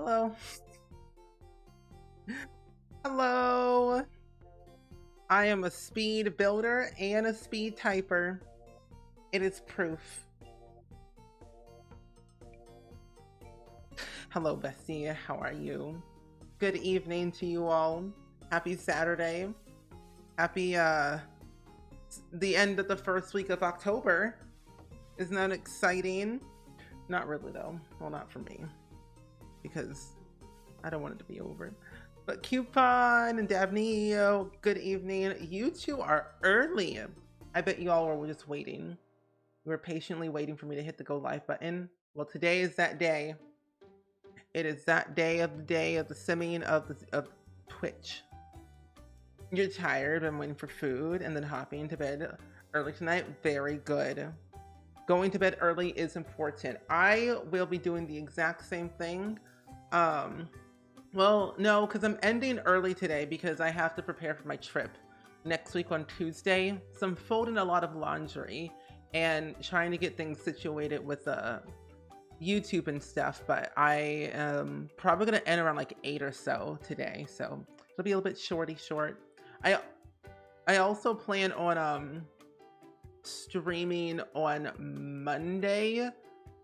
Hello. Hello. I am a speed builder and a speed typer. It is proof. Hello, Bessie. How are you? Good evening to you all. Happy Saturday. Happy the end of the first week of October. Isn't that exciting? Not really though. Well, not for me. Because I don't want it to be over. But Coupon and Davneo, good evening. You two are early. I bet you all were just waiting. You were patiently waiting for me to hit the go live button. Well, today is that day. It is that day of the simming of Twitch. You're tired and waiting for food and then hopping to bed early tonight. Very good. Going to bed early is important. I will be doing the exact same thing. Well, no, because I'm ending early today because I have to prepare for my trip next week on Tuesday. So I'm folding a lot of laundry and trying to get things situated with YouTube and stuff. But I am probably going to end around like 8 or so today. So it'll be a little bit short. I also plan on streaming on Monday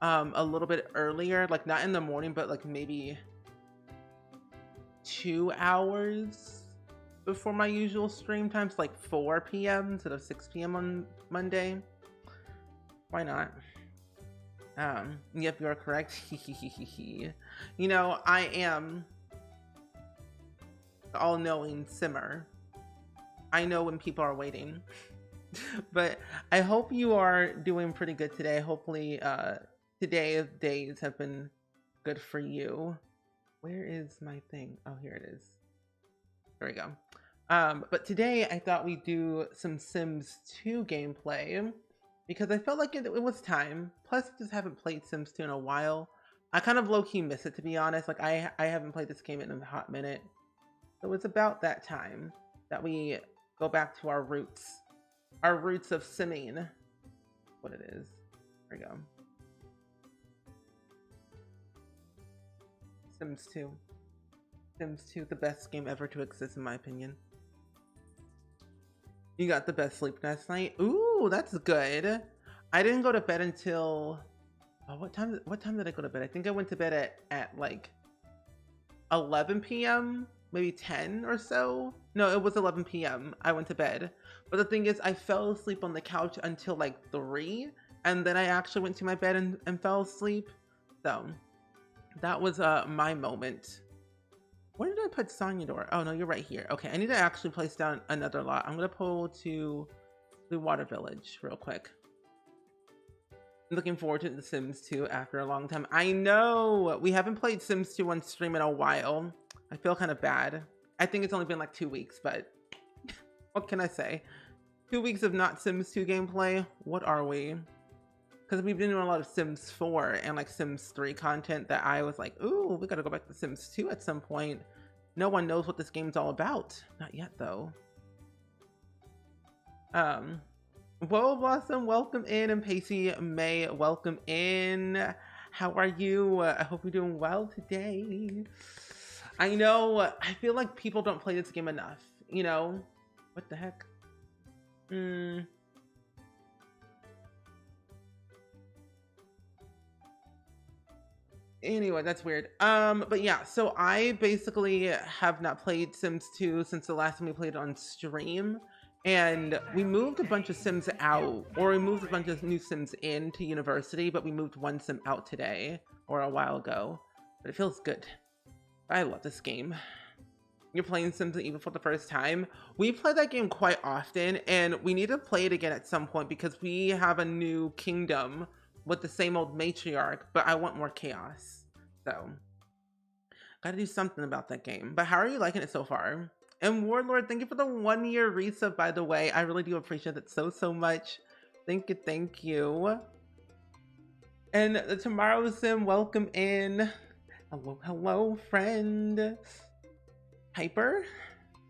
a little bit earlier, like not in the morning, but like maybe 2 hours before my usual stream times, like 4 p.m. instead of 6 p.m. on Monday. Why not? Yep, you're correct. You know, I am the all-knowing simmer. I know when people are waiting. But I hope you are doing pretty good today. Hopefully, today's days have been good for you. Where is my thing? Oh, here it is. There we go. But today I thought we'd do some Sims 2 gameplay because I felt like it was time. Plus, I just haven't played Sims 2 in a while. I kind of low-key miss it, to be honest. Like, I haven't played this game in a hot minute. So it's about that time that we go back to our roots. Our roots of simming. What it is. There we go. Sims 2. Sims 2, the best game ever to exist in my opinion. You got the best sleep last night? Ooh, that's good. I didn't go to bed until... Oh, what time did I go to bed? I think I went to bed at like 11 p.m. Maybe 10 or so. No, it was 11 p.m. I went to bed. But the thing is, I fell asleep on the couch until like 3. And then I actually went to my bed and fell asleep. So that was my moment. Where did I put Sonya Door? Oh no, you're right here. Okay, I need to actually place down another lot. I'm gonna pull to the Water Village real quick. I'm looking forward to The Sims 2 after a long time. I know! We haven't played Sims 2 on stream in a while. I feel kind of bad. I think it's only been like 2 weeks, but what can I say? 2 weeks of not Sims 2 gameplay? What are we? Because we've been doing a lot of Sims 4 and like Sims 3 content that I was like, ooh, we gotta go back to Sims 2 at some point. No one knows what this game's all about. Not yet though. Whoa Blossom, welcome in, and Pacey May, welcome in. How are you? I hope you're doing well today. I know, I feel like people don't play this game enough, you know? What the heck? Anyway, that's weird. But yeah, so I basically have not played Sims 2 since the last time we played on stream. And we moved a bunch of Sims out, or we moved a bunch of new Sims into university, but we moved one Sim out today, or a while ago. But it feels good. I love this game. You're playing Sims even for the first time. We play that game quite often, and we need to play it again at some point because we have a new kingdom with the same old matriarch, but I want more chaos. So, gotta do something about that game. But how are you liking it so far? And Warlord, thank you for the 1-year resub, by the way. I really do appreciate it so much. Thank you. And the Tomorrow Sim, welcome in. Hello, friend. Hyper?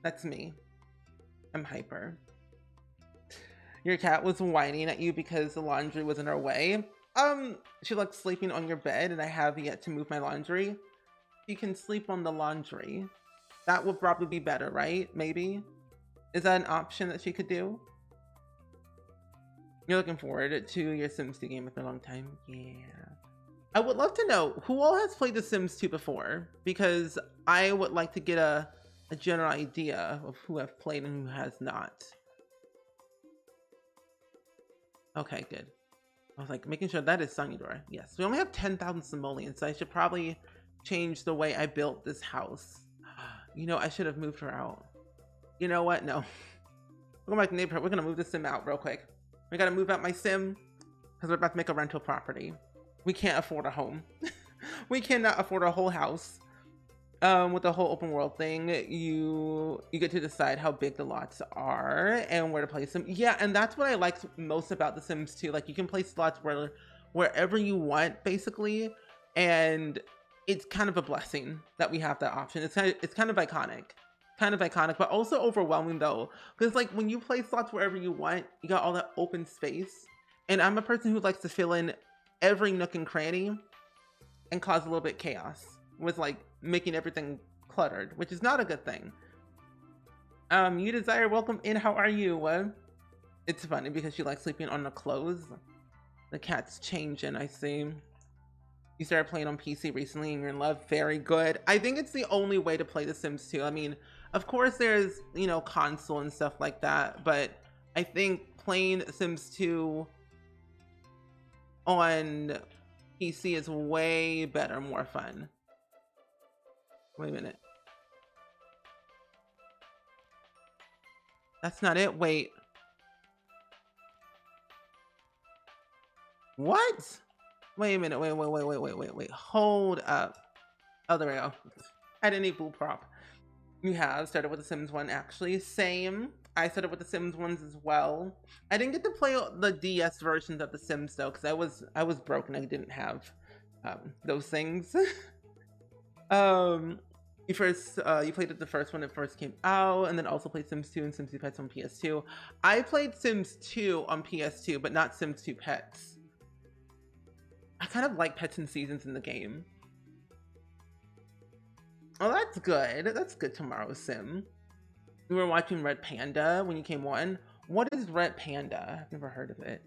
That's me. I'm Hyper. Your cat was whining at you because the laundry was in her way. She likes sleeping on your bed and I have yet to move my laundry. She can sleep on the laundry. That would probably be better, right? Maybe? Is that an option that she could do? You're looking forward to your Sims 2 game for a long time? Yeah. I would love to know who all has played The Sims 2 before, because I would like to get a general idea of who have played and who has not. Okay, good. I was like making sure that is Sangidora. Yes, we only have 10,000 simoleons, so I should probably change the way I built this house. You know, I should have moved her out. You know what? No. We're going back to neighborhood. We're gonna move the sim out real quick. We gotta move out my sim because we're about to make a rental property. We can't afford a home. We cannot afford a whole house. With the whole open world thing, you get to decide how big the lots are and where to place them. Yeah, and that's what I liked most about The Sims 2. Like, you can place lots wherever you want, basically, and it's kind of a blessing that we have that option. It's kind of iconic, but also overwhelming though, because like when you place lots wherever you want, you got all that open space, and I'm a person who likes to fill in every nook and cranny and cause a little bit chaos with like making everything cluttered, which is not a good thing. You Desire, welcome in. How are you? It's funny because she likes sleeping on the clothes. The cat's changing, I see. You started playing on PC recently and you're in love. Very good. I think it's the only way to play The Sims 2. I mean, of course there's, you know, console and stuff like that, but I think playing Sims 2 on PC is way better, more fun. Wait a minute. That's not it. Wait. What? Wait a minute. Wait. Hold up. Oh, there we go. I didn't need full prop. You have started with The Sims 1, actually. Same. I started with The Sims 1s as well. I didn't get to play the DS versions of The Sims though, because I was broken. I didn't have those things. You played the first one when it first came out, and then also played Sims 2 and Sims 2 Pets on PS2. I played Sims 2 on PS2, but not Sims 2 Pets. I kind of like Pets and Seasons in the game. Oh, that's good. That's good. Tomorrow's Sim. We were watching Red Panda when you came on. What is Red Panda? I've never heard of it.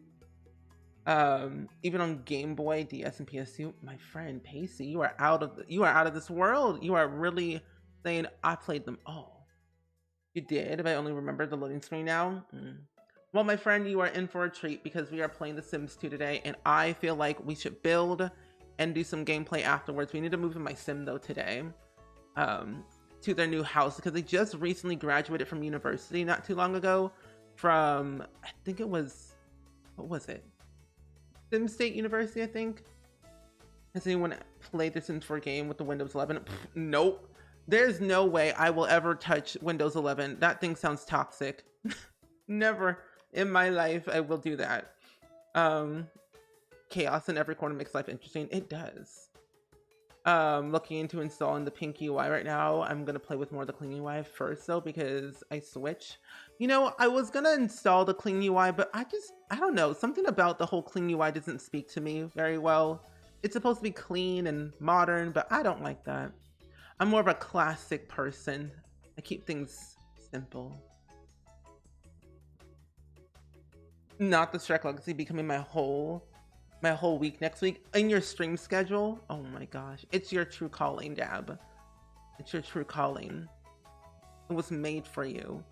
Even on Game Boy, DS, and PS2. My friend Pacey, you are out of this world. You are really saying I played them all. You did, but I only remember the loading screen now. Well, my friend, you are in for a treat because we are playing The Sims 2 today, and I feel like we should build and do some gameplay afterwards. We need to move in my sim though today, to their new house because they just recently graduated from university not too long ago. From I think it was, what was it? Sim State University, I think. Has anyone played the Sims 4 game with the Windows 11? Nope. There's no way I will ever touch Windows 11. That thing sounds toxic. Never in my life I will do that. Chaos in every corner makes life interesting. It does. Looking into installing the pink UI right now. I'm gonna play with more of the clean UI first though, because I switch. You know, I was gonna install the clean UI, but I don't know, something about the whole clean UI doesn't speak to me very well. It's supposed to be clean and modern, but I don't like that. I'm more of a classic person. I keep things simple. Not the Shrek Legacy becoming my whole week next week in your stream schedule. Oh my gosh, it's your true calling, Dab. It's your true calling. It was made for you.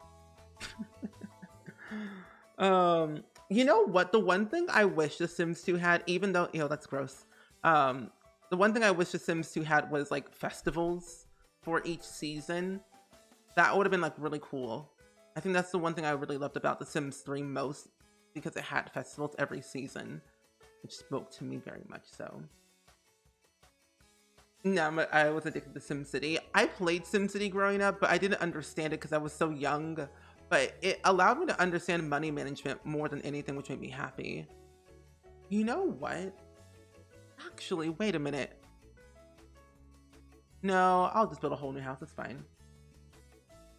You know what, the one thing I wish The Sims 2 had, even though, you know, that's gross, the one thing I wish The Sims 2 had was like festivals for each season. That would have been like really cool. I think that's the one thing I really loved about The Sims 3 most, because it had festivals every season, which spoke to me very much so. No, I was addicted to SimCity. I played SimCity growing up, but I didn't understand it because I was so young. But it allowed me to understand money management more than anything, which made me happy. You know what? Actually, wait a minute. No, I'll just build a whole new house. It's fine.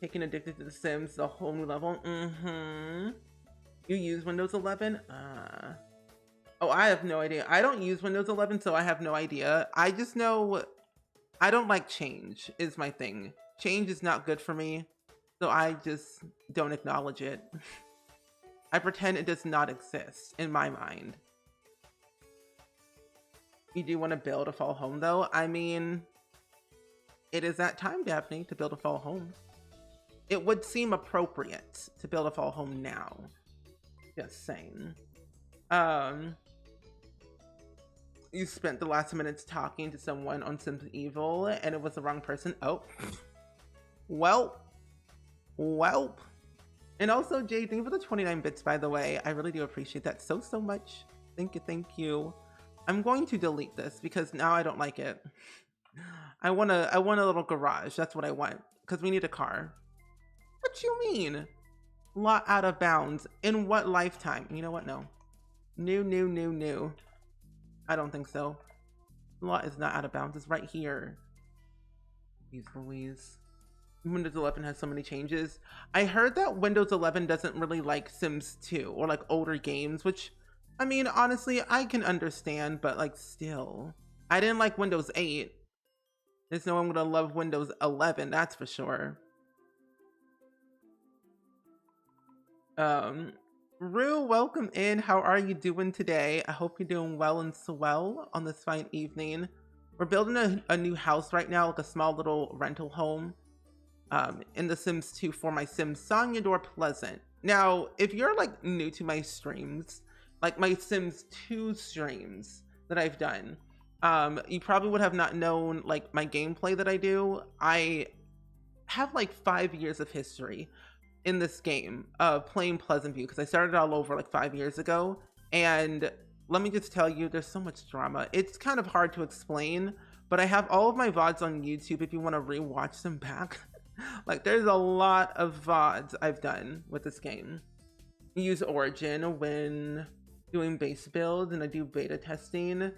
Taking Addicted to The Sims to a whole new level. You use Windows 11? Oh, I have no idea. I don't use Windows 11, so I have no idea. I just know I don't like change is my thing. Change is not good for me, so I just don't acknowledge it. I pretend it does not exist in my mind. You do want to build a fall home though? I mean, it is that time, Daphne, to build a fall home. It would seem appropriate to build a fall home now. Just saying. You spent the last minutes talking to someone on Sims Evil and it was the wrong person. Oh. Welp. And also, Jay, thank you for the 29 bits, by the way. I really do appreciate that so much. Thank you. I'm going to delete this because now I don't like it. I want a little garage. That's what I want. Because we need a car. What you mean? Lot out of bounds. In what lifetime? You know what? No. New. I don't think so. Lot is not out of bounds. It's right here. Jeez Louise. Windows 11 has so many changes. I heard that Windows 11 doesn't really like Sims 2 or like older games, which, I mean, honestly, I can understand, but like still. I didn't like Windows 8. There's no one gonna love Windows 11, that's for sure. Rue, welcome in. How are you doing today? I hope you're doing well and swell on this fine evening. We're building a new house right now, like a small little rental home. In The Sims 2 for my sim Sonyador Pleasant. Now, if you're like new to my streams, like my Sims 2 streams that I've done, you probably would have not known like my gameplay that I do. I have like 5 years of history in this game of playing Pleasant View because I started all over like 5 years ago. And let me just tell you, there's so much drama. It's kind of hard to explain, but I have all of my VODs on YouTube if you want to rewatch them back. Like there's a lot of VODs I've done with this game. I use Origin when doing base builds and I do beta testing.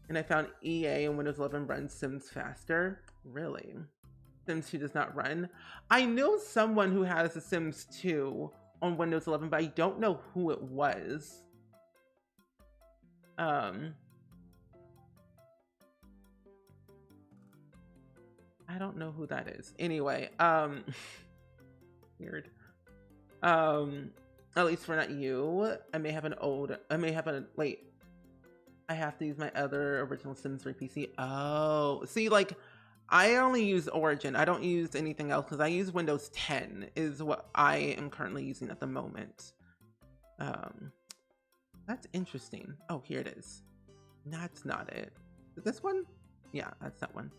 And I found EA and Windows 11 runs Sims faster. Really? Sims 2 does not run. I know someone who has a Sims 2 on Windows 11, but I don't know who it was. I don't know who that is. Anyway, weird. At least for not you. I may have wait. I have to use my other original Sims 3 PC. Oh, see, like, I only use Origin. I don't use anything else because I use Windows 10 is what I am currently using at the moment. That's interesting. Oh, here it is. That's not it. Is this one? Yeah, that's that one.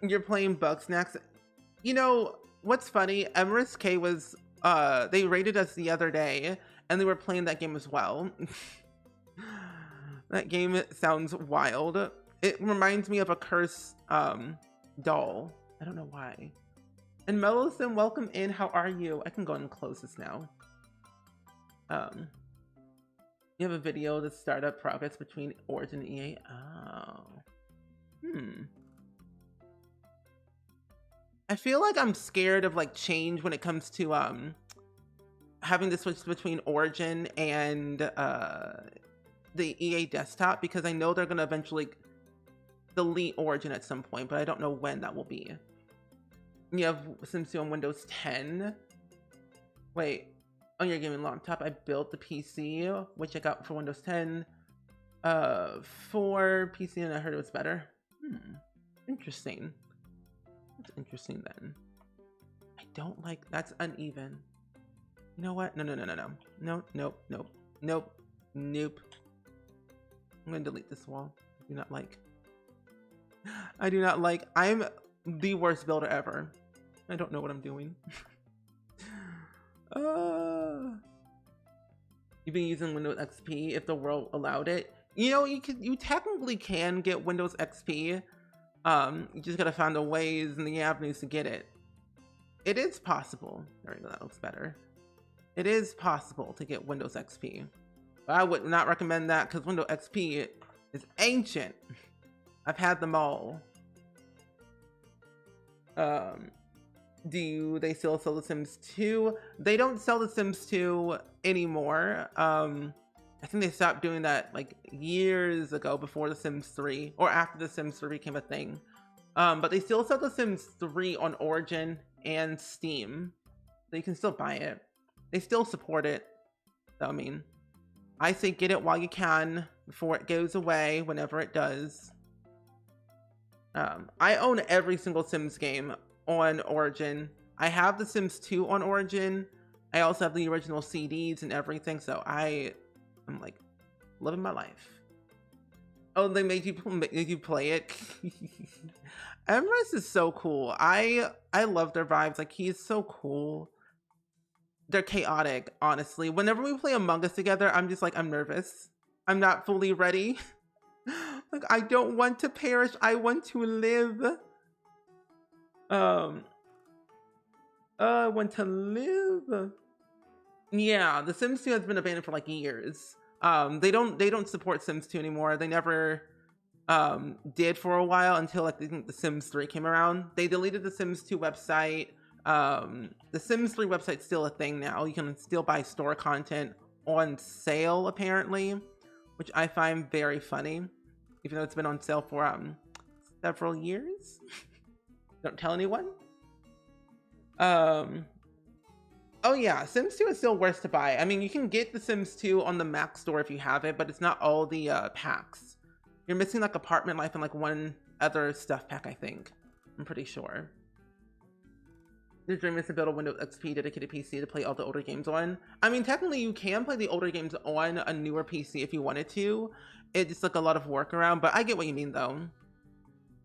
You're playing Bugsnax. You know what's funny? Everest K was they rated us the other day and they were playing that game as well. That game sounds wild. It reminds me of a Curse doll. I don't know why. And Mellowson, welcome in. How are you? I can go and close this now. You have a video, the startup progress between Origin and EA. Oh. I feel like I'm scared of like change when it comes to having to switch between Origin and the EA desktop because I know they're gonna eventually delete Origin at some point, but I don't know when that will be. You have Sims 2 on Windows 10. Wait. On your gaming laptop, I built the PC, which I got for Windows 10 for PC, and I heard it was better. Interesting. That's interesting then. I don't like, that's uneven. You know what? No. Nope. I'm gonna delete this wall. I do not like. I'm the worst builder ever. I don't know what I'm doing. You've been using Windows XP if the world allowed it. You know, you technically can get Windows XP. You just gotta find the ways and the avenues to get it. It is possible. There we go, that looks better. It is possible to get Windows XP. But I would not recommend that because Windows XP is ancient. I've had them all. Do they still sell The Sims 2? They don't sell The Sims 2 anymore. I I think they stopped doing that like years ago, before The Sims 3 or after The Sims 3 became a thing. But they still sell The Sims 3 on Origin and Steam, so you can still buy it. They still support it. So I mean, I say get it while you can before it goes away, whenever it does. I own every single Sims game on Origin. I have The Sims 2 on Origin. I also have the original CDs and everything, so I'm like living my life. Oh, they made you play it. Emrys is so cool. I love their vibes. Like, he's so cool. They're chaotic, honestly. Whenever we play Among Us together, I'm just like, I'm nervous. I'm not fully ready. Like, I don't want to perish. I want to live. I want to live. Yeah, The Sims 2 has been abandoned for like years. They don't support Sims 2 anymore. They never did for a while, until like I think The Sims 3 came around. They deleted the Sims 2 website. The Sims 3 website's still a thing now. You can still buy store content on sale, apparently, which I find very funny, even though it's been on sale for several years. Don't tell anyone. Oh yeah, Sims 2 is still worth to buy. I mean, you can get The Sims 2 on the Mac store if you have it, but it's not all the packs. You're missing like Apartment Life and like one other stuff pack, I think. I'm pretty sure. Your dream is to build a Windows XP dedicated PC to play all the older games on. I mean, technically you can play the older games on a newer PC if you wanted to. It's just like a lot of work around, but I get what you mean though.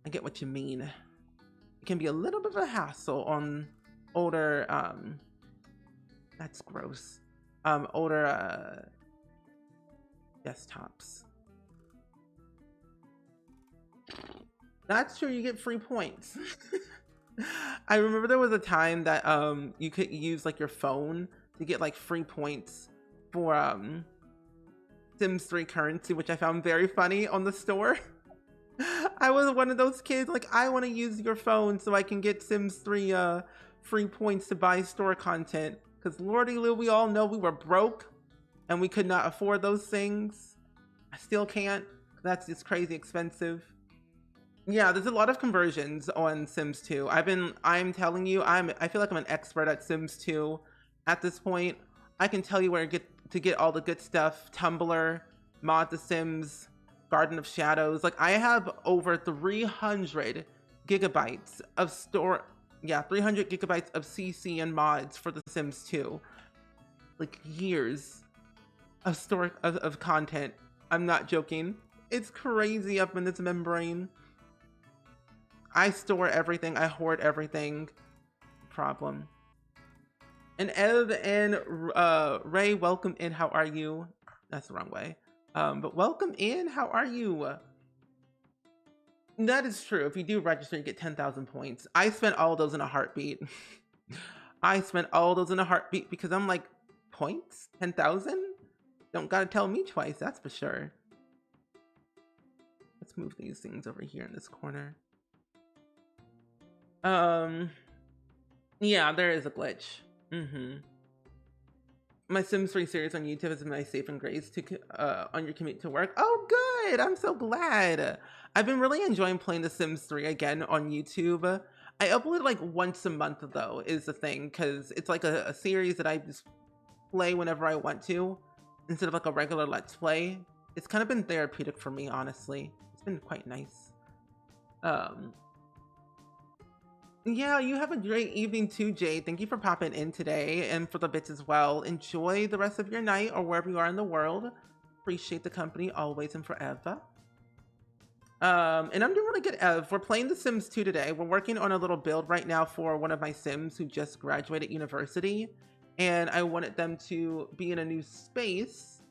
I get what you mean. It can be a little bit of a hassle on older, that's gross. Older desktops. That's true, you get free points. I remember there was a time that you could use like your phone to get like free points for Sims 3 currency, which I found very funny on the store. I was one of those kids, like, I want to use your phone so I can get Sims 3 free points to buy store content. Because lordy Lou, we all know we were broke and we could not afford those things. I still can't. That's just crazy expensive. Yeah, there's a lot of conversions on Sims 2. I'm telling you, I feel like I'm an expert at Sims 2 at this point. I can tell you where to get all the good stuff. Tumblr, Mod The Sims, Garden of Shadows. Like, I have over 300 gigabytes of 300 gigabytes of CC and mods for The Sims 2. Like, years of of content. I'm not joking. It's crazy up in this membrane. I store everything. I hoard everything. Problem. And Ev and Ray, welcome in. How are you? That's the wrong way. But welcome in. How are you? That is true. If you do register, you get 10,000 points. I spent all those in a heartbeat. I spent all those in a heartbeat because I'm like, points? 10,000? Don't gotta tell me twice, that's for sure. Let's move these things over here in this corner. Yeah, there is a glitch. My Sims 3 series on YouTube is my safe and grace to on your commute to work. Oh, good! I'm so glad. I've been really enjoying playing The Sims 3 again on YouTube. I upload like once a month though, is the thing, because it's like a series that I just play whenever I want to, instead of like a regular Let's Play. It's kind of been therapeutic for me, honestly. It's been quite nice. Yeah, you have a great evening too, Jade. Thank you for popping in today and for the bits as well. Enjoy the rest of your night or wherever you are in the world. Appreciate the company always and forever. And I'm doing really good, Ev. We're playing The Sims 2 today. We're working on a little build right now for one of my Sims who just graduated university. And I wanted them to be in a new space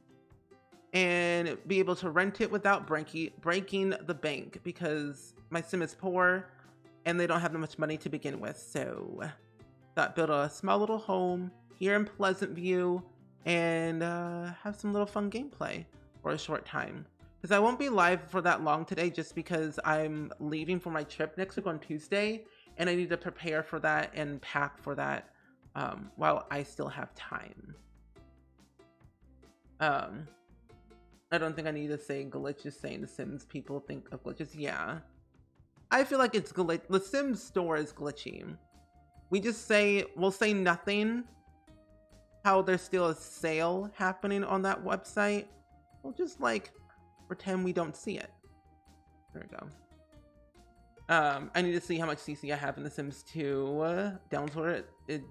and be able to rent it without breaking the bank, because my Sim is poor and they don't have that much money to begin with. So thought build a small little home here in Pleasant View and have some little fun gameplay for a short time. Because I won't be live for that long today, just because I'm leaving for my trip next week on Tuesday, and I need to prepare for that and pack for that while I still have time. I don't think I need to say glitches saying The Sims people think of glitches. Yeah. I feel like it's glitch. The Sims store is glitchy. We'll say nothing. How there's still a sale happening on that website. We'll just like pretend we don't see it. There we go. I need to see how much CC I have in The Sims 2. Download it.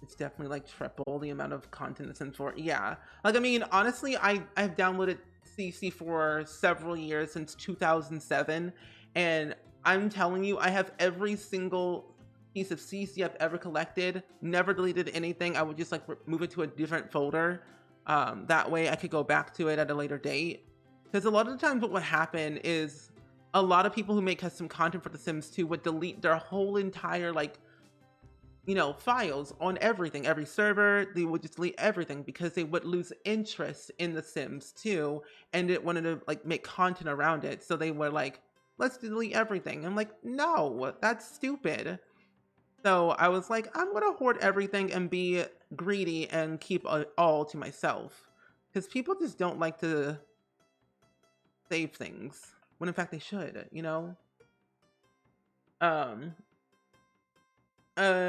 It's definitely like triple the amount of content in The Sims 4. Yeah. Like, I mean, honestly, I've downloaded CC for several years, since 2007. And I'm telling you, I have every single piece of CC I've ever collected, never deleted anything. I would just like move it to a different folder. That way I could go back to it at a later date. Because a lot of the times what would happen is a lot of people who make custom content for The Sims 2 would delete their whole entire like, you know, files on everything, every server. They would just delete everything because they would lose interest in The Sims 2 and it wanted to like make content around it. So they were like, let's delete everything. I'm like, no, that's stupid. So I was like, I'm gonna hoard everything and be greedy and keep it all to myself. Because people just don't like to save things, when in fact they should, you know? I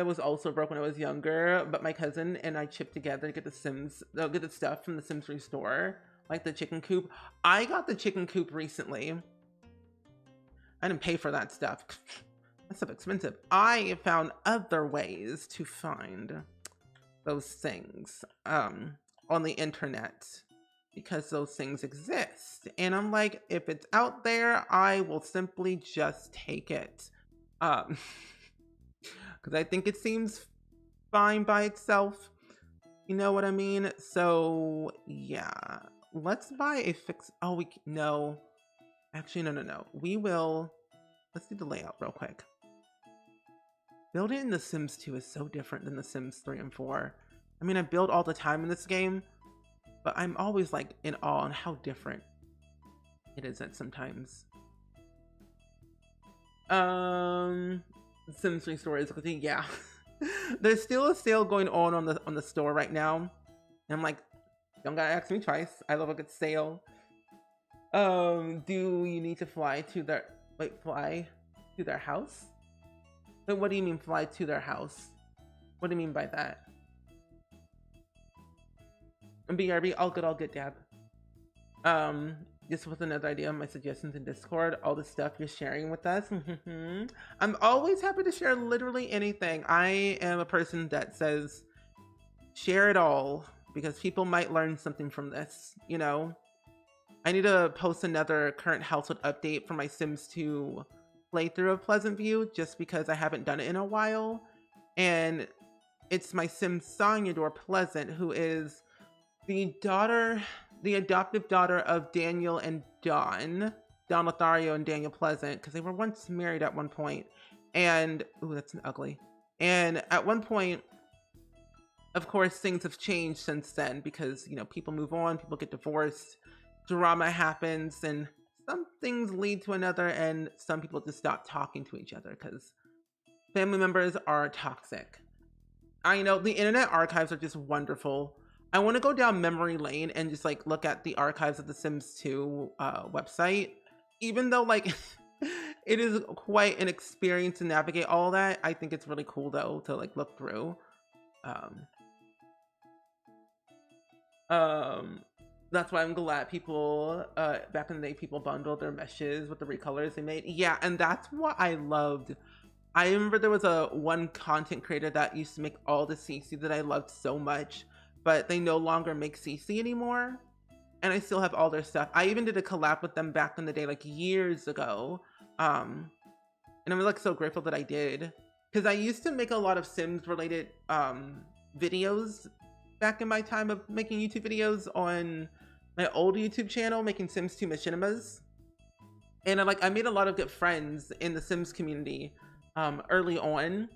was also broke when I was younger, but my cousin and I chipped together to get get the stuff from the Sims Restore, like the chicken coop. I got the chicken coop recently. I didn't pay for that stuff. That stuff expensive. I found other ways to find those things on the internet because those things exist. And I'm like, if it's out there, I will simply just take it. Because I think it seems fine by itself. You know what I mean? So, yeah. Let's buy a fix. Oh, no. Actually, no. Let's do the layout real quick. Building in The Sims 2 is so different than The Sims 3 and 4. I mean, I build all the time in this game, but I'm always like in awe on how different it is at sometimes. Sims Restore is looking, yeah. There's still a sale going on the store right now. And I'm like, don't gotta ask me twice. I love a good sale. Do you need to fly to their house? But what do you mean fly to their house? What do you mean by that? And BRB, all good, Dab. This was another idea of my suggestions in Discord. All the stuff you're sharing with us. I'm always happy to share literally anything. I am a person that says, share it all, because people might learn something from this, you know? I need to post another current household update for my Sims 2 playthrough of Pleasant View, just because I haven't done it in a while. And it's my Sim Sonyador Pleasant, who is the adoptive daughter of Daniel and Don Lothario and Daniel Pleasant, because they were once married at one point. And, ooh, that's ugly. And at one point, of course, things have changed since then, because, you know, people move on, people get divorced, drama happens, and some things lead to another, and some people just stop talking to each other because family members are toxic. I know the Internet Archives are just wonderful. I want to go down memory lane and just like look at the archives of the Sims 2 website. Even though like it is quite an experience to navigate all that, I think it's really cool though to like look through. That's why I'm glad people back in the day people bundled their meshes with the recolors they made. Yeah, and that's what I loved. I remember there was one content creator that used to make all the CC that I loved so much, but they no longer make CC anymore. And I still have all their stuff. I even did a collab with them back in the day, like years ago. And I'm like so grateful that I did. Because I used to make a lot of Sims related videos back in my time of making YouTube videos on my old YouTube channel, making Sims 2 Machinimas. And I made a lot of good friends in the Sims community early on.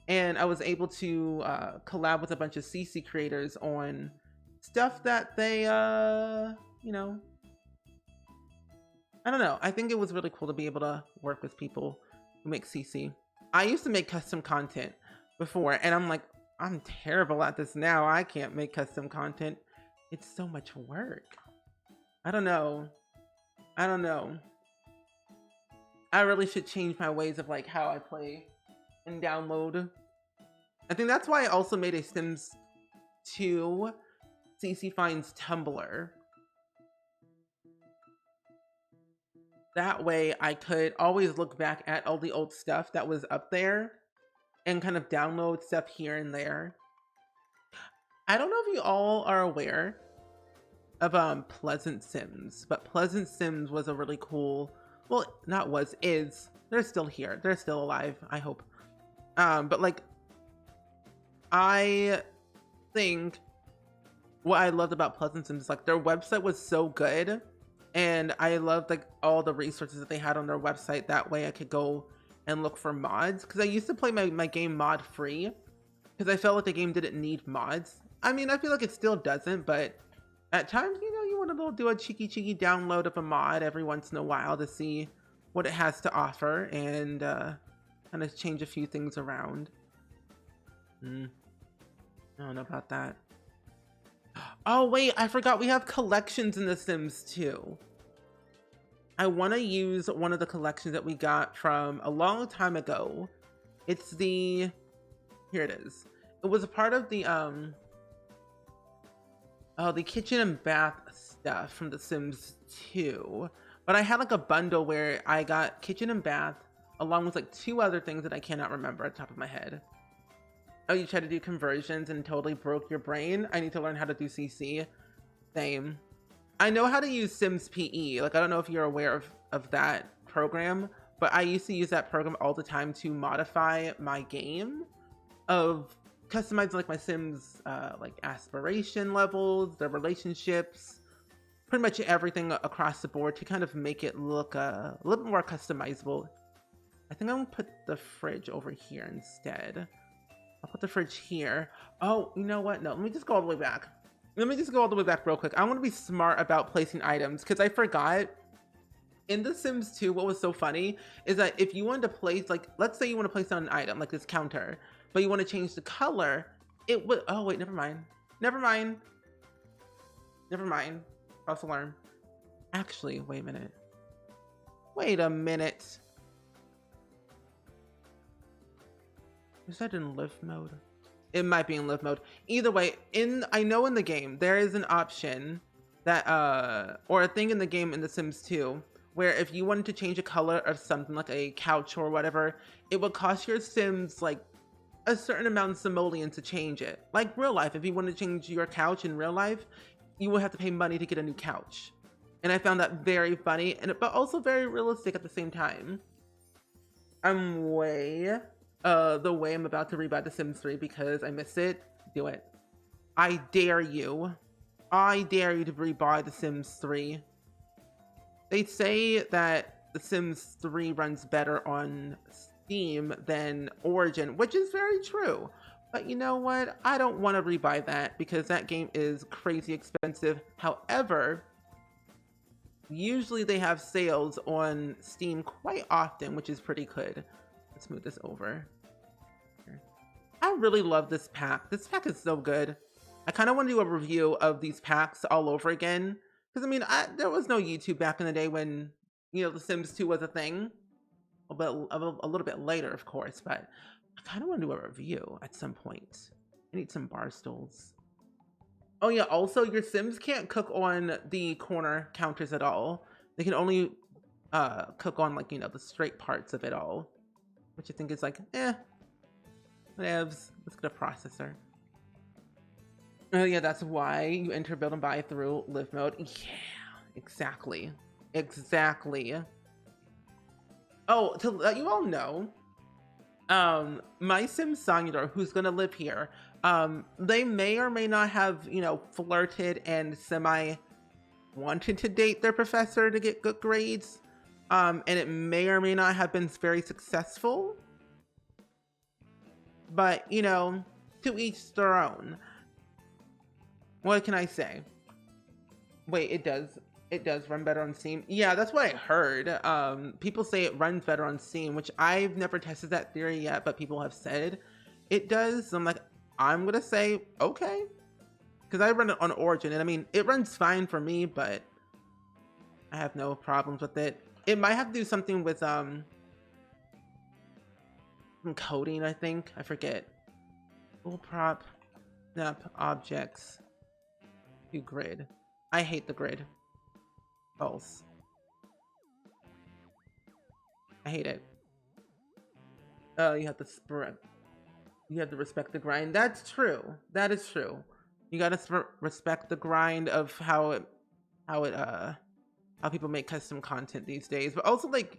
And I was able to collab with a bunch of CC creators on stuff that they, you know, I don't know. I think it was really cool to be able to work with people who make CC. I used to make custom content before, and I'm like, I'm terrible at this now. I can't make custom content. It's so much work. I don't know. I don't know. I really should change my ways of like how I play and download. I think that's why I also made a Sims 2 CC Finds Tumblr. That way I could always look back at all the old stuff that was up there and kind of download stuff here and there. I don't know if you all are aware of Pleasant Sims, but Pleasant Sims was a really cool, well, not was, is, they're still here. They're still alive, I hope. But like, I think what I loved about Pleasant Sims is like their website was so good, and I loved like all the resources that they had on their website. That way I could go and look for mods, because I used to play my game mod free because I felt like the game didn't need mods. I mean, I feel like it still doesn't, but at times, you know, you want to do a cheeky download of a mod every once in a while to see what it has to offer and kind of change a few things around. I don't know about that. Oh wait, I forgot we have collections in The Sims 2. I want to use one of the collections that we got from a long time ago. It's the, here it is. It was a part of the kitchen and bath stuff from The Sims 2. But I had like a bundle where I got kitchen and bath along with like 2 other things that I cannot remember at the top of my head. Oh, you tried to do conversions and totally broke your brain? I need to learn how to do CC. Same. I know how to use Sims PE. Like, I don't know if you're aware of that program, but I used to use that program all the time to modify my game of customizing like my Sims like aspiration levels, their relationships, pretty much everything across the board to kind of make it look a little bit more customizable. I think I'm gonna put the fridge over here instead. I'll put the fridge here. Oh, you know what? No, let me just go all the way back. Let me just go all the way back real quick. I want to be smart about placing items because I forgot in The Sims 2, what was so funny is that if you wanted to place, like, let's say you want to place down an item like this counter, but you want to change the color, it would, oh wait, never mind. Never mind. Never mind. False alarm. Actually, wait a minute. Wait a minute. Is that in live mode? It might be in live mode. Either way, I know in the game there is an option that or a thing in the game in The Sims 2 where if you wanted to change a color of something like a couch or whatever, it would cost your Sims like a certain amount of simoleons to change it. Like real life, if you want to change your couch in real life, you will have to pay money to get a new couch. And I found that very funny, but also very realistic at the same time. I'm way the way I'm about to rebuy The Sims 3 because I missed it. Do it. I dare you. I dare you to rebuy The Sims 3. They say that The Sims 3 runs better on Steam than Origin, which is very true. But you know what? I don't want to rebuy that because that game is crazy expensive. However, usually they have sales on Steam quite often, which is pretty good. Let's move this over. I really love this pack. This pack is so good. I kind of want to do a review of these packs all over again. Because, I mean, there was no YouTube back in the day when, you know, The Sims 2 was a thing. A little bit later, of course. But I kind of want to do a review at some point. I need some bar stools. Oh, yeah. Also, your Sims can't cook on the corner counters at all. They can only cook on, like, you know, the straight parts of it all. Which I think is like, whatevs. Let's get a processor. Oh yeah, that's why you enter build and buy through live mode. Yeah, exactly. Exactly. Oh, to let you all know, my Sim Sangyor, who's gonna live here, they may or may not have, you know, flirted and wanted to date their professor to get good grades. And it may or may not have been very successful. But, you know, to each their own. What can I say? Wait, it does run better on Steam. Yeah, that's what I heard. People say it runs better on Steam, which I've never tested that theory yet, but people have said it does. So I'm like, I'm gonna say okay, because I run it on Origin, and I mean, it runs fine for me, but I have no problems with it. It might have to do something with some coding, I think. I forget. Full prop snap objects to grid. I hate the grid. False. I hate it. You have to respect the grind. That's true. That is true. You gotta respect the grind of how people make custom content these days. But also, like,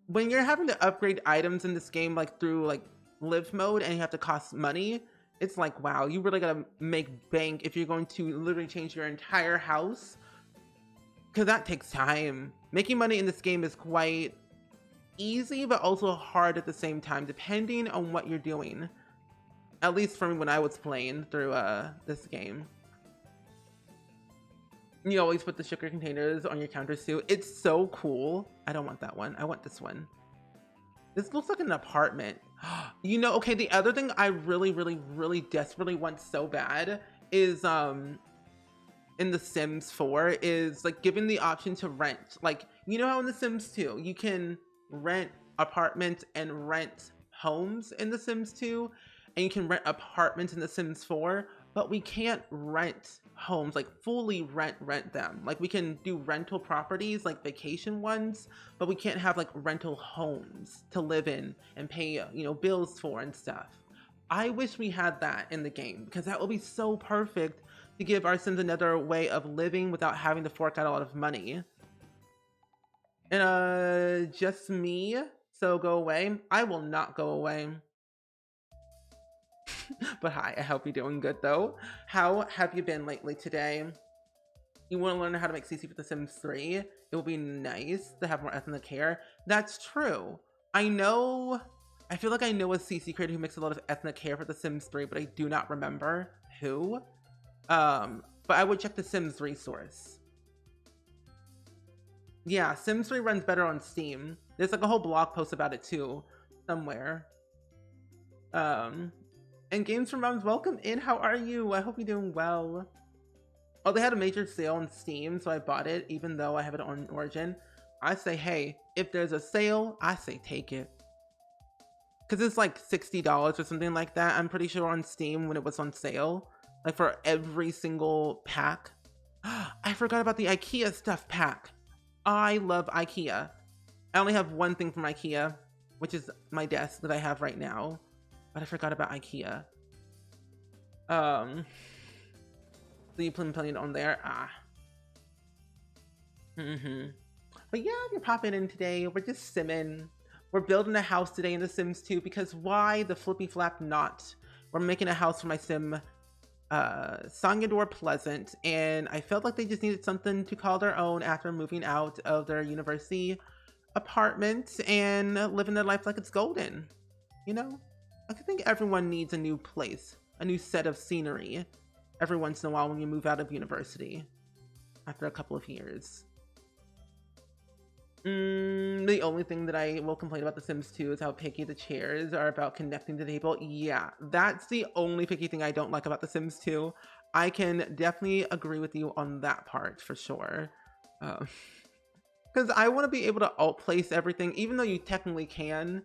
when you're having to upgrade items in this game, like through like live mode, and you have to cost money, it's like, wow, you really gotta make bank if you're going to literally change your entire house, because that takes time. Making money in this game is quite easy, but also hard at the same time, depending on what you're doing. At least for me when I was playing through this game. You always put the sugar containers on your counters too. It's so cool. I don't want that one. I want this one. This looks like an apartment. You know, okay, the other thing I really, really, really desperately want so bad is in The Sims 4 is like giving the option to rent. Like, you know how in The Sims 2 you can rent apartments and rent homes in The Sims 2, and you can rent apartments in The Sims 4, but we can't rent homes, like fully rent them. Like, we can do rental properties, like vacation ones, but we can't have like rental homes to live in and pay, you know, bills for and stuff. I wish we had that in the game, because that would be so perfect to give our Sims another way of living without having to fork out a lot of money. And just me, so go away. I will not go away. But hi, I hope you're doing good though. How have you been lately today? You want to learn how to make CC for The Sims 3? It will be nice to have more ethnic hair. That's true. I know, I feel like I know a CC creator who makes a lot of ethnic hair for The Sims 3, but I do not remember who. But I would check the Sims resource. Yeah, Sims 3 runs better on Steam. There's like a whole blog post about it too, somewhere. And Games from Moms, welcome in. How are you? I hope you're doing well. Oh, they had a major sale on Steam, so I bought it, even though I have it on Origin. I say, hey, if there's a sale, I say take it. Because it's like $60 or something like that, I'm pretty sure, on Steam when it was on sale. Like, for every single pack. I forgot about the IKEA stuff pack. I love IKEA. I only have one thing from IKEA, which is my desk that I have right now. But I forgot about IKEA. So you put it on there. But yeah, you're popping in today. We're just simming. We're building a house today in The Sims 2, because why the flippy flap not? We're making a house for my sim, Sanyador Pleasant, and I felt like they just needed something to call their own after moving out of their university apartment and living their life like it's golden. You know? I think everyone needs a new place, a new set of scenery every once in a while when you move out of university after a couple of years. The only thing that I will complain about The Sims 2 is how picky the chairs are about connecting to the table. Yeah, that's the only picky thing I don't like about The Sims 2. I can definitely agree with you on that part for sure. Because I want to be able to alt place everything, even though you technically can.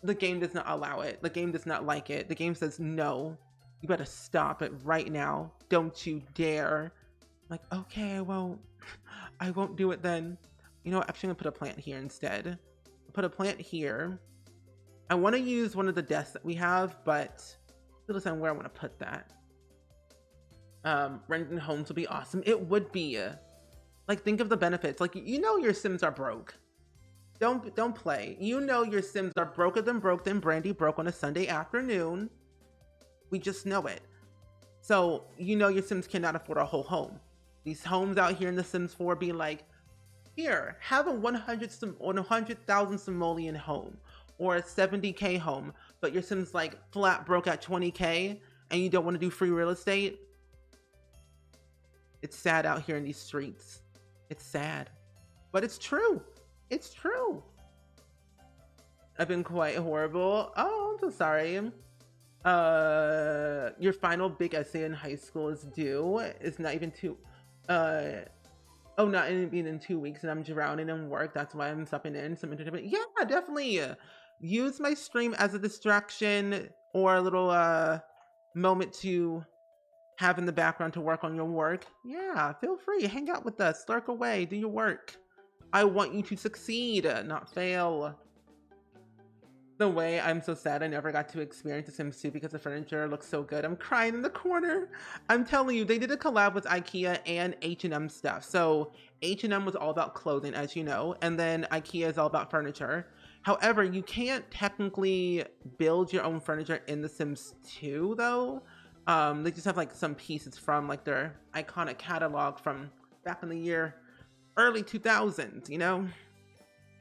The game does not allow it. The game does not like it. The game says, no, you better stop it right now. Don't you dare. Like, okay, I won't. I won't do it then. You know what? Actually, I'm gonna put a plant here instead. I'll put a plant here. I want to use one of the desks that we have, but still decide where I want to put that. Renting homes would be awesome. It would be. Like, think of the benefits. Like, you know your Sims are broke. Don't play. You know your Sims are broker than Brandy broke on a Sunday afternoon. We just know it. So, you know your Sims cannot afford a whole home. These homes out here in The Sims 4 be like, here, have a 100,000 simoleon home or a 70k home, but your Sims like flat broke at 20k and you don't want to do free real estate. It's sad out here in these streets. It's sad, but it's true. It's true. I've been quite horrible. Oh, I'm so sorry. Your final big essay in high school is due. It's not even too... Oh, not in 2 weeks, and I'm drowning in work. That's why I'm stopping in some entertainment. Yeah, definitely. Use my stream as a distraction or a little moment to have in the background to work on your work. Yeah, feel free. Hang out with us. Lurk away. Do your work. I want you to succeed, not fail. The way I'm so sad I never got to experience The Sims 2 because the furniture looks so good. I'm crying in the corner. I'm telling you, they did a collab with IKEA and H&M stuff. So H&M was all about clothing, as you know, and then IKEA is all about furniture. However, you can't technically build your own furniture in The Sims 2 though. They just have like some pieces from like their iconic catalog from back in the year early 2000s, you know?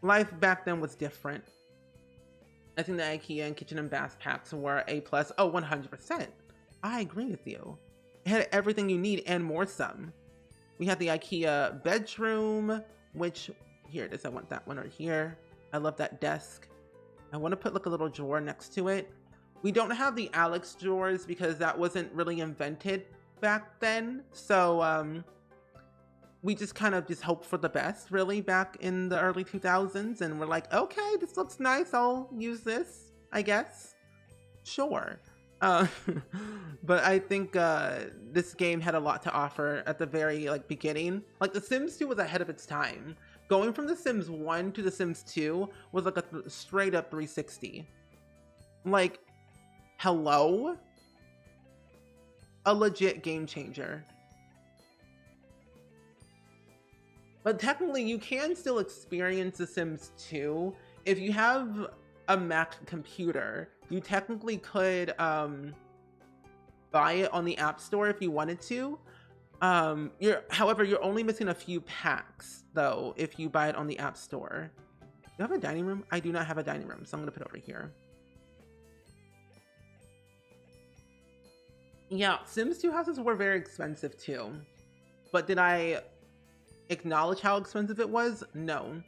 Life back then was different. I think the IKEA and kitchen and bath packs were A+. Oh, 100%. I agree with you. It had everything you need and more some. We had the IKEA bedroom, which, here it is. I want that one right here. I love that desk. I want to put like a little drawer next to it. We don't have the Alex drawers because that wasn't really invented back then. So, we just kind of just hoped for the best, really, back in the early 2000s. And we're like, okay, this looks nice. I'll use this, I guess. Sure. But I think this game had a lot to offer at the very beginning. Like The Sims 2 was ahead of its time. Going from The Sims 1 to The Sims 2 was like a straight up 360. Like, hello? A legit game changer. But technically, you can still experience The Sims 2 if you have a Mac computer. You technically could buy it on the App Store if you wanted to. However, you're only missing a few packs though if you buy it on the App Store. Do you have a dining room? I do not have a dining room, so I'm gonna put it over here. Yeah, Sims 2 houses were very expensive too. But did I acknowledge how expensive it was? No,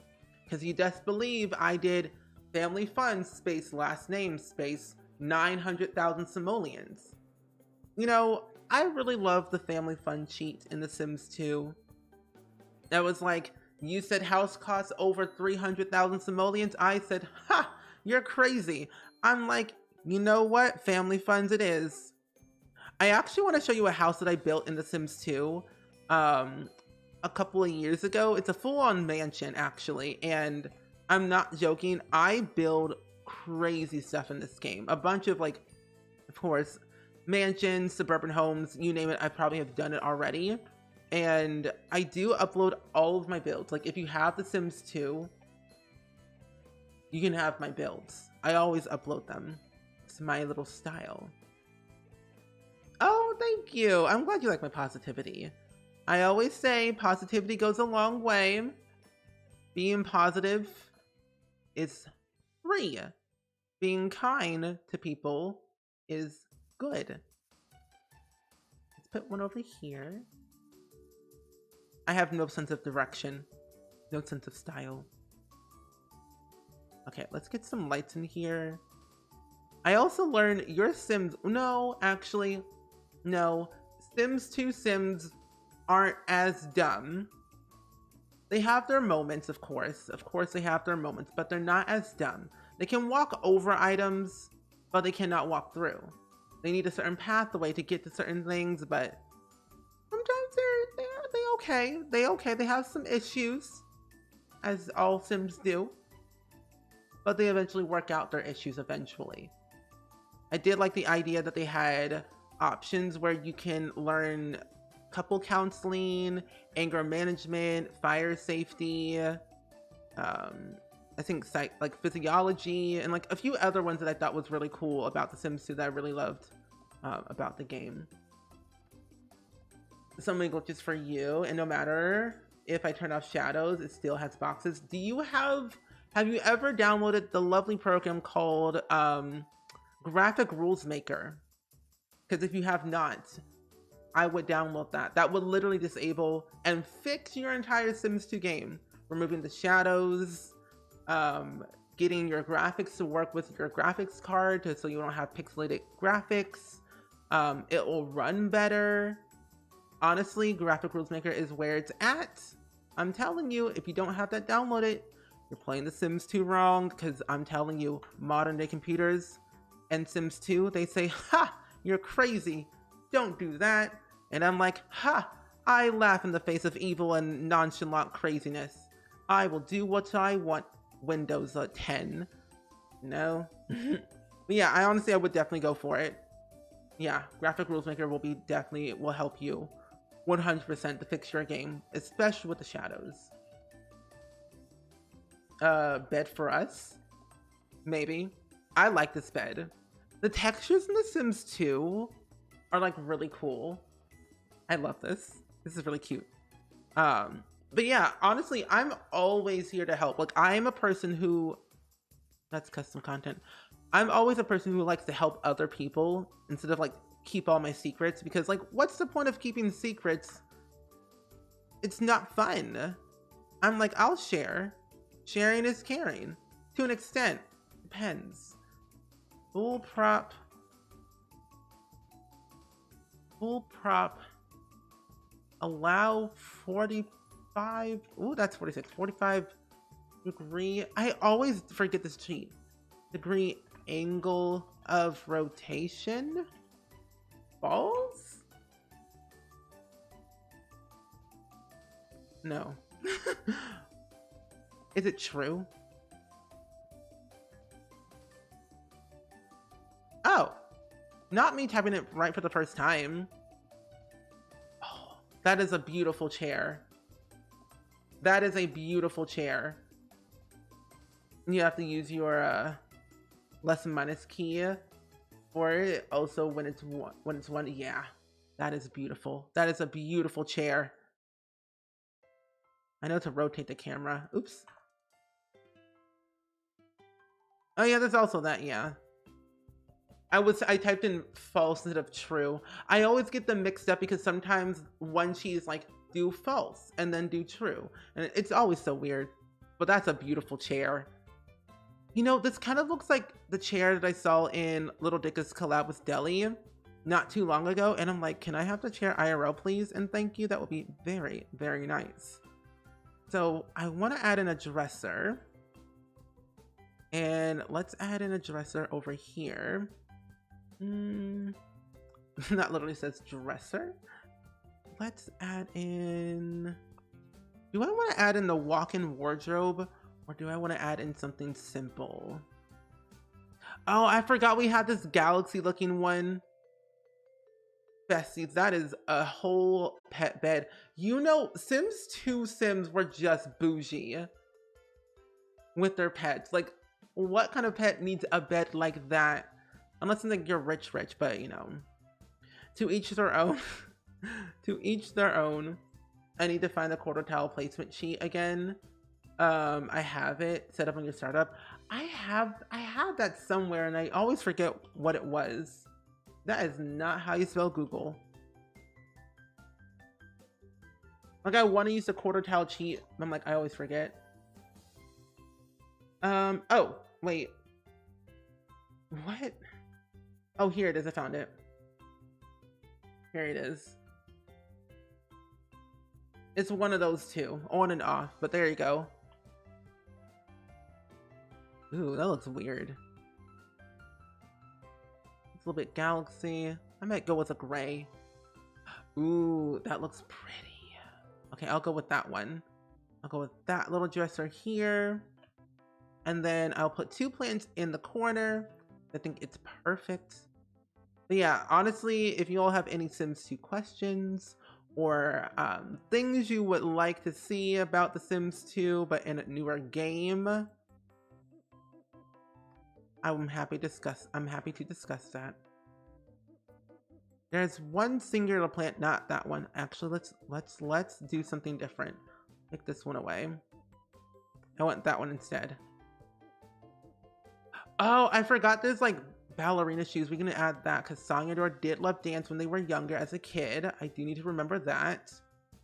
because you best believe I did family fun space last name space 900,000 simoleons. You know, I really love the family fun cheat in The Sims 2. That was like, you said house costs over 300,000 simoleons. I said, ha, you're crazy. I'm like, you know what? Family funds it is. I actually want to show you a house that I built in The Sims 2. A couple of years ago. It's a full-on mansion actually, and I'm not joking. I build crazy stuff in this game. A bunch of of course, mansions, suburban homes, you name it. I probably have done it already, and I do upload all of my builds. Like if you have The Sims 2, you can have my builds. I always upload them. It's my little style. Oh, thank you. I'm glad you like my positivity. I always say positivity goes a long way. Being positive is free. Being kind to people is good. Let's put one over here. I have no sense of direction, no sense of style. Okay, let's get some lights in here. I also learned your Sims, no, actually, no. Sims 2 Sims aren't as dumb. They have their moments, of course. Of course they have their moments, but they're not as dumb. They can walk over items, but they cannot walk through. They need a certain pathway to get to certain things, but sometimes they okay. They okay. They have some issues, as all Sims do, but they eventually work out their issues eventually. I did like the idea that they had options where you can learn couple counseling, anger management, fire safety, I think physiology, and a few other ones that I thought was really cool about The Sims 2 that I really loved about the game. So many glitches for you, and no matter if I turn off shadows, it still has boxes. Do you have you ever downloaded the lovely program called Graphic Rules Maker? Because if you have not, I would download that. That would literally disable and fix your entire Sims 2 game. Removing the shadows, getting your graphics to work with your graphics card so you don't have pixelated graphics. It will run better. Honestly, Graphic Rules Maker is where it's at. I'm telling you, if you don't have that downloaded, you're playing The Sims 2 wrong, because I'm telling you, modern day computers and Sims 2, they say, ha, you're crazy. Don't do that. And I'm like, ha, I laugh in the face of evil and nonchalant craziness. I will do what I want. Windows 10. No. But yeah, I would definitely go for it. Yeah, Graphic Rules Maker will help you 100% to fix your game, especially with the shadows. Bed for us? Maybe. I like this bed. The textures in The Sims 2 are like really cool. I love this. This is really cute. But yeah, honestly, I'm always here to help. Like, I'm a person who, that's custom content. I'm always a person who likes to help other people instead of like keep all my secrets, because like, what's the point of keeping secrets? It's not fun. I'm like, I'll share. Sharing is caring to an extent. Depends. Full prop. Allow 45. Ooh, that's 46. 45 degree. I always forget this cheat. Degree angle of rotation. False? No. Is it true? Oh, not me typing it right for the first time. Oh, that is a beautiful chair. That is a beautiful chair. You have to use your less and minus key for it. Also, when it's one, yeah, that is beautiful. That is a beautiful chair. I know to rotate the camera. Oops. Oh yeah, there's also that. Yeah. I typed in false instead of true. I always get them mixed up because sometimes one sheet is like do false and then do true, and it's always so weird. But that's a beautiful chair. You know, this kind of looks like the chair that I saw in Little Dicka's collab with Deli not too long ago, and I'm like, can I have the chair IRL please? And thank you, that would be very, very nice. So I want to add in a dresser, and let's add in a dresser over here. That literally says dresser. Let's add in, do I want to add in the walk-in wardrobe, or do I want to add in something simple? Oh, I forgot we had this galaxy looking one. Besties, that is a whole pet bed. You know, Sims 2 Sims were just bougie with their pets. Like, what kind of pet needs a bed like that? Unless I think you're rich, but you know, to each their own. To each their own. I need to find the quarter tile placement sheet again. I have it set up on your startup. I have that somewhere, and I always forget what it was. That is not how you spell Google. Like, I want to use the quarter tile cheat, but I'm like, I always forget. Oh, wait. What? Oh, here it is. I found it. Here it is. It's one of those two, on and off, but there you go. Ooh, that looks weird. It's a little bit galaxy. I might go with a gray. Ooh, that looks pretty. Okay, I'll go with that one. I'll go with that little dresser here. And then I'll put 2 plants in the corner. I think it's perfect. But yeah, honestly, if you all have any Sims 2 questions or things you would like to see about The Sims 2 but in a newer game, I'm happy to discuss that. There's one singular plant, not that one. Actually, let's do something different. Take this one away. I want that one instead. Oh, I forgot there's like ballerina shoes. We're gonna add that because Sanyador did love dance when they were younger as a kid. I do need to remember that.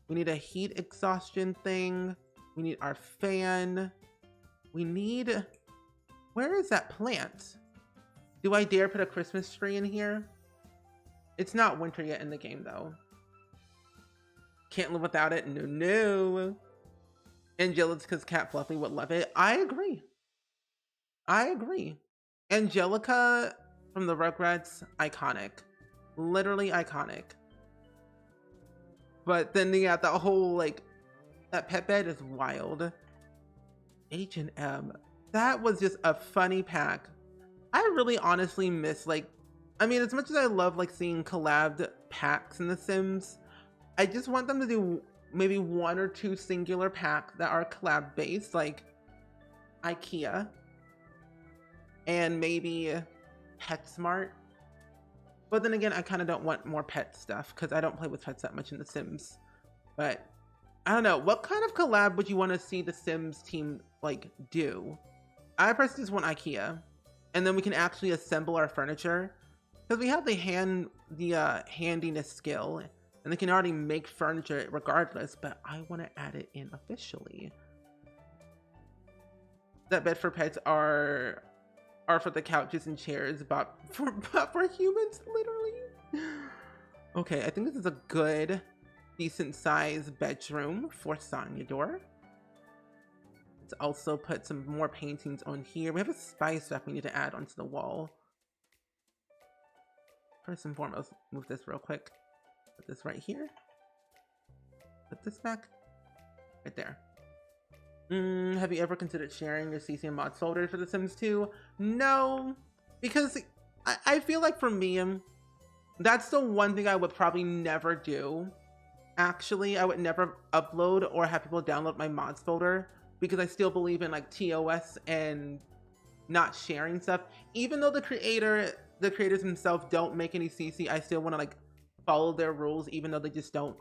We need a heat exhaustion thing. We need our fan. We need, where is that plant? Do I dare put a Christmas tree in here? It's not winter yet in the game though. Can't live without it. No, no. Angelica's cat Fluffy would love it. I agree. I agree. Angelica from the Rugrats, iconic. Literally iconic. But then yeah, the whole like that pet bed is wild. H&M. That was just a funny pack. I really honestly miss like, I mean, as much as I love like seeing collabed packs in The Sims, I just want them to do maybe 1 or 2 singular packs that are collab based, like IKEA and maybe PetSmart. But then again, I kind of don't want more pet stuff because I don't play with pets that much in The Sims. But I don't know, what kind of collab would you want to see the Sims team like do? I personally just want IKEA, and then we can actually assemble our furniture because we have the handiness skill, and they can already make furniture regardless. But I want to add it in officially. That bed for pets are for the couches and chairs, but for humans, literally. Okay, I think this is a good, decent sized bedroom for Sonyador. Let's also put some more paintings on here. We have a spy stuff we need to add onto the wall. First and foremost, move this real quick. Put this right here. Put this back. Right there. Have you ever considered sharing your CC and mods folder for The Sims 2? No, because I feel like for me, that's the one thing I would probably never do. Actually, I would never upload or have people download my mods folder because I still believe in like TOS and not sharing stuff. Even though the creators themselves don't make any CC, I still want to like follow their rules, even though they just don't,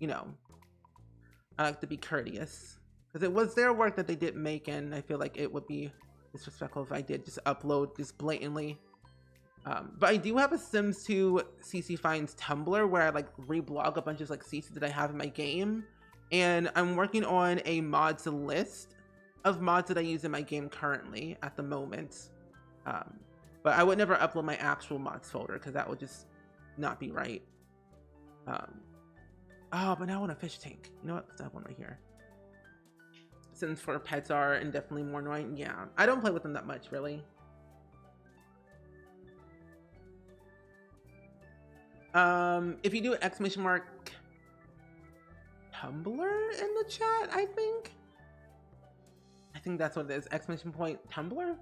you know, I like to be courteous because it was their work that they did make, and I feel like it would be disrespectful if I did just upload just blatantly. But I do have a Sims 2 CC Finds Tumblr where I like reblog a bunch of like CC that I have in my game, and I'm working on a mods list of mods that I use in my game currently at the moment. But I would never upload my actual mods folder because that would just not be right. Oh, but now I want a fish tank. You know what? Let's have one right here. Sims for pets are indefinitely more annoying. Yeah, I don't play with them that much, really. If you do exclamation mark Tumblr in the chat, I think that's what it is. Exclamation point Tumblr.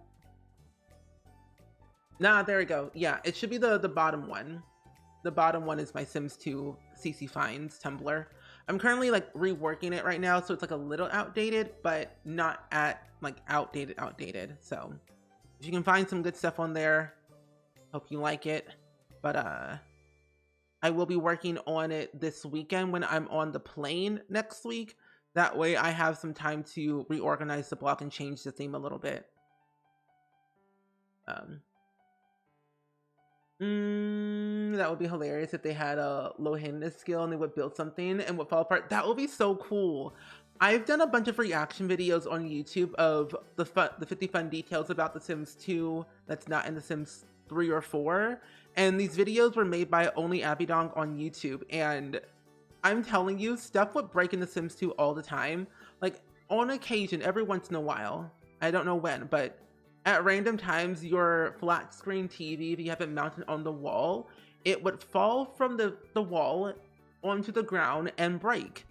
Nah, there we go. Yeah, it should be the bottom one. The bottom one is my Sims 2 CC Finds Tumblr. I'm currently like reworking it right now, so it's like a little outdated, but not at like outdated. So if you can find some good stuff on there, hope you like it. But I will be working on it this weekend when I'm on the plane next week. That way I have some time to reorganize the block and change the theme a little bit. That would be hilarious if they had a low handedness skill and they would build something and would fall apart. That would be so cool. I've done a bunch of reaction videos on YouTube of the 50 fun details about The Sims 2 that's not in The Sims 3 or 4. And these videos were made by Only Abidong on YouTube. And I'm telling you, stuff would break in The Sims 2 all the time. Like on occasion, every once in a while. I don't know when, but at random times, your flat screen TV, if you have it mounted on the wall, it would fall from the wall onto the ground and break.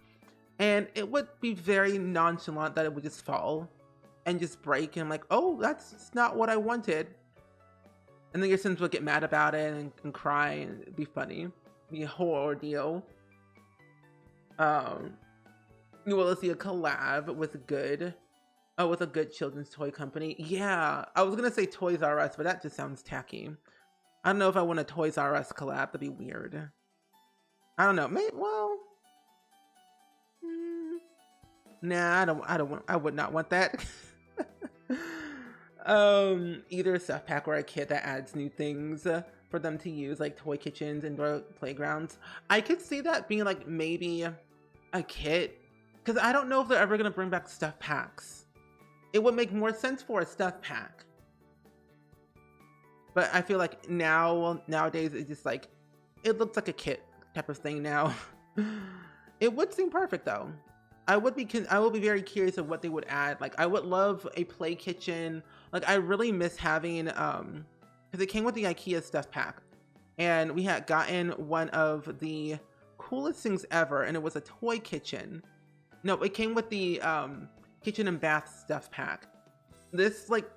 And it would be very nonchalant that it would just fall and just break. And I'm like, oh, that's not what I wanted. And then your Sims would get mad about it and cry, and it'd be funny. It'd be a whole ordeal. You will see a collab with a good children's toy company. Yeah, I was gonna say Toys R Us, but that just sounds tacky. I don't know if I want a Toys R Us collab. That'd be weird. I don't know. Maybe, well, nah. I would not want that. Either a stuff pack or a kit that adds new things for them to use, like toy kitchens, indoor playgrounds. I could see that being like maybe a kit, because I don't know if they're ever gonna bring back stuff packs. It would make more sense for a stuff pack. But I feel like nowadays it's just like, it looks like a kit type of thing now. It would seem perfect though. I would be very curious of what they would add. Like I would love a play kitchen. Like I really miss having because it came with the IKEA stuff pack, and we had gotten one of the coolest things ever, and it was a toy kitchen. No, it came with the kitchen and bath stuff pack. This like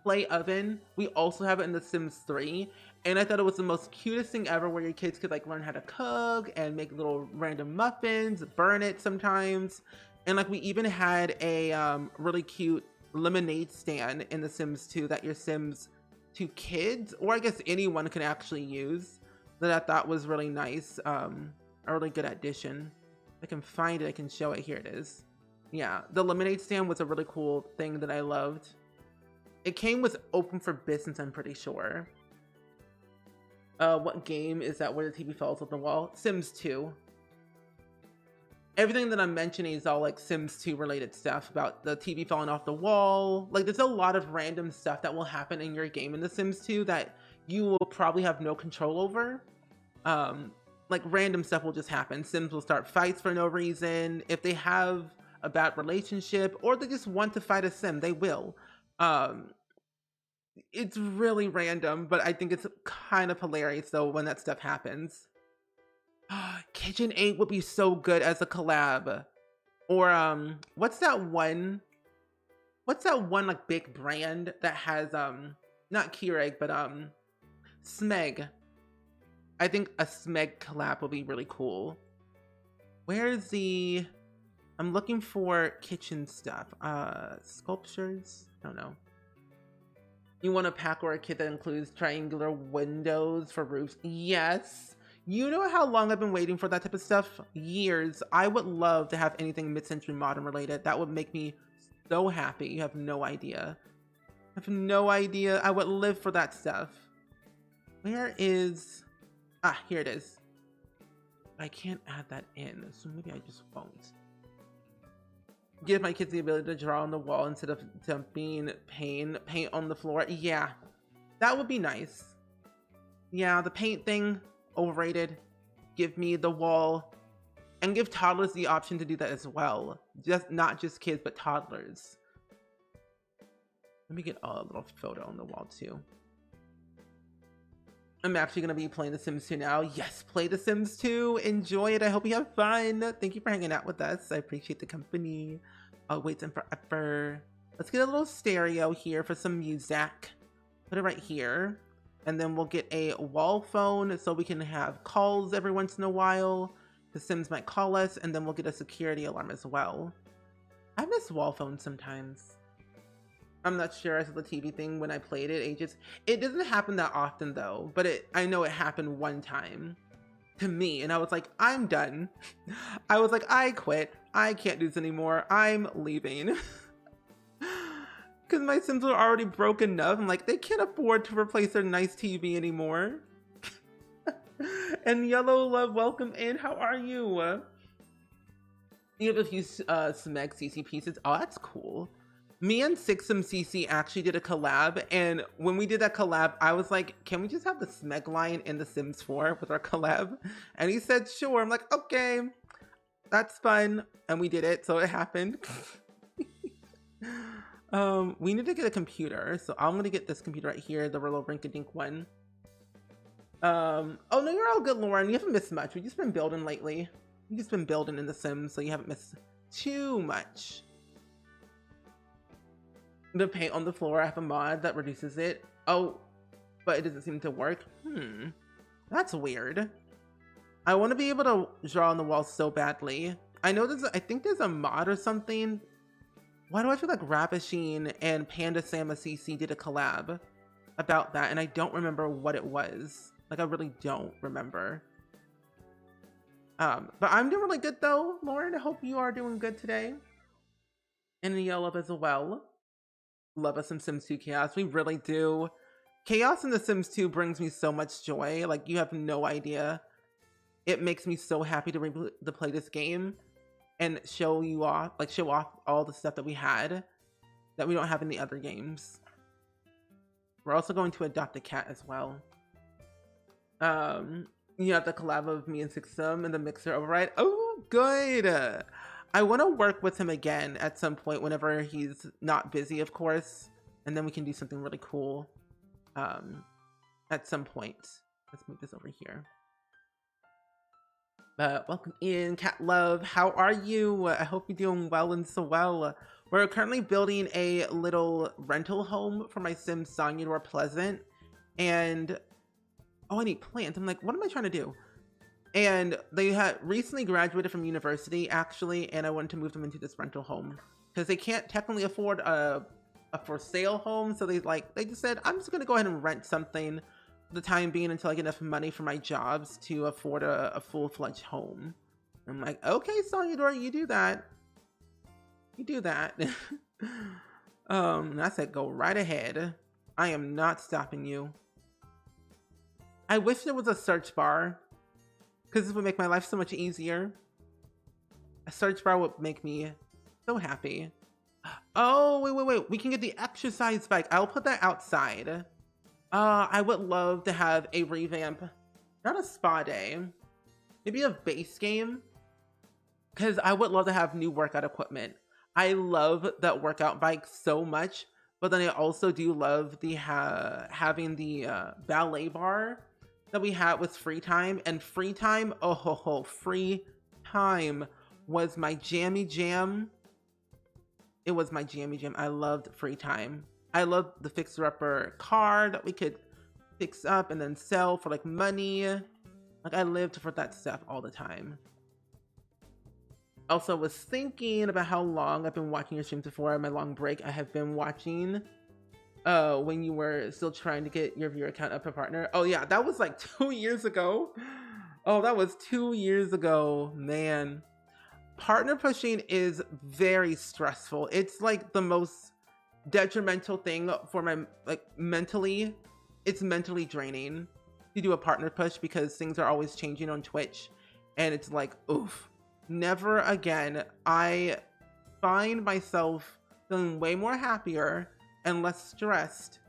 play oven, we also have it in The Sims 3, and I thought it was the most cutest thing ever, where your kids could like learn how to cook and make little random muffins, burn it sometimes. And like we even had a really cute lemonade stand in The Sims 2 that your Sims 2 kids, or I guess anyone, can actually use, that I thought was really nice. A really good addition. If I can find it, I can show it. Here it is. Yeah, the lemonade stand was a really cool thing that I loved. It came with Open for Business, I'm pretty sure. What game is that where the TV falls off the wall? Sims 2. Everything that I'm mentioning is all like Sims 2 related stuff, about the TV falling off the wall. Like there's a lot of random stuff that will happen in your game in The Sims 2 that you will probably have no control over. Like random stuff will just happen. Sims will start fights for no reason. If they have a bad relationship, or they just want to fight a Sim, they will. It's really random, but I think it's kind of hilarious though when that stuff happens. KitchenAid would be so good as a collab. Or what's that one like big brand that has not Keurig, but Smeg. I think a Smeg collab would be really cool. Where's the... I'm looking for kitchen stuff. Sculptures? I don't know. You want a pack or a kit that includes triangular windows for roofs? Yes. You know how long I've been waiting for that type of stuff? Years. I would love to have anything mid-century modern related. That would make me so happy. You have no idea. I have no idea. I would live for that stuff. Where is... Ah, here it is. I can't add that in, so maybe I just won't. Give my kids the ability to draw on the wall instead of dumping paint on the floor. Yeah, that would be nice. Yeah, the paint thing, overrated. Give me the wall, and give toddlers the option to do that as well. Not just kids, but toddlers. Let me get a little photo on the wall too. I'm actually going to be playing The Sims 2 now. Yes, play The Sims 2. Enjoy it. I hope you have fun. Thank you for hanging out with us. I appreciate the company. I'll wait forever. Let's get a little stereo here for some music. Put it right here. And then we'll get a wall phone so we can have calls every once in a while. The Sims might call us, and then we'll get a security alarm as well. I miss wall phones sometimes. I'm not sure as the TV thing when I played it. It doesn't happen that often though, but I know it happened one time to me, and I was like, I'm done. I was like, I quit. I can't do this anymore. I'm leaving. Because my Sims were already broke enough. I'm like, they can't afford to replace their nice TV anymore. And Yellow Love, welcome in. How are you? You have a few Smeg CC pieces. Oh, that's cool. Me and Sixum CC actually did a collab, and when we did that collab, I was like, can we just have the Smeg line in The Sims 4 with our collab? And he said, sure. I'm like, okay, that's fun. And we did it, so it happened. We need to get a computer, so I'm gonna get this computer right here, the little rink-a-dink one. Oh no, you're all good, Lauren. You haven't missed much. We've just been building lately. We've just been building in The Sims, so you haven't missed too much. The paint on the floor, I have a mod that reduces it. Oh, but it doesn't seem to work. That's weird. I want to be able to draw on the wall so badly. I think there's a mod or something. Why do I feel like Rapasheen and Panda Sama CC did a collab about that, and I don't remember what it was. Like, I really don't remember. But I'm doing really good though, Lauren. I hope you are doing good today. And Yellow as well. Love us some Sims 2 chaos. We really do. Chaos in The Sims 2 brings me so much joy. Like, you have no idea. It makes me so happy to play this game and show off all the stuff that we had that we don't have in the other games. We're also going to adopt a cat as well. You have the collab of me and Sixum and the Mixer override. Oh, good. I want to work with him again at some point whenever he's not busy, of course, and then we can do something really cool at some point. Let's move this over here. Welcome in, Cat Love. How are you? I hope you're doing well and so well. We're currently building a little rental home for my sim Sonyador Pleasant, and oh, I need plants. I'm like, what am I trying to do? And they had recently graduated from university, actually, and I wanted to move them into this rental home because they can't technically afford a for sale home. So they just said, I'm just gonna go ahead and rent something for the time being until I get enough money for my jobs to afford a full-fledged home. I'm like, okay, Sonyador, you do that. You do that. I said, go right ahead. I am not stopping you. I wish there was a search bar, because this would make my life so much easier. A search bar would make me so happy. Oh, wait. We can get the exercise bike. I'll put that outside. I would love to have a revamp. Not a spa day. Maybe a base game. Because I would love to have new workout equipment. I love that workout bike so much. But then I also do love the having the ballet bar that we had with Free Time. And Free Time, Free Time was my jammy jam. It was my jammy jam. I loved Free Time. I loved the fixer-upper car that we could fix up and then sell for like money. Like, I lived for that stuff all the time. Also was thinking about how long I've been watching your streams before my long break. I have been watching when you were still trying to get your viewer count up a partner. Oh yeah, that was like 2 years ago. Oh, that was 2 years ago, man. Partner pushing is very stressful. It's like the most detrimental thing for my, like, mentally. It's mentally draining to do a partner push because things are always changing on Twitch, and it's like, oof, never again. I find myself feeling way more happier and less stressed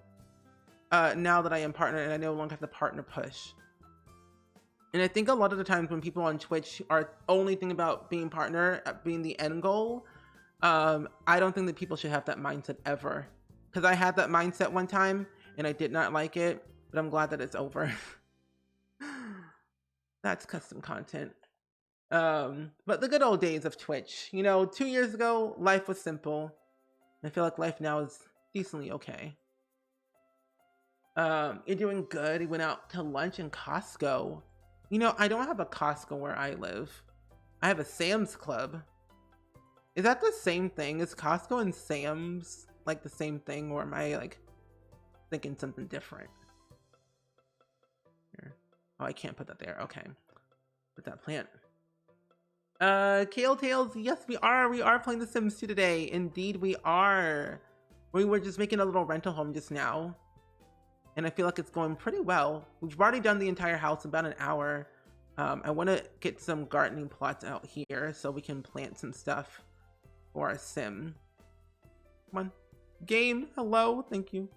now that I am partner and I no longer have to partner push. And I think a lot of the times when people on Twitch are only thinking about being partner, being the end goal, I don't think that people should have that mindset ever. Because I had that mindset one time and I did not like it, but I'm glad that it's over. That's custom content. But the good old days of Twitch, 2 years ago, life was simple. I feel like life now is decently okay. You're doing good. He went out to lunch in Costco. I don't have a Costco where I live. I have a Sam's Club. Is that the same thing? Is Costco and Sam's like the same thing, or am I like thinking something different? Here. Oh, I can't put that there. Okay. Put that plant. Kale Tales, yes, we are playing The Sims 2 today. Indeed, we are. We were just making a little rental home just now, and I feel like it's going pretty well. We've already done the entire house in about an hour. I want to get some gardening plots out here so we can plant some stuff for our sim. Come on. Game, hello, thank you.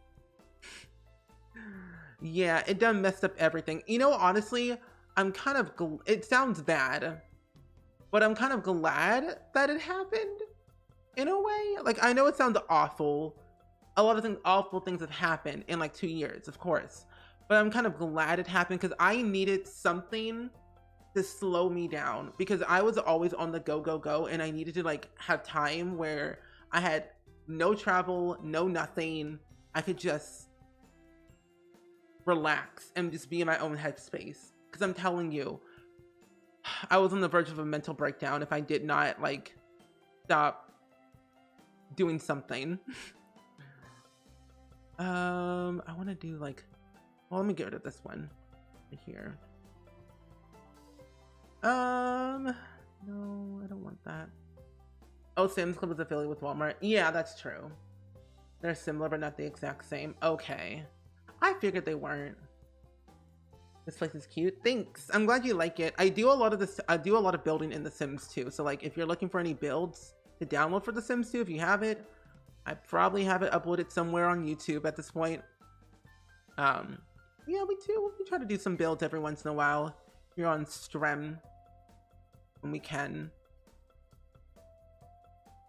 Yeah, it done messed up everything. Honestly, I'm kind of, it sounds bad, but I'm kind of glad that it happened in a way. Like, I know it sounds awful. A lot of awful things have happened in like 2 years, of course, but I'm kind of glad it happened because I needed something to slow me down because I was always on the go, and I needed to like have time where I had no travel, no nothing. I could just relax and just be in my own headspace. Because I'm telling you, I was on the verge of a mental breakdown if I did not like stop doing something. I want to do like, well, let me get rid of this one right here. No, I don't want that. Oh, Sam's Club is affiliated with Walmart. Yeah, that's true. They're similar, but not the exact same. Okay. I figured they weren't. This place is cute. Thanks. I'm glad you like it. I do a lot of this. I do a lot of building in The Sims 2. So like, if you're looking for any builds to download for The Sims 2, if you have it, I probably have it uploaded somewhere on YouTube at this point. Yeah, we try to do some builds every once in a while here on Strem when we can.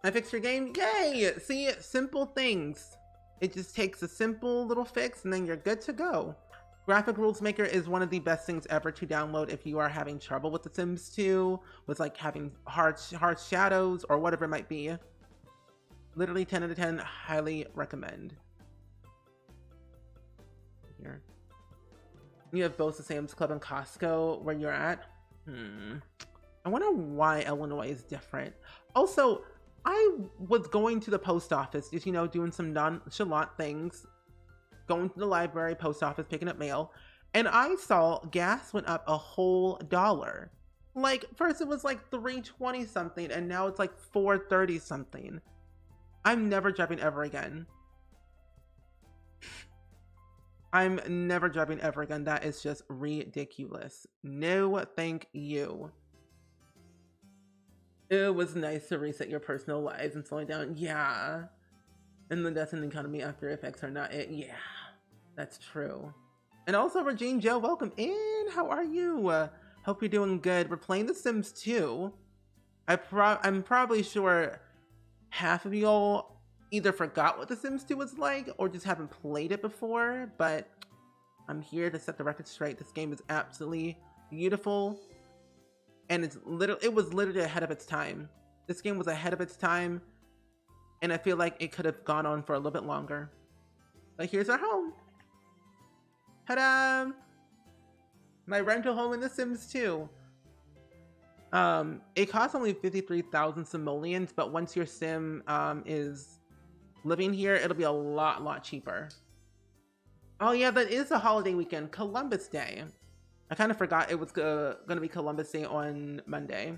I fixed your game. Yay! See, simple things. It just takes a simple little fix and then you're good to go. Graphic Rules Maker is one of the best things ever to download if you are having trouble with The Sims 2, with like having hard shadows or whatever it might be. Literally 10 out of 10, highly recommend. Here. You have both the Sam's Club and Costco where you're at. I wonder why Illinois is different. Also, I was going to the post office, just, you know, doing some nonchalant things, going to the library, post office, picking up mail, and I saw gas went up a whole $1. Like, first it was like $3.20 something, and now it's like $4.30 something. I'm never driving ever again. I'm never driving ever again. That is just ridiculous. No, thank you. It was nice to reset your personal lives and slowing down. Yeah. And the death and economy after effects are not it. Yeah, that's true. And also, Regine Joe, welcome in. How are you? Hope you're doing good. We're playing The Sims 2. I'm probably sure half of y'all either forgot what The Sims 2 was like or just haven't played it before, but I'm here to set the record straight. This game is absolutely beautiful. And it was literally ahead of its time. This game was ahead of its time, and I feel like it could have gone on for a little bit longer. But here's our home. Ta-da! My rental home in The Sims 2. It costs only 53,000 simoleons, but once your sim is living here, it'll be a lot cheaper. Oh yeah, that is a holiday weekend, Columbus Day. I kind of forgot it was gonna be Columbus Day on Monday.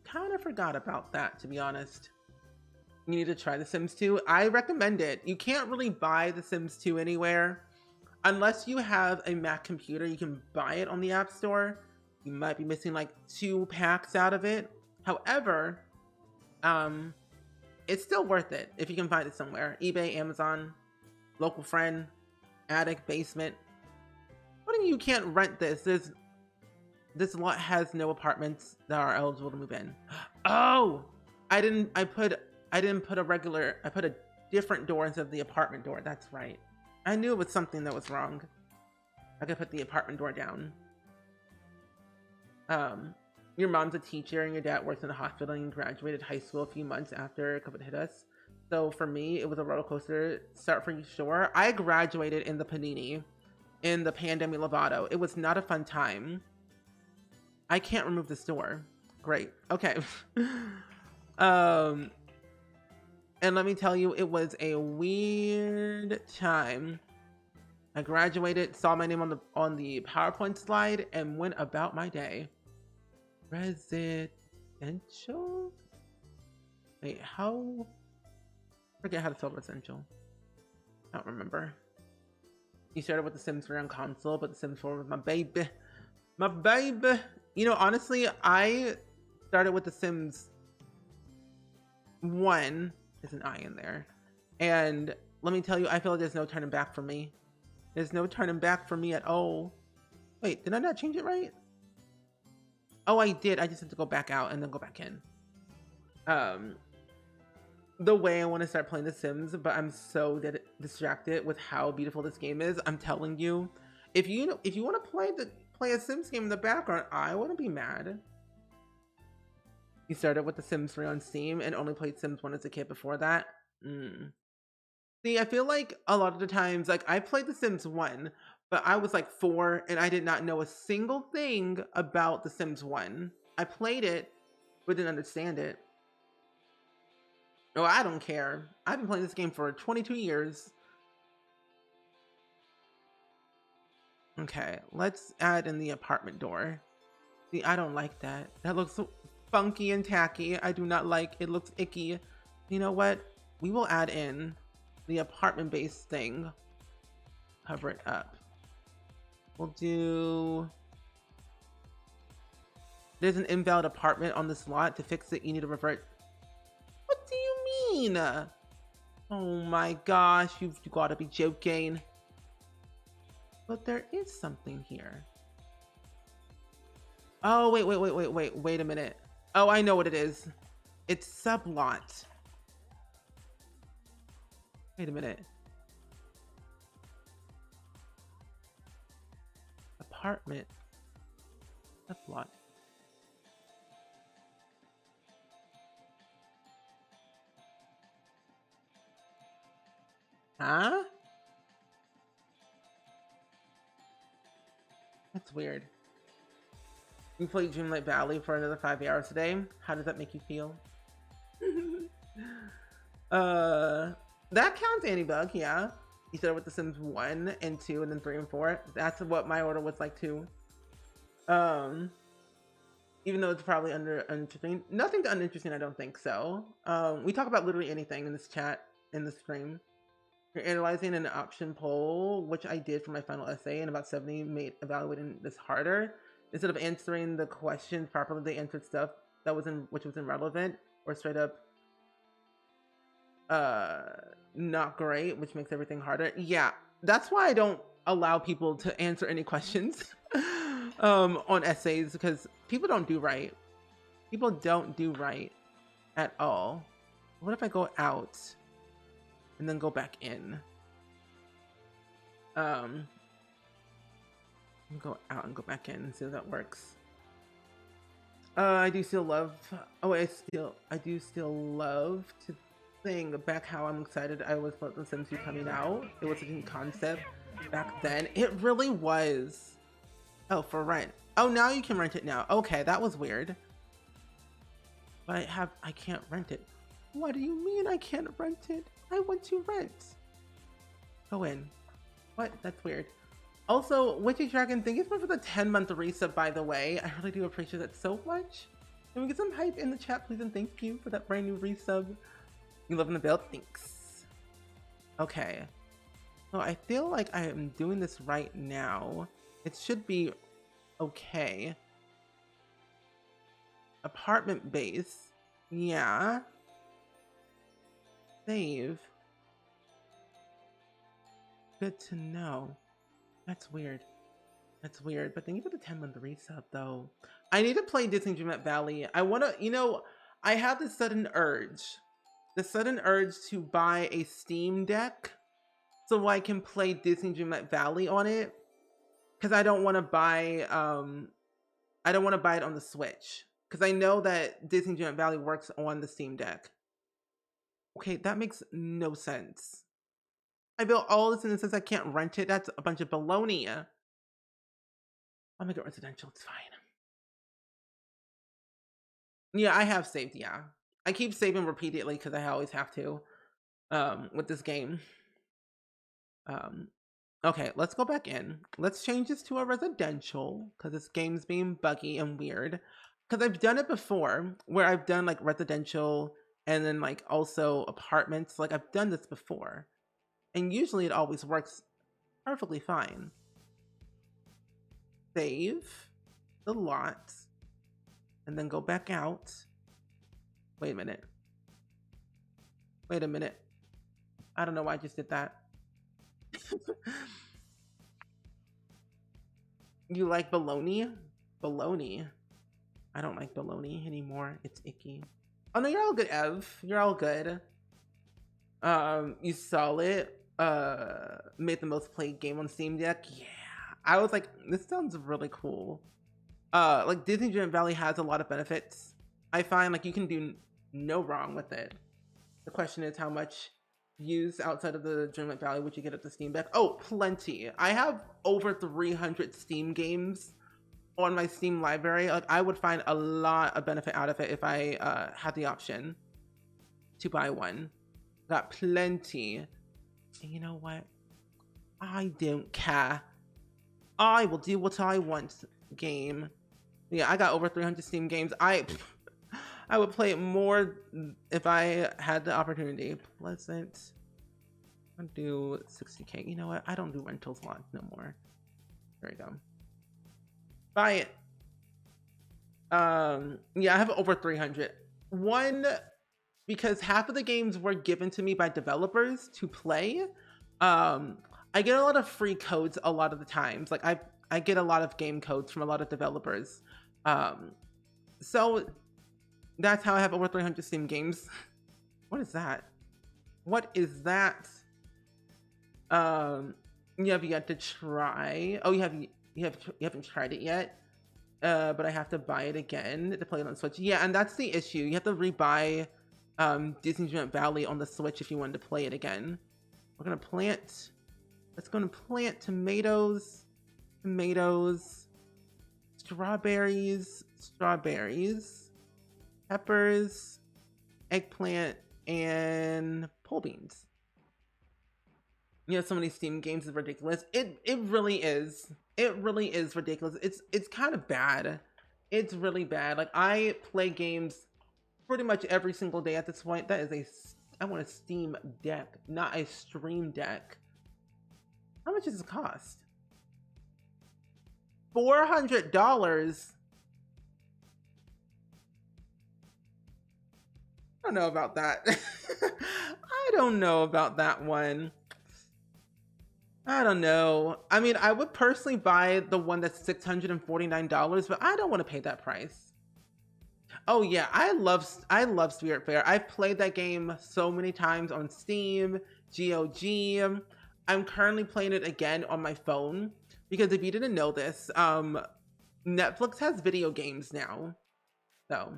Kind of forgot about that, to be honest. You need to try The Sims 2. I recommend it. You can't really buy The Sims 2 anywhere. Unless you have a Mac computer, you can buy it on the App Store. You might be missing like 2 packs out of it. However, it's still worth it if you can find it somewhere. eBay, Amazon, local friend, attic, basement. What do you mean you can't rent this? This lot has no apartments that are eligible to move in. Oh, I put a different door instead of the apartment door. That's right. I knew it was something that was wrong. I could put the apartment door down. Your mom's a teacher and your dad works in a hospital and you graduated high school a few months after COVID hit us. So for me, it was a roller coaster start for you, sure. I graduated in the Panini, in the Pandemic Lovato. It was not a fun time. I can't remove this door. Great. Okay. And let me tell you, it was a weird time. I graduated, saw my name on the PowerPoint slide, and went about my day. Residential? Wait, how? Forget how to spell residential. I don't remember. You started with The Sims 3 on console, but The Sims 4 was my baby. My baby. You know, honestly, I started with The Sims 1. There's an I in there. And let me tell you, I feel like there's no turning back for me. There's no turning back for me at all. Wait, did I not change it right? Oh, I did. I just had to go back out and then go back in. The way I want to start playing The Sims, but I'm so distracted with how beautiful this game is. I'm telling you, if you want to play a Sims game in the background, I wouldn't be mad. You started with The Sims 3 on Steam and only played Sims 1 as a kid before that. See, I feel like a lot of the times, like I played The Sims 1, but I was like 4 and I did not know a single thing about The Sims 1. I played it, but didn't understand it. Oh, I don't care. I've been playing this game for 22 years. Okay, let's add in the apartment door. See, I don't like that. That looks so funky and tacky. I do not like it. Looks icky. You know what? We will add in the apartment-based thing. Cover it up. We'll do... There's an invalid apartment on this lot. To fix it, you need to revert... What do you mean? Oh my gosh, you've got to be joking. But there is something here. Oh, wait a minute. Oh, I know what it is. It's sublot. Wait a minute. Apartment. Sublot. Huh? That's weird. You played Dreamlight Valley for another 5 hours today. How does that make you feel? That counts Antibug, yeah. You started with The Sims 1 and 2 and then 3 and 4. That's what my order was like too. Even though it's probably uninteresting. Nothing to uninteresting, I don't think so. We talk about literally anything in this chat, in the stream. You're analyzing an option poll, which I did for my final essay, and about 70 made evaluating this harder. Instead of answering the questions properly, they answered stuff that which was irrelevant or straight up not great, which makes everything harder. Yeah, that's why I don't allow people to answer any questions on essays, because people don't do right. People don't do right at all. What if I go out and then go back in? Go out and go back in and see if that works. I do still love. Oh, I do still love to sing back how I'm excited I was about The Sims 2 coming out. It was such a concept back then. It really was. Oh, for rent. Oh, now you can rent it now. Okay, that was weird. But I can't rent it. What do you mean I can't rent it? I want to rent. Go in. What? That's weird. Also, Witchy Dragon, thank you so much for the 10-month resub, by the way. I really do appreciate that so much. Can we get some hype in the chat, please? And thank you for that brand new resub. You love in the build? Thanks. Okay. So I feel like I am doing this right now. It should be okay. Apartment base. Yeah. Save. Good to know. That's weird. That's weird. But thank you for the 10-month resub, though. I need to play Disney Dreamlight Valley. I want to, I have this sudden urge. The sudden urge to buy a Steam Deck so I can play Disney Dreamlight Valley on it. Because I don't want to buy, I don't want to buy it on the Switch. Because I know that Disney Dreamlight Valley works on the Steam Deck. Okay, that makes no sense. I built all this and it says I can't rent it. That's a bunch of baloney. I'll make it residential. It's fine. Yeah, I have saved. Yeah, I keep saving repeatedly because I always have to with this game. Okay, let's go back in. Let's change this to a residential because this game's being buggy and weird. Because I've done it before where I've done like residential and then like also apartments. Like I've done this before. And usually it always works perfectly fine. Save the lot and then go back out. Wait a minute. Wait a minute. I don't know why I just did that. You like bologna? Bologna. I don't like bologna anymore. It's icky. Oh no, you're all good, Ev. You're all good. You saw it. Made the most played game on Steam Deck. Yeah. I was like, this sounds really cool. Like Disney Dreamlight Valley has a lot of benefits. I find like you can do no wrong with it. The question is how much use outside of the Dreamlight Valley would you get at the Steam Deck? Oh, plenty. I have over 300 Steam games on my Steam library. Like I would find a lot of benefit out of it if I had the option to buy one. Got plenty. And you know what? I don't care. I will do what I want. Game. Yeah, I got over 300 Steam games. I would play it more if I had the opportunity. Pleasant. I'll do 60K. You know what? I don't do rentals a lot no more. There we go. Buy it. Yeah, I have over 300. One, because half of the games were given to me by developers to play. I get a lot of free codes a lot of the times. Like I get a lot of game codes from a lot of developers. So That's how I have over 300 Steam games. What is that? What is that? You have yet to try. Oh, you haven't tried it yet. But I have to buy it again to play it on Switch. Yeah, and that's the issue. You have to rebuy Disney's Dreamlight Valley on the Switch if you wanted to play it again. We're gonna plant. Let's go and plant tomatoes, strawberries, peppers, eggplant, and pole beans. You know, so many Steam games is ridiculous. It really is. It really is ridiculous. It's kind of bad. It's really bad. Like, I play games pretty much every single day at this point. That is I want a Steam Deck, not a Stream Deck. How much does it cost? $400. I don't know about that. I don't know about that one. I don't know. I mean, I would personally buy the one that's $649, but I don't want to pay that price. Oh yeah, I love Spiritfarer. I've played that game so many times on Steam, GOG. I'm currently playing it again on my phone because if you didn't know this, Netflix has video games now. So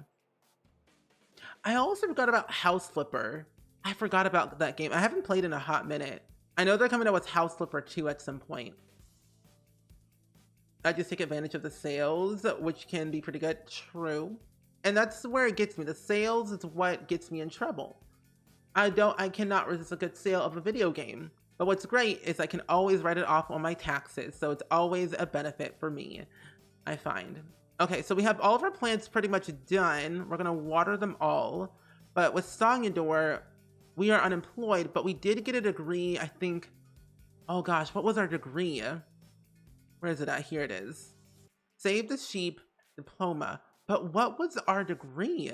I also forgot about House Flipper. I forgot about that game. I haven't played in a hot minute. I know they're coming out with House Flipper 2 at some point. I just take advantage of the sales, which can be pretty good. True. And that's where it gets me. The sales is what gets me in trouble. I cannot resist a good sale of a video game. But what's great is I can always write it off on my taxes. So it's always a benefit for me, I find. Okay, so we have all of our plants pretty much done. We're gonna water them all. But with Songador, we are unemployed, but we did get a degree, I think. Oh gosh, what was our degree? Where is it at? Here it is. Save the Sheep diploma. But what was our degree?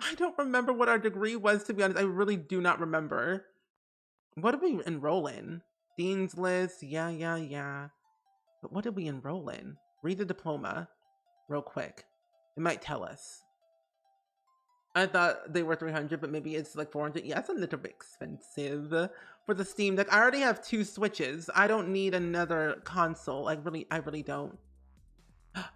I don't remember what our degree was, to be honest. I really do not remember. What did we enroll in? Dean's List, yeah. But what did we enroll in? Read the diploma real quick. It might tell us. I thought they were 300, but maybe it's like 400. Yeah, it's a little bit expensive for the Steam Deck. I already have 2 Switches. I don't need another console. I really don't.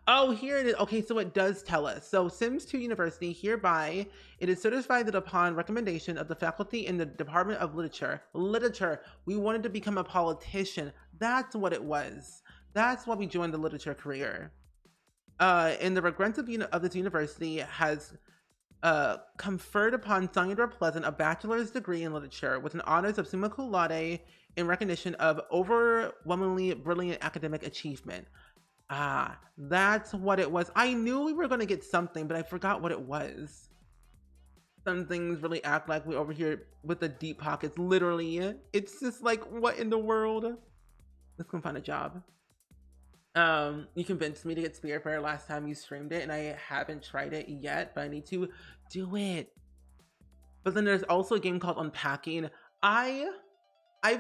Oh, here it is. Okay, so it does tell us. So Sims 2 University, hereby, it is certified that upon recommendation of the faculty in the Department of Literature, we wanted to become a politician. That's what it was. That's why we joined the literature career. And the regrets of this university has conferred upon Songador Pleasant a bachelor's degree in literature with an honors of summa cum laude in recognition of overwhelmingly brilliant academic achievement. Ah, that's what it was. I knew we were going to get something, but I forgot what it was. Some things really act like we're over here with the deep pockets. Literally, it's just like, what in the world? Let's go find a job. You convinced me to get Spiritfarer last time you streamed it, and I haven't tried it yet, but I need to do it. But then there's also a game called Unpacking. I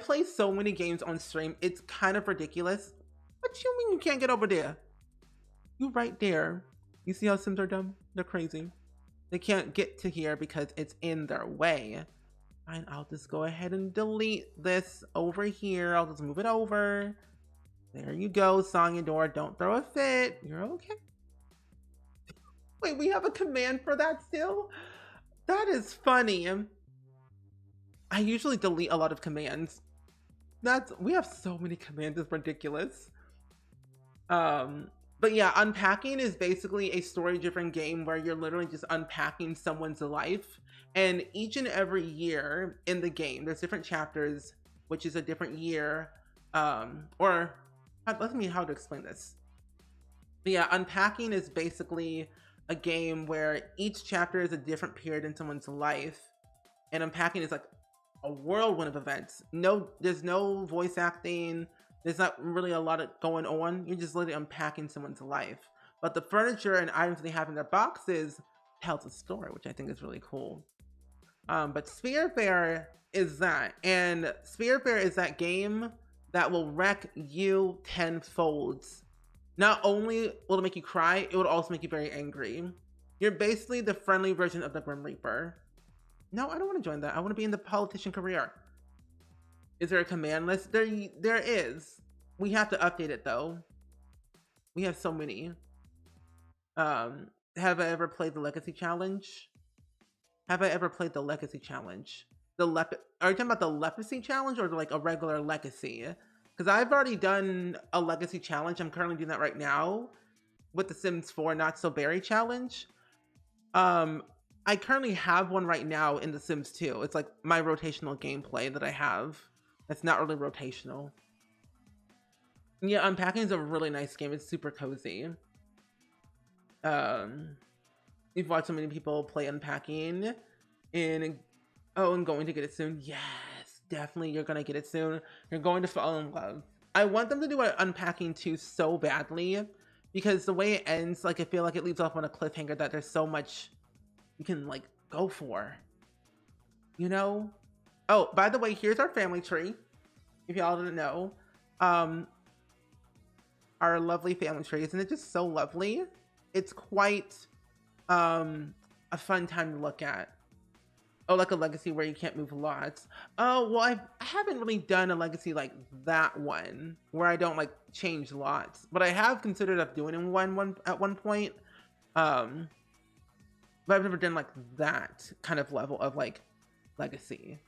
play so many games on stream, it's kind of ridiculous. What you mean you can't get over there? You right there. You see how Sims are dumb? They're crazy. They can't get to here because it's in their way. Fine, I'll just go ahead and delete this over here. I'll just move it over. There you go, Songador. Don't throw a fit. You're okay. Wait, we have a command for that still? That is funny. I usually delete a lot of commands. We have so many commands, it's ridiculous. But yeah, Unpacking is basically a story-driven game where you're literally just unpacking someone's life. And each and every year in the game, there's different chapters, which is a different year. Let me how to explain this. But yeah, Unpacking is basically a game where each chapter is a different period in someone's life. And Unpacking is like a whirlwind of events. There's no voice acting. There's not really a lot of going on. You're just literally unpacking someone's life. But the furniture and items they have in their boxes tells a story, which I think is really cool. But Spiritfarer is that. And Spiritfarer is that game that will wreck you tenfold. Not only will it make you cry, it will also make you very angry. You're basically the friendly version of the Grim Reaper. No, I don't want to join that. I want to be in the politician career. Is there a command list? There is. We have to update it though. We have so many. Have I ever played the Legacy Challenge? Have I ever played the Legacy Challenge? Are you talking about the Legacy Challenge or like a regular Legacy? Because I've already done a Legacy Challenge. I'm currently doing that right now with the Sims 4 Not So Berry Challenge. I currently have one right now in The Sims 2. It's like my rotational gameplay that I have. That's not really rotational. Yeah, Unpacking is a really nice game. It's super cozy. You've watched so many people play Unpacking and going to get it soon. Yes, definitely you're gonna get it soon. You're going to fall in love. I want them to do an Unpacking 2 so badly because the way it ends, like I feel like it leaves off on a cliffhanger that there's so much you can like go for, you know? Oh, by the way, here's our family tree. If y'all didn't know, our lovely family tree. Isn't it just so lovely? It's quite a fun time to look at. Oh, like a legacy where you can't move lots. Oh, well, I haven't really done a legacy like that one where I don't like change lots, but I have considered of doing one at one point. But I've never done like that kind of level of like legacy.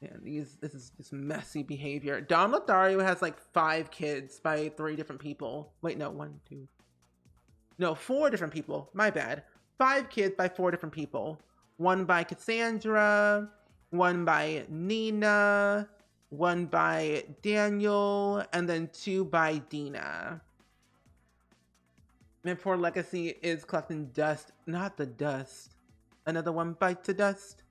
And this is just messy behavior. Don Lothario has like 5 kids by 3 different people. Wait, no, 4 different people. My bad. 5 kids by 4 different people. 1 by Cassandra, 1 by Nina, 1 by Daniel, and then 2 by Dina. And poor Legacy is collecting dust, not the dust. Another one bites the dust,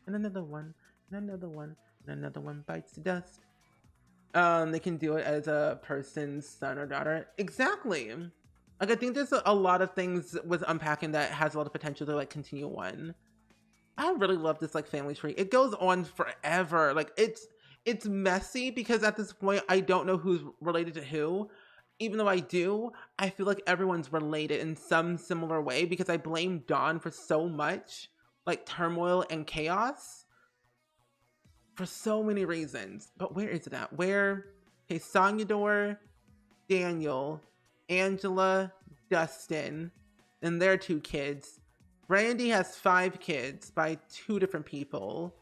and another one, and another one, and another one bites the dust. They can do it as a person's son or daughter. Exactly. Like, I think there's a lot of things with Unpacking that has a lot of potential to like continue on. I really love this like family tree. It goes on forever. Like it's messy because at this point I don't know who's related to who. Even though I do, I feel like everyone's related in some similar way because I blame Dawn for so much like turmoil and chaos for so many reasons. But where is it at? Where? Okay, Sonyador, Daniel, Angela, Dustin, and their 2 kids. Brandy has 5 kids by 2 different people.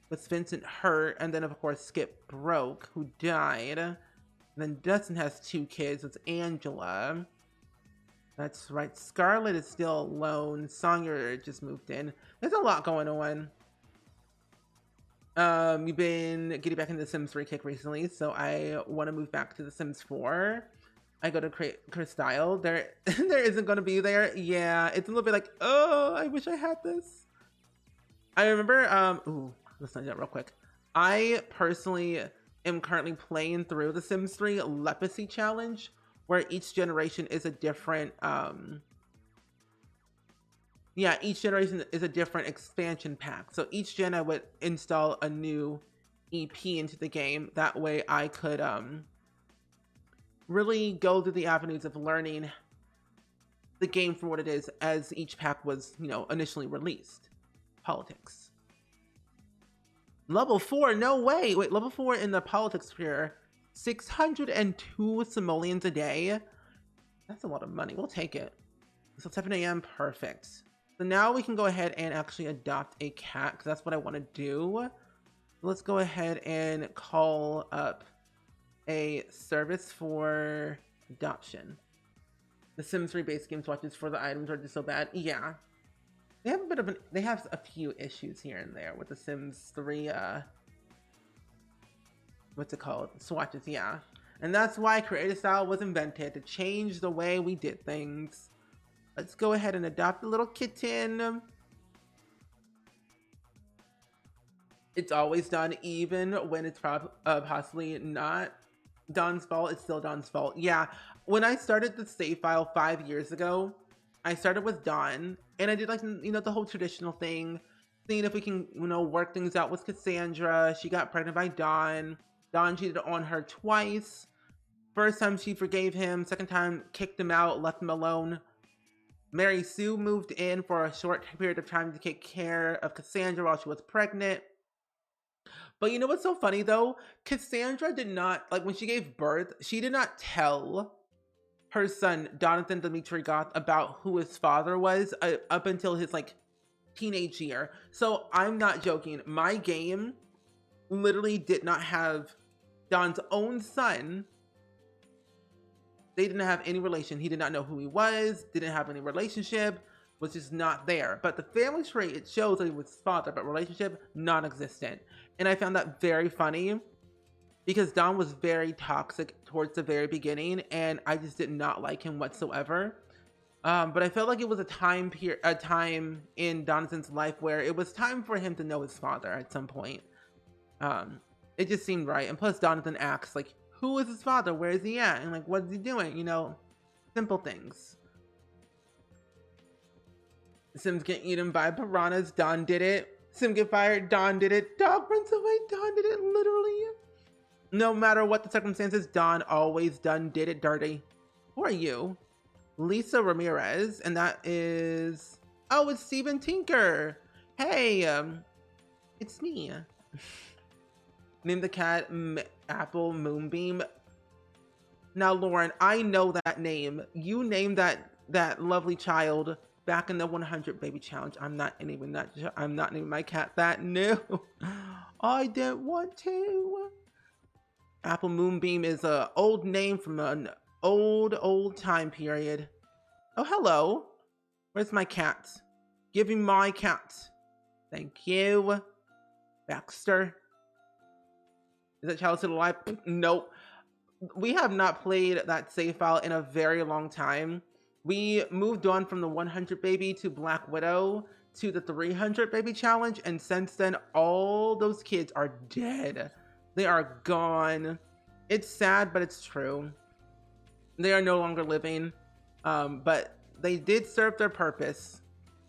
With Vincent hurt, and then of course Skip broke, who died. And then Dustin has 2 kids with Angela. That's right. Scarlett is still alone. Sonya just moved in. There's a lot going on. You've been getting back into The Sims 3 kick recently, so I want to move back to The Sims 4. I go to create Crystyle. There isn't going to be there. Yeah, it's a little bit like, oh, I wish I had this. I remember, let's not do that real quick. I personally am currently playing through The Sims 3 Legacy Challenge, where each generation is a different, each generation is a different expansion pack. So each gen I would install a new EP into the game. That way I could, really go through the avenues of learning the game for what it is as each pack was, initially released. Politics. Level 4, no way. Wait, level 4 in the politics sphere, 602 simoleons a day. That's a lot of money. We'll take it. So 7 a.m. perfect. So now we can go ahead and actually adopt a cat because that's what I want to do. Let's go ahead and call up a service for adoption. The Sims 3 base game swatches for the items are just so bad. Yeah, they have they have a few issues here and there with the Sims 3 what's it called, swatches. Yeah, and that's why Creative Style was invented, to change the way we did things. Let's go ahead and adopt a little kitten. It's always done, even when it's possibly not Don's fault. It's still Don's fault. Yeah, when I started the save file 5 years ago, I started with Don, and I did like, the whole traditional thing, seeing if we can, work things out with Cassandra. She got pregnant by Don. Don cheated on her twice. First time she forgave him, second time kicked him out, left him alone. Mary Sue moved in for a short period of time to take care of Cassandra while she was pregnant. But you know what's so funny though? Cassandra did not, like when she gave birth, she did not tell her son Jonathan Dimitri Goth about who his father was up until his like teenage year. So I'm not joking. My game literally did not have Don's own son. They didn't have any relation. He did not know who he was, didn't have any relationship, was just not there. But the family tree, it shows that he was his father, but relationship non-existent. And I found that very funny because Don was very toxic towards the very beginning, and I just did not like him whatsoever. But I felt like it was a time in Donathan's life where it was time for him to know his father at some point. It just seemed right. And plus Donathan asks like, who is his father? Where is he at? And like, what is he doing? You know, simple things. Sims get eaten by piranhas. Don did it. Sim get fired. Don did it. Dog runs away. Don did it. Literally. No matter what the circumstances, Don always did it dirty. Who are you? Lisa Ramirez. And that is... Oh, it's Steven Tinker. Hey, it's me. Name the cat Apple Moonbeam. Now, Lauren, I know that name. You named that lovely child back in the 100 baby challenge. I'm not naming my cat that. No, I don't want to. Apple Moonbeam is an old name from an old time period. Oh, hello. Where's my cat? Give me my cat. Thank you. Baxter. Is that child still alive? Nope. We have not played that save file in a very long time. We moved on from the 100 baby to Black Widow to the 300 baby challenge, and since then all those kids are dead. They are gone. It's sad, but it's true. They are no longer living, but they did serve their purpose.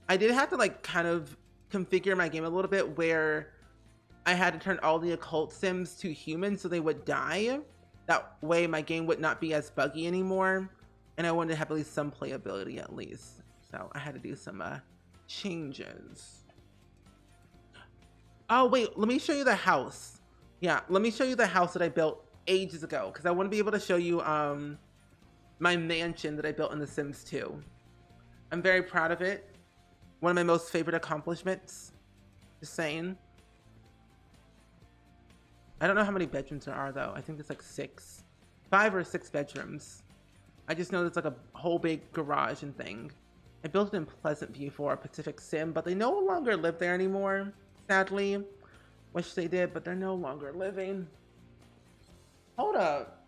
I did have to like kind of configure my game a little bit where I had to turn all the occult sims to humans so they would die. That way my game would not be as buggy anymore. And I wanted to have at least some playability at least. So I had to do some changes. Oh wait, let me show you the house. Yeah, let me show you the house that I built ages ago, because I want to be able to show you my mansion that I built in The Sims 2. I'm very proud of it. One of my most favorite accomplishments. Just saying. I don't know how many bedrooms there are though. I think there's like 5 or 6 bedrooms. I just know there's like a whole big garage and thing. I built it in Pleasant View for a Pacific Sim, but they no longer live there anymore. Sadly. Wish they did, but they're no longer living. Hold up.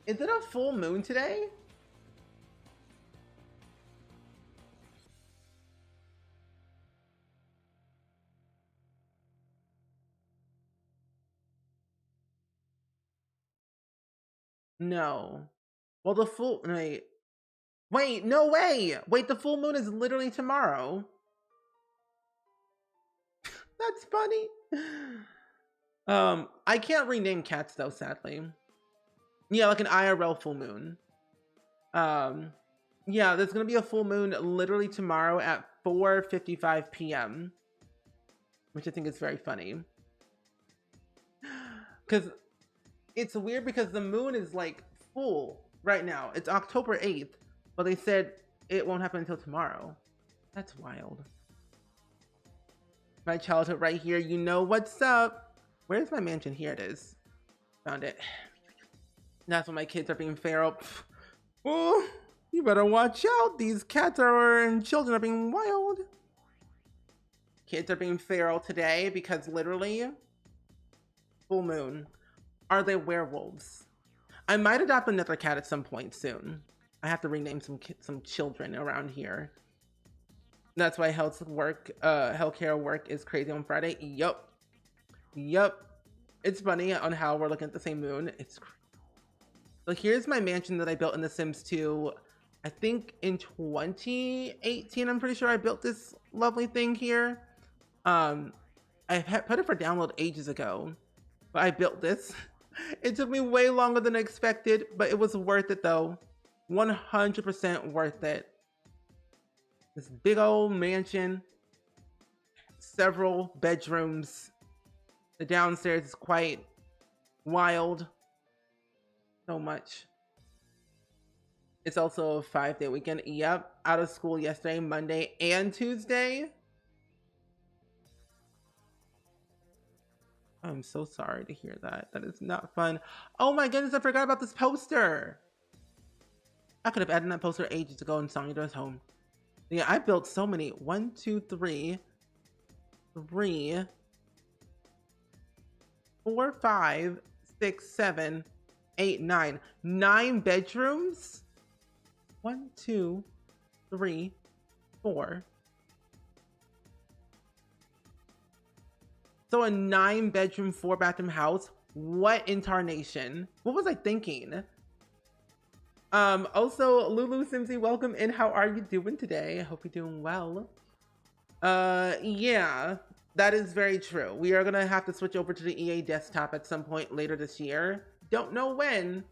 Is it a full moon today? No. Well, the full... Wait, no way! Wait, the full moon is literally tomorrow. That's funny. I can't rename cats though, sadly. Yeah, like an IRL full moon. Yeah, there's gonna be a full moon literally tomorrow at 4:55 p.m. Which I think is very funny. Because it's weird because the moon is like full right now. It's October 8th, but they said it won't happen until tomorrow. That's wild. My childhood right here. You know what's up. Where's my mansion? Here it is. Found it. That's when my kids are being feral. Oh, you better watch out. These cats and children are being wild. Kids are being feral today because literally full moon. Are they werewolves? I might adopt another cat at some point soon. I have to rename some children around here. That's why healthcare work is crazy on Friday. Yup. It's funny on how we're looking at the same moon. It's crazy. So here's my mansion that I built in The Sims 2. I think in 2018, I'm pretty sure I built this lovely thing here. I put it for download ages ago, but I built this. It took me way longer than expected, but it was worth it though. 100% worth it. This big old mansion, several bedrooms. The downstairs is quite wild. So much. It's also a 5-day weekend. Yep, out of school yesterday, Monday, and Tuesday. I'm so sorry to hear that. That is not fun. Oh my goodness, I forgot about this poster. I could have added that poster ages ago in Sonya's home. Yeah, I built so many. 1, 2, 3, 4, 5, 6, 7, 8, 9. 9 bedrooms? 1, 2, 3, 4. So a 9-bedroom, 4-bathroom house. What in tarnation? What was I thinking? Also, Lulu Simsy, welcome in. How are you doing today? I hope you're doing well. Yeah, that is very true. We are gonna have to switch over to the EA desktop at some point later this year. Don't know when,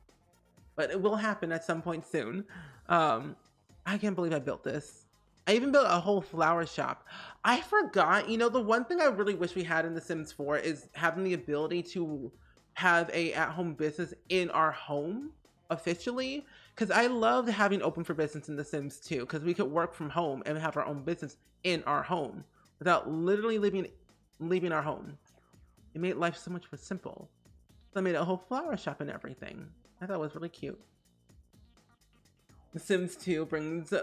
but it will happen at some point soon. I can't believe I built this. I even built a whole flower shop. I forgot, you know, the one thing I really wish we had in The Sims 4 is having the ability to have a at-home business in our home officially, because I loved having open for business in The Sims 2, because we could work from home and have our own business in our home without literally leaving our home. It made life so much more simple. So I made a whole flower shop and everything. I thought it was really cute. The Sims 2 brings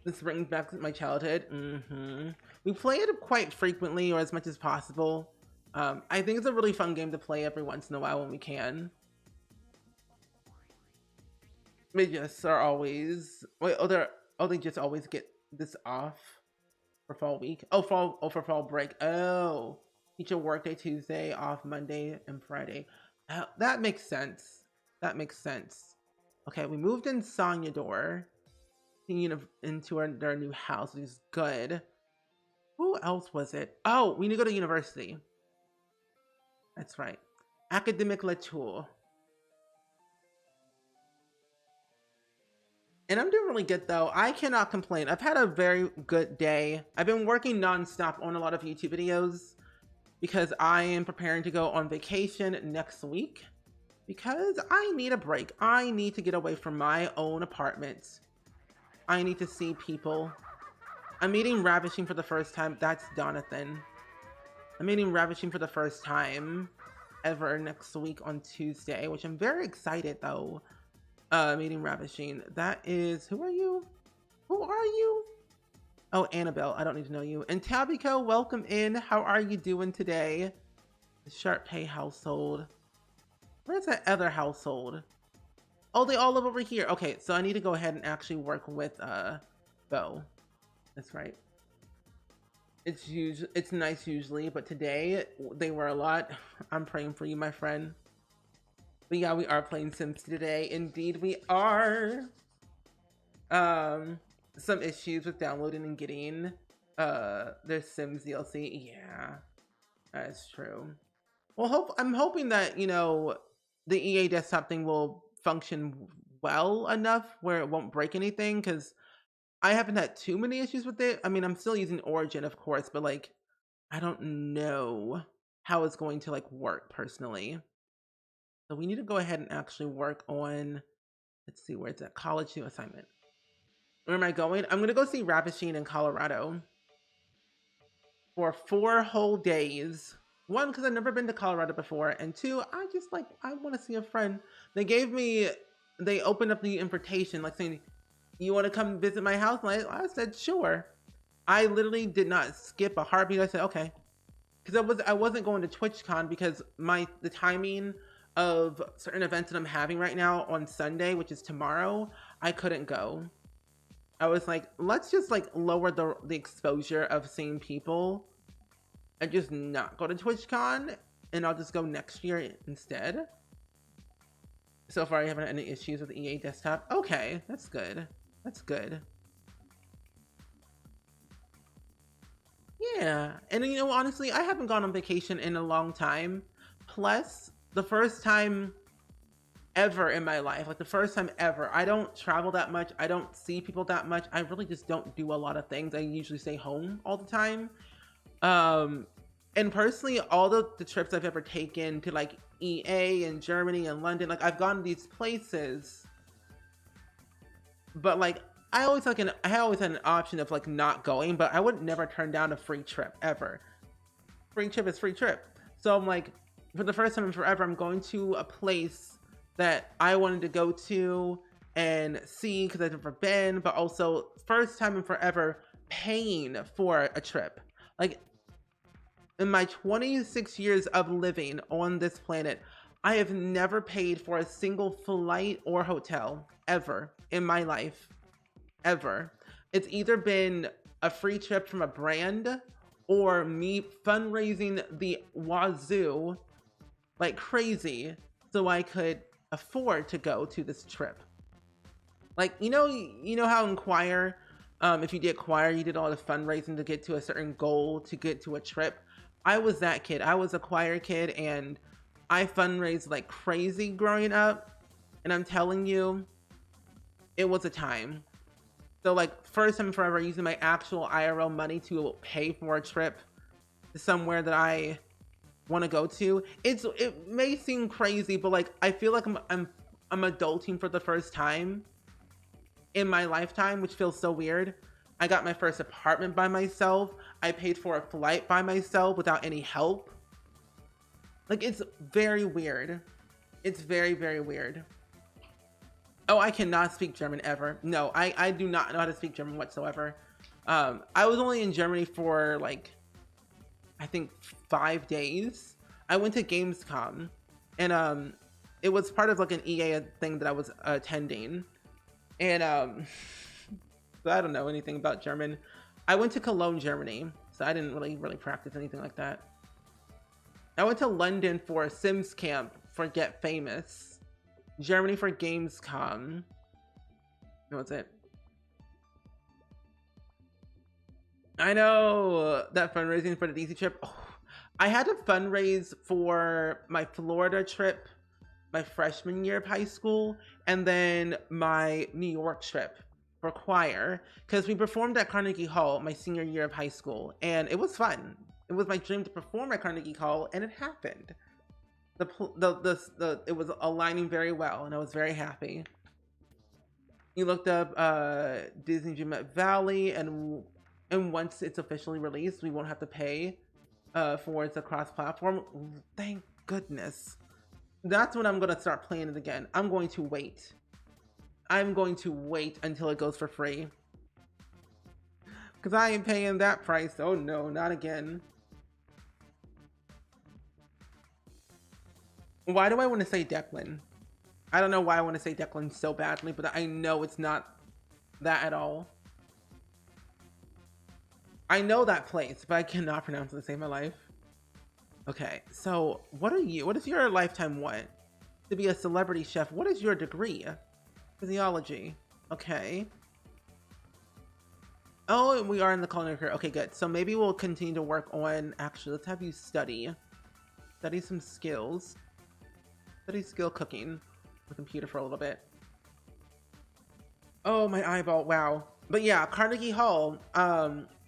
this brings back my childhood. We play it quite frequently, or as much as possible. I think it's a really fun game to play every once in a while when we can. They just are always they just always get this off for fall week. For fall break. Oh, teacher workday Tuesday, off Monday and Friday. That makes sense. That makes sense. Okay, we moved in Sonyador into their new house, which is good. Who else was it? Oh, we need to go to university. That's right. Academic Latour. And I'm doing really good though. I cannot complain. I've had a very good day. I've been working nonstop on a lot of YouTube videos because I am preparing to go on vacation next week because I need a break. I need to get away from my own apartment. I need to see people. I'm meeting Ravishing for the first time. That's Donathan. I'm meeting Ravishing for the first time ever next week on Tuesday, which I'm very excited though. Meeting Ravishing. That is, who are you? Who are you? Oh, Annabelle. I don't need to know you. And Tabico, welcome in. How are you doing today? The Sharpay household. Where's that other household? Oh, they all live over here. Okay, so I need to go ahead and actually work with Bo. That's right. It's nice usually, but today they were a lot. I'm praying for you, my friend. But yeah, we are playing Sims today. Indeed, we are. Some issues with downloading and getting their Sims DLC. Yeah, that's true. Well, I'm hoping that, you know, the EA desktop thing will function well enough where it won't break anything, because I haven't had too many issues with it. I mean, I'm still using Origin, of course, but like, I don't know how it's going to like work personally. So we need to go ahead and actually work on, let's see, where's that college new assignment? Where am I going? I'm going to go see Ravishing in Colorado for 4 whole days. 1, because I've never been to Colorado before. And 2, I want to see a friend. They opened up the invitation, like saying, you want to come visit my house? And I said, sure. I literally did not skip a heartbeat. I said, okay. Because I wasn't going to TwitchCon because the timing of certain events that I'm having right now on Sunday, which is tomorrow, I couldn't go. I was like, let's just like lower the exposure of seeing people and just not go to TwitchCon, and I'll just go next year instead. So far I haven't had any issues with EA desktop. Okay, that's good. That's good. Yeah, and you know, honestly, I haven't gone on vacation in a long time. Plus, the first time ever in my life, like the first time ever. I don't travel that much. I don't see people that much. I really just don't do a lot of things. I usually stay home all the time. Um, and personally, all the trips I've ever taken to like EA and Germany and London, like I've gone to these places, but like I always had an option of like not going, but I would never turn down a free trip ever. Free trip is free trip. So I'm like, for the first time in forever, I'm going to a place that I wanted to go to and see because I've never been, but also first time in forever paying for a trip. Like in my 26 years of living on this planet, I have never paid for a single flight or hotel ever in my life, ever. It's either been a free trip from a brand or me fundraising the wazoo like crazy so I could afford to go to this trip. Like, you know how in choir, if you did choir, you did all the fundraising to get to a certain goal, to get to a trip. I was that kid. I was a choir kid and I fundraised like crazy growing up. And I'm telling you, it was a time. So like first time forever using my actual IRL money to pay for a trip to somewhere that I want to go to. It may seem crazy, but like I feel like I'm adulting for the first time in my lifetime, which feels so weird. I got my first apartment by myself. I paid for a flight by myself without any help. Like it's very weird. It's very, very weird. Oh, I cannot speak German ever. No, I do not know how to speak German whatsoever. I was only in Germany for like, I think 5 days. I went to Gamescom and it was part of like an EA thing that I was attending. And so I don't know anything about German. I went to Cologne, Germany, so I didn't really practice anything like that. I went to London for a Sims camp for Get Famous. Germany for Gamescom. What's it? I know that fundraising for the DC trip. Oh, I had to fundraise for my Florida trip, my freshman year of high school, and then my New York trip for choir, because we performed at Carnegie Hall my senior year of high school, and it was fun. It was my dream to perform at Carnegie Hall, and it happened. It was aligning very well, and I was very happy. You looked up Disney Dreamlight Valley, and once it's officially released, we won't have to pay for it's a cross-platform. Thank goodness. That's when I'm gonna start playing it again. I'm going to wait. I'm going to wait until it goes for free. Because I ain't paying that price. Oh no, not again. Why do I want to say Declan? I don't know why I want to say Declan so badly, but I know it's not that at all. I know that place, but I cannot pronounce it to save my life. Okay, so what is your lifetime want? To be a celebrity chef, what is your degree? Physiology. Okay. Oh, and we are in the culinary career. Okay, good. So maybe we'll continue to work on, actually, let's have you study some skills. Study skill cooking with computer for a little bit. Oh, my eyeball, wow. But yeah, Carnegie Hall,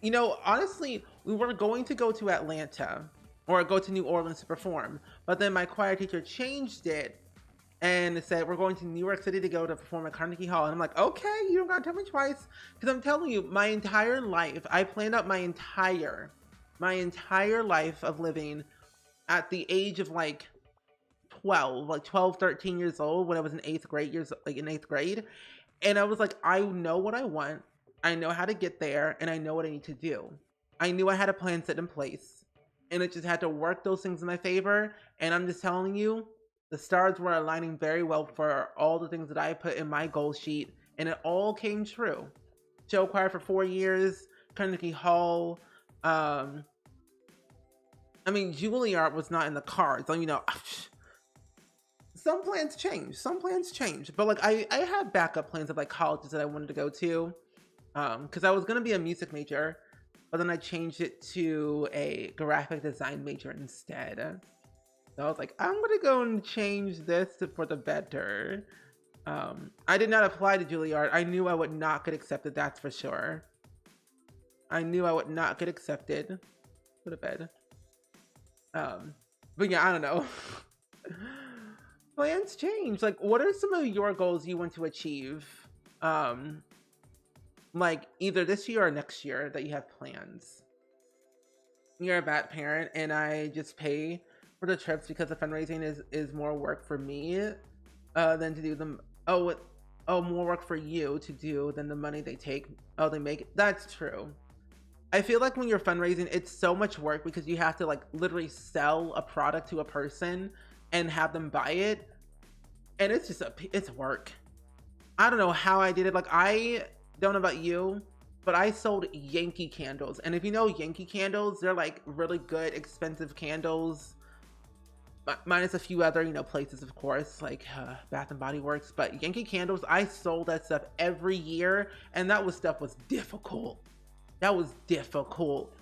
you know, honestly, we were going to go to Atlanta or go to New Orleans to perform, but then my choir teacher changed it and said, we're going to New York City to go to perform at Carnegie Hall. And I'm like, okay, you don't gotta tell me twice. Because I'm telling you, my entire life, I planned out my entire life of living at the age of like 12, 13 years old when I was in eighth grade. And I was like, I know what I want. I know how to get there, and I know what I need to do. I knew I had a plan set in place, and it just had to work those things in my favor. And I'm just telling you, the stars were aligning very well for all the things that I put in my goal sheet, and it all came true. Show choir for 4 years, Carnegie Hall. I mean, Juilliard was not in the cards. So, you know, some plans change. But like, I had backup plans of like colleges that I wanted to go to, because I was gonna be a music major, but then I changed it to a graphic design major instead. So I was like, I'm gonna go and change this for the better. I did not apply to Juilliard. I knew I would not get accepted, that's for sure. I knew I would not get accepted. Go to bed. But yeah, I don't know. Plans change. Like, what are some of your goals you want to achieve? Um, like either this year or next year that you have plans. You're a bad parent, and I just pay for the trips because the fundraising is more work for me, than to do them. Oh, more work for you to do than the money they take. Oh, they make. That's true. I feel like when you're fundraising, it's so much work because you have to like literally sell a product to a person and have them buy it, and it's just it's work. I don't know how I did it. Like, I don't know about you, but I sold Yankee candles, and if you know Yankee candles, they're like really good, expensive candles. Minus a few other, places, of course, like Bath and Body Works. But Yankee candles, I sold that stuff every year, and that was difficult. That was difficult.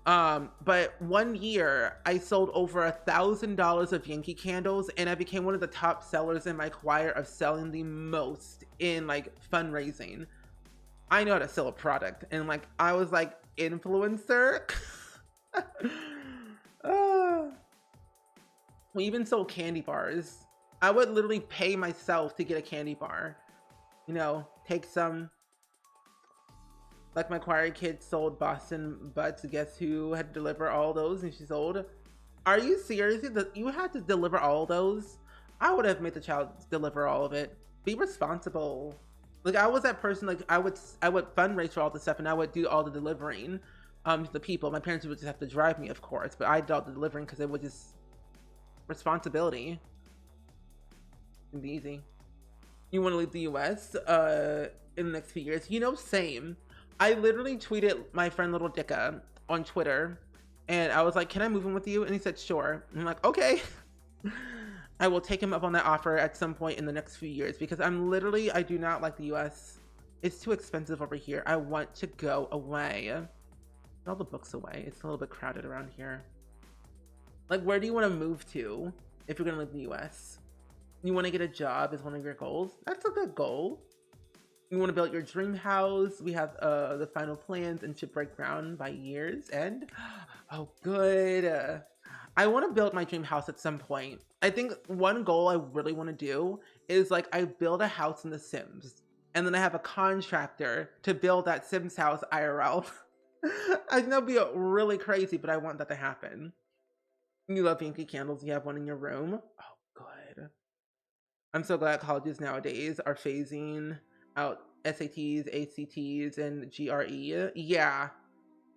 But one year I sold over $1,000 of Yankee candles, and I became one of the top sellers in my choir of selling the most in like fundraising. I know how to sell a product, and like I was like influencer. We even sold candy bars. I would literally pay myself to get a candy bar. Take some. Like, my choir kid sold Boston Butts. Guess who had to deliver all those? And she sold. Are you serious? You had to deliver all those? I would have made the child deliver all of it. Be responsible. Like, I was that person. Like, I would fundraise for all the stuff, and I would do all the delivering to the people. My parents would just have to drive me, of course, but I did all the delivering because it was just responsibility. It'd be easy. You want to leave the US in the next few years? Same. I literally tweeted my friend Little Dicka on Twitter, and I was like, can I move in with you? And he said, sure. And I'm like, okay. I will take him up on that offer at some point in the next few years, because I do not like the US. It's too expensive over here. I want to go away. All the books away. It's a little bit crowded around here. Like, where do you want to move to if you're going to live in the US? You want to get a job as one of your goals? That's a good goal. You want to build your dream house. We have the final plans and should break ground by year's end. Oh, good. I want to build my dream house at some point. I think one goal I really want to do is like I build a house in The Sims, and then I have a contractor to build that Sims house IRL. I think that'd be really crazy, but I want that to happen. You love Yankee candles. You have one in your room. Oh, good. I'm so glad colleges nowadays are phasing out SATs, ACTs, and GRE. Yeah.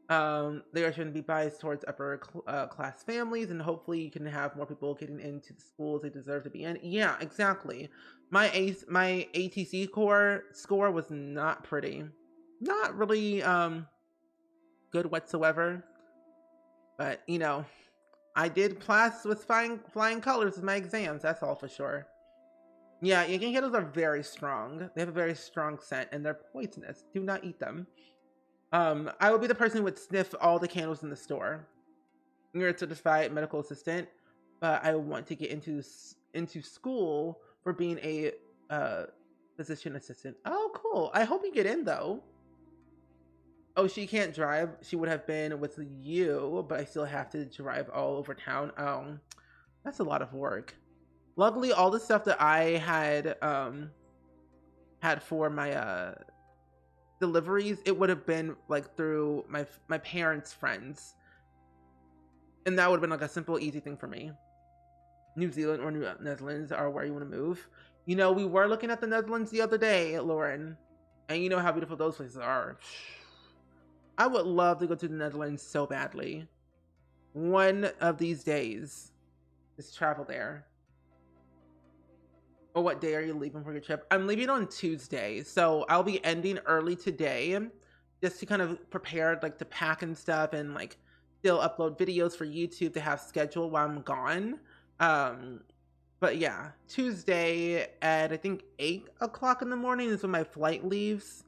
They are trying to be biased towards upper class families, and hopefully you can have more people getting into the schools they deserve to be in. Yeah, exactly. My ATC score was not pretty. Not really good whatsoever. But, I did pass with flying colors with my exams, that's all for sure. Yeah, Yankee candles are very strong. They have a very strong scent, and they're poisonous. Do not eat them. I would be the person who would sniff all the candles in the store. You're a certified medical assistant, but I want to get into school for being a physician assistant. Oh, cool. I hope you get in, though. Oh, she can't drive. She would have been with you, but I still have to drive all over town. Oh, that's a lot of work. Luckily, all the stuff that I had for my deliveries, it would have been like through my parents' friends, and that would have been like a simple, easy thing for me. New Zealand or New Netherlands are where you want to move. We were looking at the Netherlands the other day, Lauren, and you know how beautiful those places are. I would love to go to the Netherlands so badly. One of these days, just travel there. Or what day are you leaving for your trip? I'm leaving on Tuesday, so I'll be ending early today, just to kind of prepare, like, to pack and stuff, and like still upload videos for YouTube to have scheduled while I'm gone. But yeah, Tuesday at I think 8 o'clock in the morning is when my flight leaves.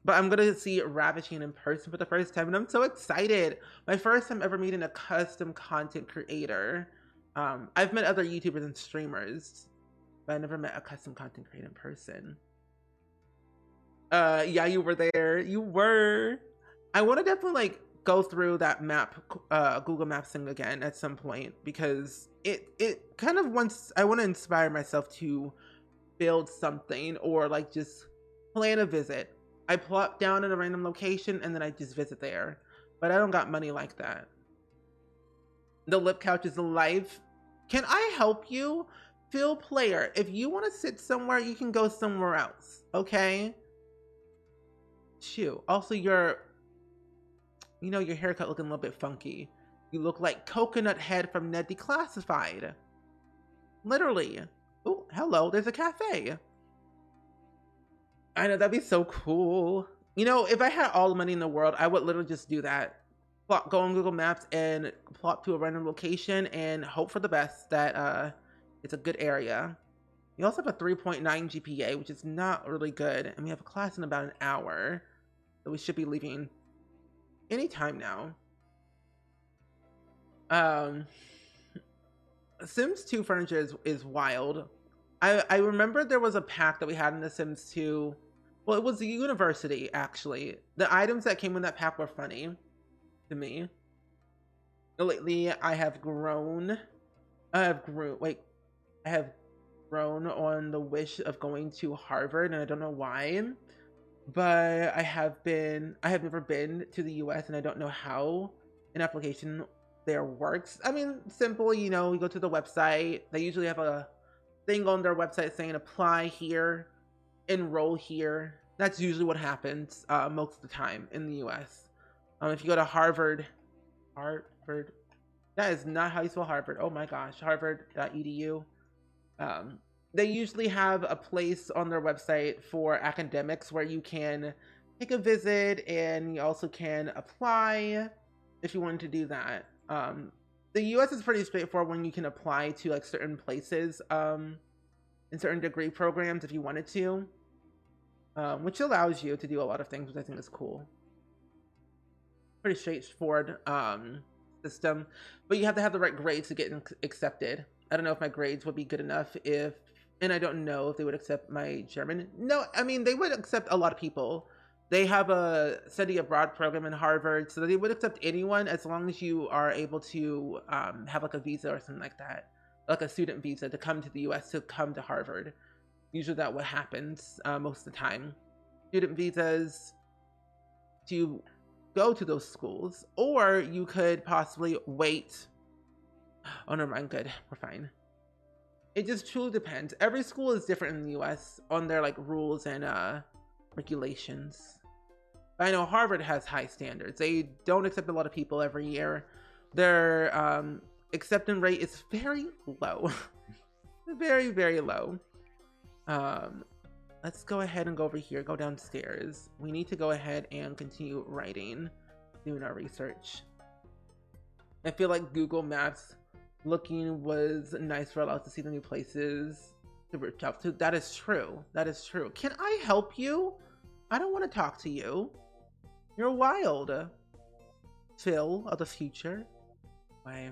but I'm gonna see Ravishing in person for the first time, and I'm so excited. My first time ever meeting a custom content creator. I've met other YouTubers and streamers, but I never met a custom content creator in person. Yeah, you were there. You were. I want to definitely like go through that map, Google Maps thing again at some point, because it kind of wants. I want to inspire myself to build something or like just plan a visit. I plop down in a random location and then I just visit there, but I don't got money like that. The lip couch is alive. Can I help you? Phil Player, if you want to sit somewhere, you can go somewhere else, okay? Shoot. Also, your haircut looking a little bit funky. You look like Coconut Head from Ned Declassified. Literally. Oh, hello, there's a cafe. I know, that'd be so cool. You know, if I had all the money in the world, I would literally just do that. Go on Google Maps and plop to a random location and hope for the best that it's a good area. We also have a 3.9 GPA, which is not really good. And we have a class in about an hour. So we should be leaving anytime now. Sims 2 furniture is wild. I remember there was a pack that we had in The Sims 2. Well, it was the university, actually. The items that came in that pack were funny to me. Lately, I have grown. I have grown on the wish of going to Harvard, and I don't know why. But I have never been to the US, and I don't know how an application there works. I mean, simple, you know, you go to the website. They usually have a thing on their website saying apply here, enroll here. That's usually what happens most of the time in the US. If you go to Harvard, that is not how you spell Harvard. Oh my gosh, harvard.edu. They usually have a place on their website for academics where you can take a visit, and you also can apply if you wanted to do that. The US is pretty straightforward when you can apply to like certain places in certain degree programs if you wanted to, which allows you to do a lot of things, which I think is cool. Pretty straightforward system, but you have to have the right grades to get accepted. I don't know if my grades would be good enough and I don't know if they would accept my German. No, I mean, they would accept a lot of people. They have a study abroad program in Harvard, so they would accept anyone as long as you are able to have like a visa or something like that, like a student visa to come to the US to come to Harvard. Usually that's what happens most of the time. Student visas to go to those schools, or you could possibly wait. Oh, never mind, good, we're fine. It just truly depends. Every school is different in the US on their like rules and regulations. I know Harvard has high standards. They don't accept a lot of people every year. Their acceptance rate is very low. Very, very low. Let's go ahead and go over here, go downstairs. We need to go ahead and continue writing, doing our research. I feel like Google Maps looking was nice for us to see the new places to reach out to. That is true. That is true. Can I help you? I don't want to talk to you. You're wild. Phil of the future. Why?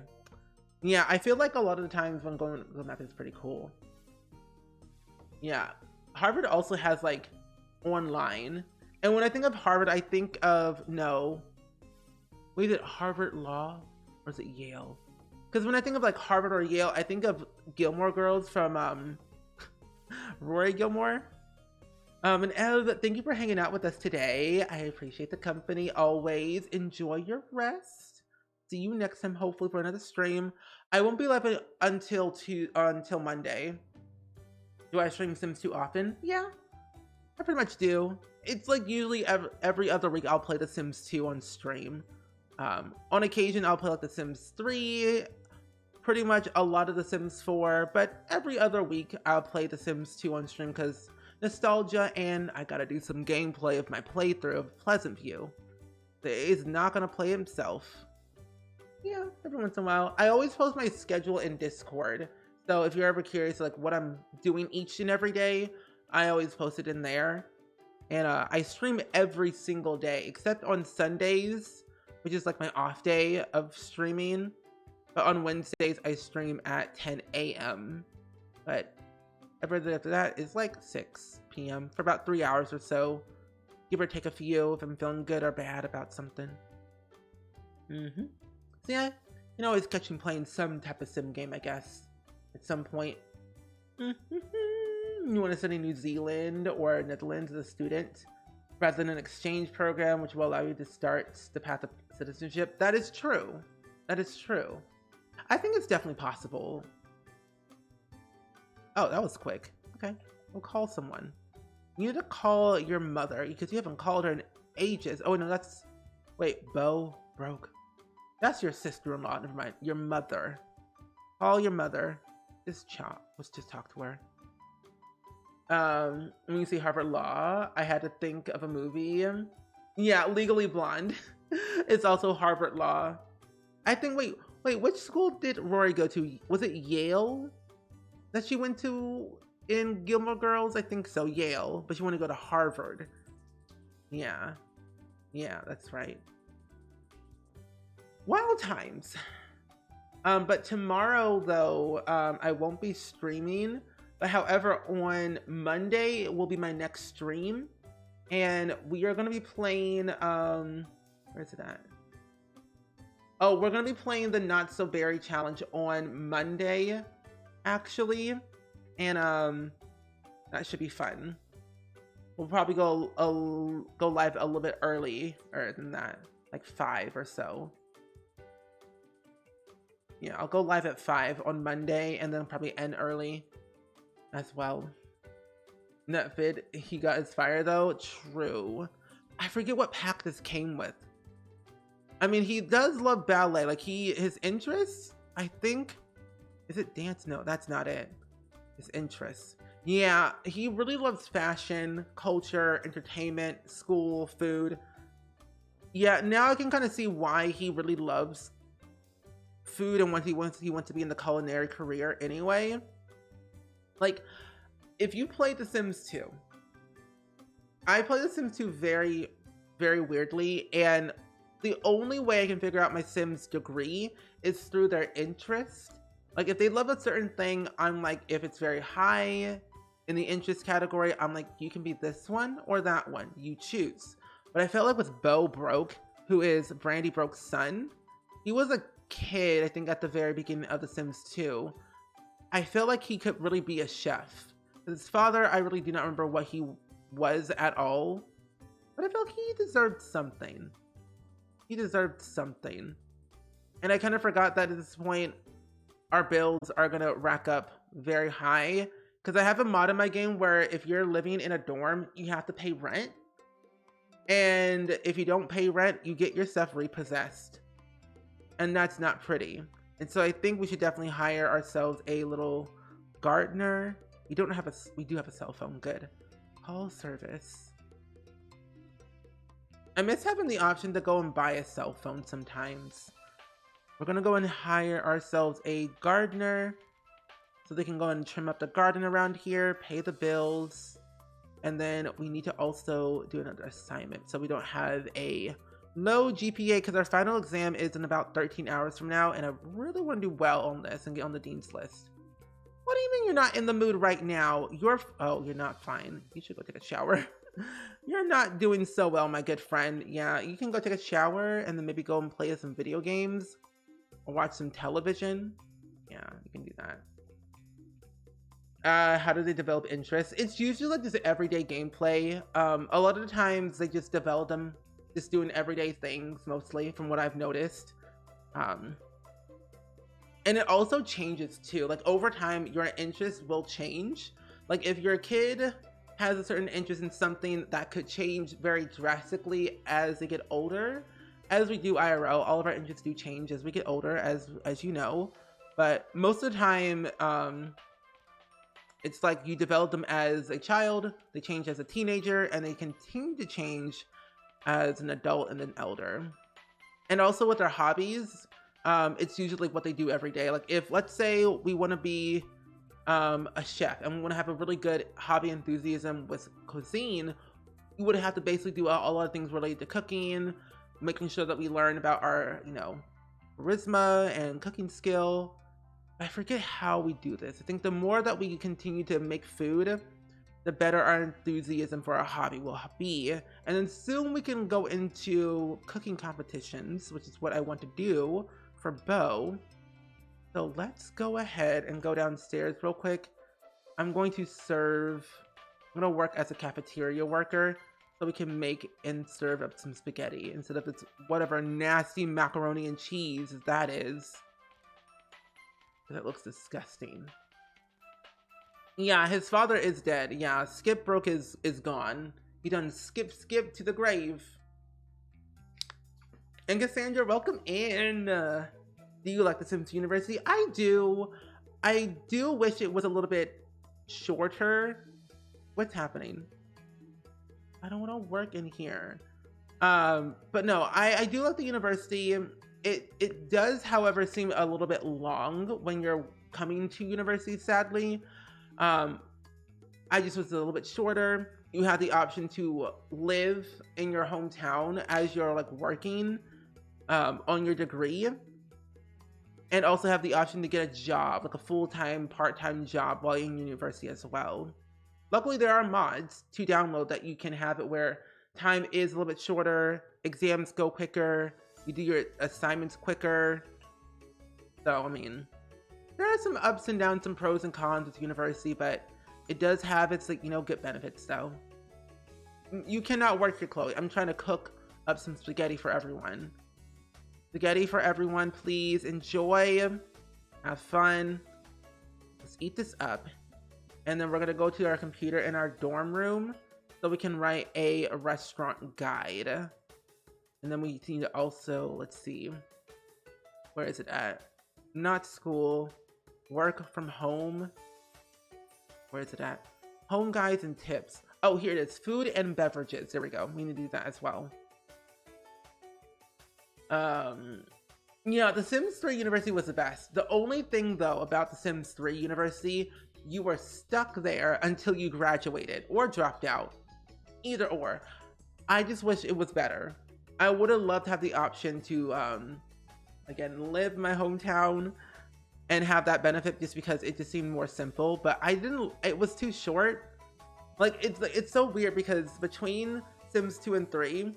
Yeah, I feel like a lot of the times when going to Google Maps is pretty cool. Yeah. Harvard also has like online. And when I think of Harvard, I think of, no. Wait, is it Harvard Law? Or is it Yale? Because when I think of like Harvard or Yale, I think of Gilmore Girls from Rory Gilmore. And Ev, thank you for hanging out with us today. I appreciate the company always. Enjoy your rest. See you next time, hopefully for another stream. I won't be live until Monday. Do I stream Sims 2 often? Yeah, I pretty much do. It's like usually every other week I'll play The Sims 2 on stream. On occasion I'll play like The Sims 3, pretty much a lot of The Sims 4, but every other week I'll play The Sims 2 on stream because nostalgia, and I gotta do some gameplay of my playthrough of Pleasant View. He's not gonna play himself. Yeah, every once in a while. I always post my schedule in Discord, so if you're ever curious like what I'm doing each and every day, I always post it in there. And I stream every single day except on Sundays, which is like my off day of streaming. But on Wednesdays, I stream at 10 a.m. But every day after that is like 6 p.m. for about 3 hours or so. Give or take a few if I'm feeling good or bad about something. So yeah, you can always catch me playing some type of sim game, I guess, at some point. You want to study New Zealand or Netherlands as a student rather than an exchange program, which will allow you to start the path of citizenship. That is true. That is true. I think it's definitely possible. Oh, that was quick. Okay, we'll call someone. You need to call your mother because you haven't called her in ages. Oh no, that's... Wait, Bo broke. That's your sister-in-law. Never mind. Your mother. Call your mother. Let's just talk to her. When you say Harvard Law, I had to think of a movie. Yeah, Legally Blonde. It's also Harvard Law. I think, wait, which school did Rory go to? Was it Yale that she went to in Gilmore Girls? I think so, Yale, but she wanted to go to Harvard. Yeah, that's right. Wild times. But tomorrow, though, I won't be streaming. But however, on Monday will be my next stream. And we are going to be playing, where's it at? Oh, we're going to be playing the Not So Berry Challenge on Monday, actually. And that should be fun. We'll probably go live a little bit earlier than that, like 5 or so. Yeah, I'll go live at 5 on Monday and then probably end early as well. Netvid, he got his fire though. True. I forget what pack this came with. I mean, he does love ballet. Like his interests, I think, is it dance? No, that's not it. His interests. Yeah, he really loves fashion, culture, entertainment, school, food. Yeah, now I can kind of see why he really loves food and what he wants to be in the culinary career anyway. Like, if you play The Sims 2, I play The Sims 2 very, very weirdly, and the only way I can figure out my Sims degree is through their interest. Like, if they love a certain thing, I'm like, if it's very high in the interest category, I'm like, you can be this one or that one, you choose. But I felt like with Bo Broke, who is Brandy Broke's son, he was a kid, I think, at the very beginning of The Sims 2. I feel like he could really be a chef. His father, I really do not remember what he was at all, but I feel like he deserved something. He deserved something. And I kind of forgot that at this point, our bills are going to rack up very high, because I have a mod in my game where if you're living in a dorm, you have to pay rent. And if you don't pay rent, you get your stuff repossessed. And that's not pretty. And so I think we should definitely hire ourselves a little gardener. We do have a cell phone. Good. Call service. I miss having the option to go and buy a cell phone sometimes. We're gonna go and hire ourselves a gardener so they can go and trim up the garden around here, pay the bills, and then we need to also do another assignment so we don't have a low GPA, because our final exam is in about 13 hours from now, and I really want to do well on this and get on the dean's list. What do you mean you're not in the mood right now? You're not fine. You should go take a shower. You're not doing so well, my good friend. Yeah, you can go take a shower and then maybe go and play some video games or watch some television. Yeah, you can do that. How do they develop interest? It's usually like just everyday gameplay. A lot of the times they just develop them just doing everyday things, mostly, from what I've noticed. And it also changes too. Like over time, your interest will change. Like if your kid has a certain interest in something, that could change very drastically as they get older. As we do IRL, all of our interests do change as we get older, as you know. But most of the time, it's like you develop them as a child, they change as a teenager, and they continue to change as an adult and an elder. And also with our hobbies, it's usually what they do every day. Like if, let's say we want to be a chef and we want to have a really good hobby enthusiasm with cuisine, you would have to basically do a lot of things related to cooking, making sure that we learn about our, you know, charisma and cooking skill. I forget how we do this. I think the more that we continue to make food, the better our enthusiasm for our hobby will be. And then soon we can go into cooking competitions, which is what I want to do for Bo. So let's go ahead and go downstairs real quick. I'm going to work as a cafeteria worker so we can make and serve up some spaghetti instead of this whatever nasty macaroni and cheese that is. That looks disgusting. Yeah, his father is dead. Yeah, Skip Broke is gone. He done skip to the grave. And Cassandra, welcome in. Do you like The Sims University? I do. I do wish it was a little bit shorter. What's happening? I don't want to work in here. But no, I do like the university. It does, however, seem a little bit long when you're coming to university, sadly. I just was a little bit shorter. You have the option to live in your hometown as you're like working on your degree, and also have the option to get a job, like a full-time, part-time job while in university as well. Luckily, there are mods to download that you can have it where time is a little bit shorter, exams go quicker, you do your assignments quicker. So, I mean, there are some ups and downs, some pros and cons with university, but it does have its, like, you know, good benefits though. You cannot work your Chloe. I'm trying to cook up some spaghetti for everyone. Spaghetti for everyone, please enjoy, have fun. Let's eat this up. And then we're gonna go to our computer in our dorm room so we can write a restaurant guide. And then we need to also, let's see, where is it at? Not school, work from home. Where is it at? Home guides and tips. Oh, here it is, food and beverages. There we go, we need to do that as well. Yeah, The Sims 3 University was the best. The only thing though about The Sims 3 University, you were stuck there until you graduated or dropped out. Either or. I just wish it was better. I would have loved to have the option to, again, live in my hometown and have that benefit just because it just seemed more simple, but I didn't, it was too short. Like, it's so weird because between Sims 2 and 3,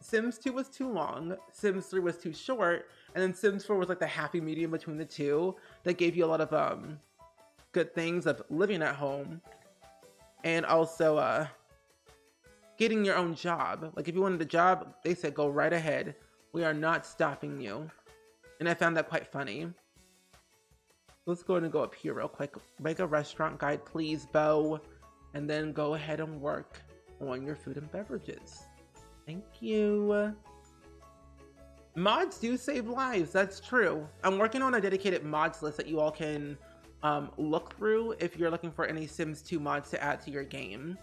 Sims 2 was too long, Sims 3 was too short, and then Sims 4 was like the happy medium between the two that gave you a lot of good things of living at home and also getting your own job. Like if you wanted a job, they said go right ahead. We are not stopping you. And I found that quite funny. Let's go ahead and go up here real quick. Make a restaurant guide, please, Bo. And then go ahead and work on your food and beverages. Thank you. Mods do save lives, that's true. I'm working on a dedicated mods list that you all can look through if you're looking for any Sims 2 mods to add to your game.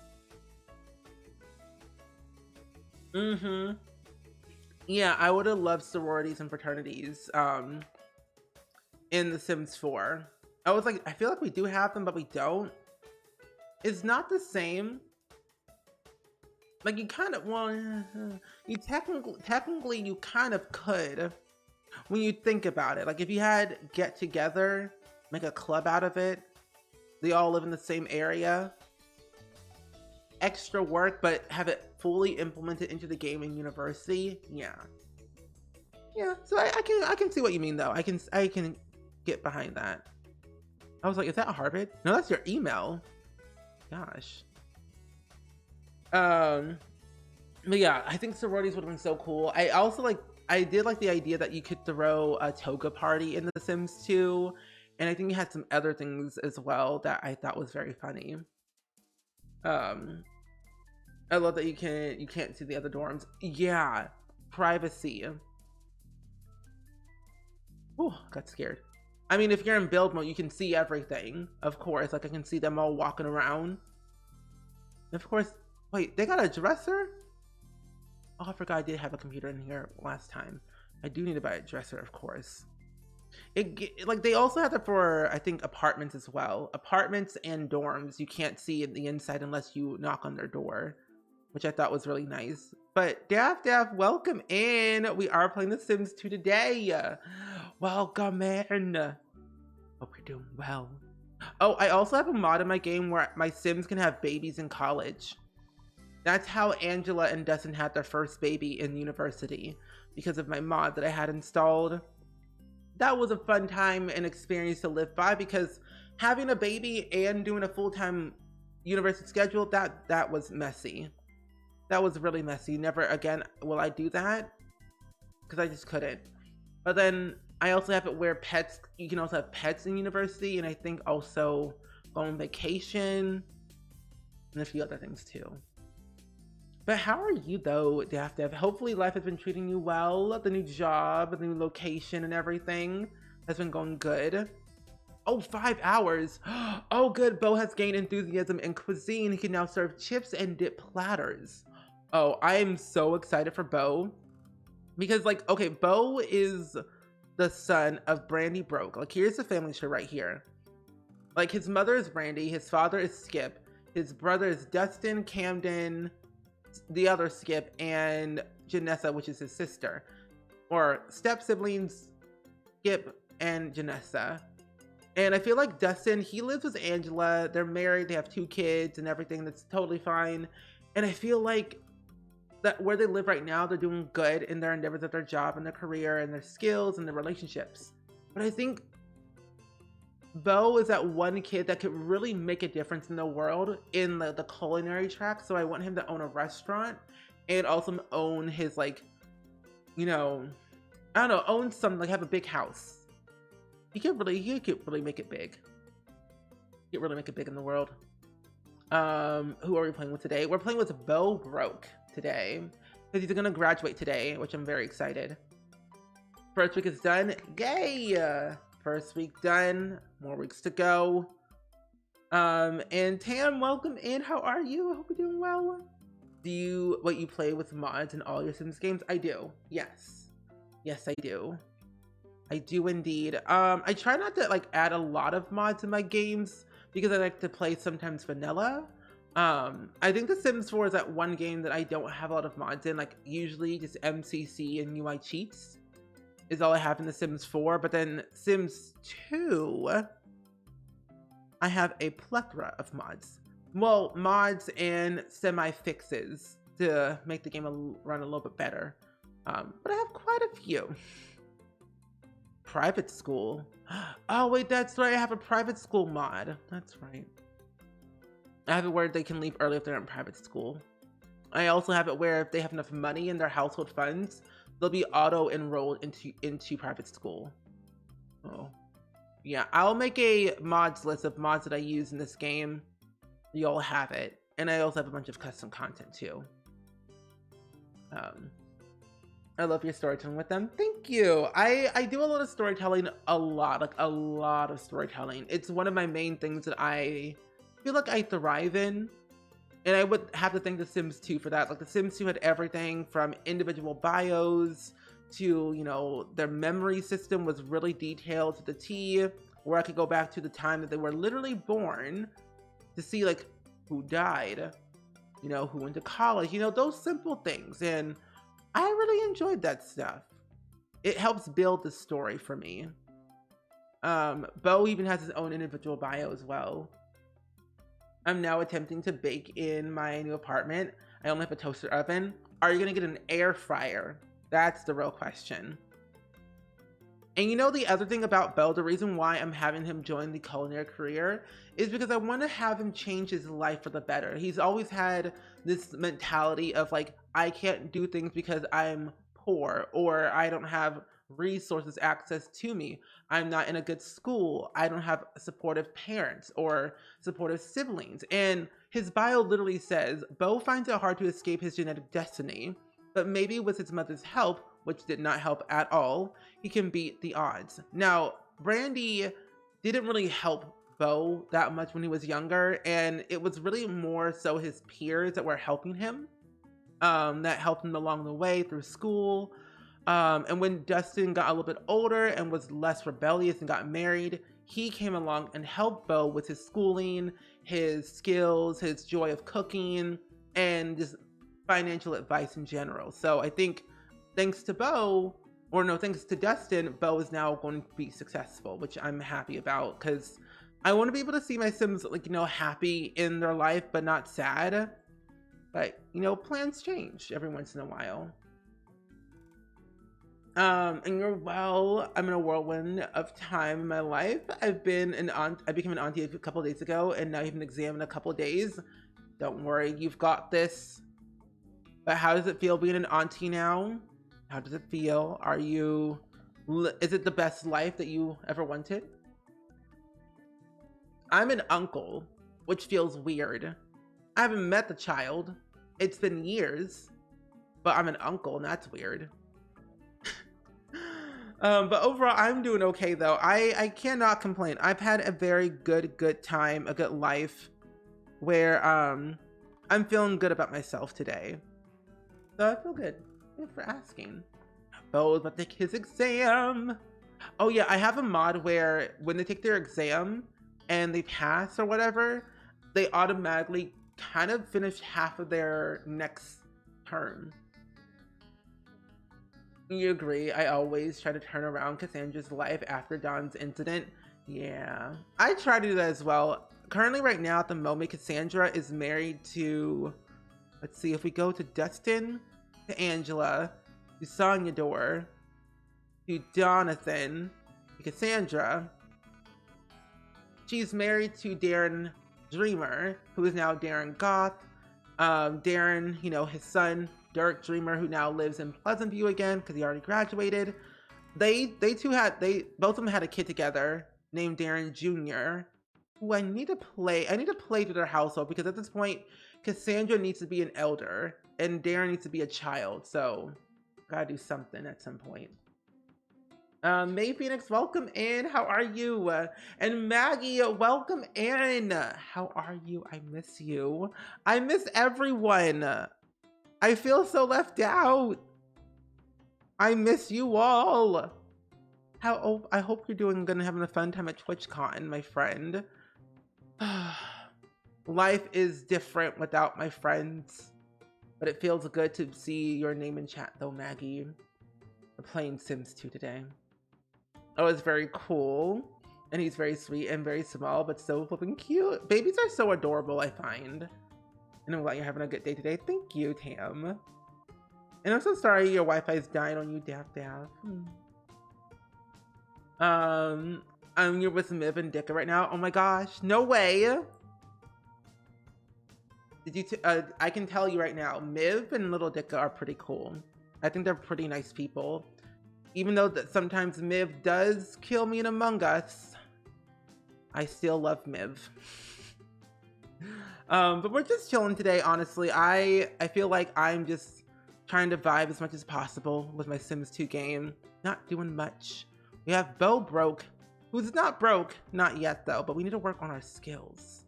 Yeah, I would have loved sororities and fraternities in The Sims 4. I was like, I feel like we do have them, but we don't. It's not the same. Like you kind of, well, you technically you kind of could when you think about it. Like if you had get together, make a club out of it, they all live in the same area, extra work, but have it fully implemented into the game in university. Yeah, so I can see what you mean though. I can get behind that. I was like, is that Harvard? No, that's your email. Gosh. But yeah, I think sororities would have been so cool. I also I did like the idea that you could throw a toga party in The Sims 2, and I think you had some other things as well that I thought was very funny. I love that you can't see the other dorms. Yeah, privacy. Oh, got scared. I mean, if you're in build mode, you can see everything, of course. Like I can see them all walking around. And of course, wait, they got a dresser? Oh, I forgot I did have a computer in here last time. I do need to buy a dresser, of course. Like they also have it for, I think, apartments as well. Apartments and dorms, you can't see the inside unless you knock on their door. which I thought was really nice. But Daff, welcome in. We are playing The Sims 2 today. Welcome in. Hope you're doing well. Oh, I also have a mod in my game where my Sims can have babies in college. That's how Angela and Dustin had their first baby in university, because of my mod that I had installed. That was a fun time and experience to live by, because having a baby and doing a full-time university schedule, that was messy. That was really messy. Never again will I do that, because I just couldn't. But then I also have it where pets, you can also have pets in university, and I think also go on vacation and a few other things too. But how are you though, Daff? Hopefully life has been treating you well. The new job, the new location and everything has been going good. Oh, 5 hours. Oh, good. Bo has gained enthusiasm in cuisine. He can now serve chips and dip platters. Oh, I am so excited for Bo. Because like, okay, Bo is the son of Brandy Broke. Like, here's the family tree right here. Like, his mother is Brandy. His father is Skip. His brother is Dustin, Camden, the other Skip, and Janessa, which is his sister, or step siblings, Skip and Janessa. And I feel like Dustin, he lives with Angela. They're married, they have 2 kids and everything. That's totally fine. And I feel like that where they live right now, they're doing good in their endeavors at their job and their career and their skills and their relationships. But I think Bo is that one kid that could really make a difference in the world in the culinary track. So I want him to own a restaurant and also own his, like, you know, I don't know, own some, like, have a big house. He could really make it big. He could really make it big in the world. Who are we playing with today? We're playing with Bo Broke today, because he's gonna graduate today, which I'm very excited. First week is done. Yay! First week done. More weeks to go. And Tam, welcome in. How are you? I hope you're doing well. Do you play with mods in all your Sims games? I do. Yes. Yes, I do. I do indeed. I try not to like add a lot of mods in my games because I like to play sometimes vanilla. I think The Sims 4 is that one game that I don't have a lot of mods in, like usually just MCC and UI cheats is all I have in The Sims 4, but then Sims 2, I have a plethora of mods. Well, mods and semi-fixes to make the game run a little bit better. But I have quite a few. Private school. Oh wait, that's right, I have a private school mod. That's right. I have it where they can leave early if they're in private school. I also have it where if they have enough money in their household funds, they'll be auto-enrolled into private school. Oh. Yeah, I'll make a mods list of mods that I use in this game. You all have it. And I also have a bunch of custom content too. I love your storytelling with them. Thank you. I do a lot of storytelling, like a lot of storytelling. It's one of my main things that I feel like I thrive in. And I would have to thank The Sims 2 for that. Like, The Sims 2 had everything from individual bios to, you know, their memory system was really detailed to the T, where I could go back to the time that they were literally born to see, like, who died, you know, who went to college, you know, those simple things. And I really enjoyed that stuff. It helps build the story for me. Bo even has his own individual bio as well. I'm now attempting to bake in my new apartment. I only have a toaster oven. Are you gonna get an air fryer? That's the real question. And you know, the other thing about Bo, the reason why I'm having him join the culinary career is because I want to have him change his life for the better. He's always had this mentality of like, I can't do things because I'm poor or I don't have resources access to me. I'm not in a good school. I don't have supportive parents or supportive siblings. And his bio literally says, Bo finds it hard to escape his genetic destiny, but maybe with his mother's help, which did not help at all, he can beat the odds. Now, Brandy didn't really help Bo that much when he was younger, and it was really more so his peers that were helping him, that helped him along the way through school. And when Dustin got a little bit older and was less rebellious and got married, he came along and helped Bo with his schooling, his skills, his joy of cooking, and just financial advice in general. So I think thanks to Bo, or no, thanks to Dustin, Bo is now going to be successful, which I'm happy about because I want to be able to see my Sims like, you know, happy in their life, but not sad. But, you know, plans change every once in a while. And you're well, I'm in a whirlwind of time in my life. I became an auntie a couple days ago, and now you have an exam in a couple days. Don't worry, you've got this. But how does it feel being an auntie now? How does it feel? Is it the best life that you ever wanted? I'm an uncle, which feels weird. I haven't met the child. It's been years, but I'm an uncle, and that's weird. But overall, I'm doing okay though. I cannot complain. I've had a very good time, a good life where I'm feeling good about myself today. So I feel good. Thanks for asking. Bo's about to take his exam. Oh yeah, I have a mod where when they take their exam and they pass or whatever, they automatically kind of finish half of their next term. You agree? I always try to turn around Cassandra's life after Dawn's incident. Yeah, I try to do that as well. Currently, right now, at the moment, Cassandra is married to, let's see, if we go to Dustin, to Angela, to Sonya Dor, to Jonathan, to Cassandra. She's married to Darren Dreamer, who is now Darren Goth. Darren, you know, his son, Dirk Dreamer, who now lives in Pleasant View again because he already graduated. Both of them had a kid together named Darren Jr., who I need to play to their household because at this point, Cassandra needs to be an elder and Darren needs to be a child. So gotta do something at some point. May Phoenix, welcome in. How are you? And Maggie, welcome in. How are you? I miss you. I miss everyone. I feel so left out. I miss you all. I hope you're doing good and having a fun time at TwitchCon, my friend. Life is different without my friends, but it feels good to see your name in chat though, Maggie. We're playing Sims 2 today. Oh, it's very cool. And he's very sweet and very small, but so flipping cute. Babies are so adorable, I find. And I'm glad you're having a good day today. Thank you, Tam. And I'm so sorry your Wi-Fi is dying on you, Daff Daff. You're with Miv and Dicka right now. Oh my gosh, no way. I can tell you right now, Miv and Little Dicka are pretty cool. I think they're pretty nice people. Even though that sometimes Miv does kill me in Among Us, I still love Miv. But we're just chilling today, honestly. I feel like I'm just trying to vibe as much as possible with my Sims 2 game. Not doing much. We have Bo Broke, who's not broke, not yet though, but we need to work on our skills.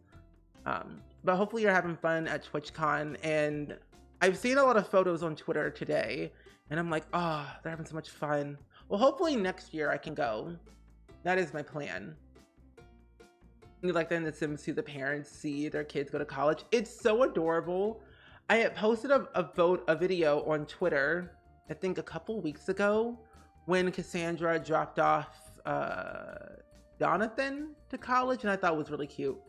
But hopefully you're having fun at TwitchCon, and I've seen a lot of photos on Twitter today, and I'm like, oh, they're having so much fun. Well, hopefully next year I can go. That is my plan. Like then the Sims 2, the parents see their kids go to college. It's so adorable. I had posted a video on Twitter, I think a couple weeks ago, when Cassandra dropped off Jonathan to college, and I thought it was really cute.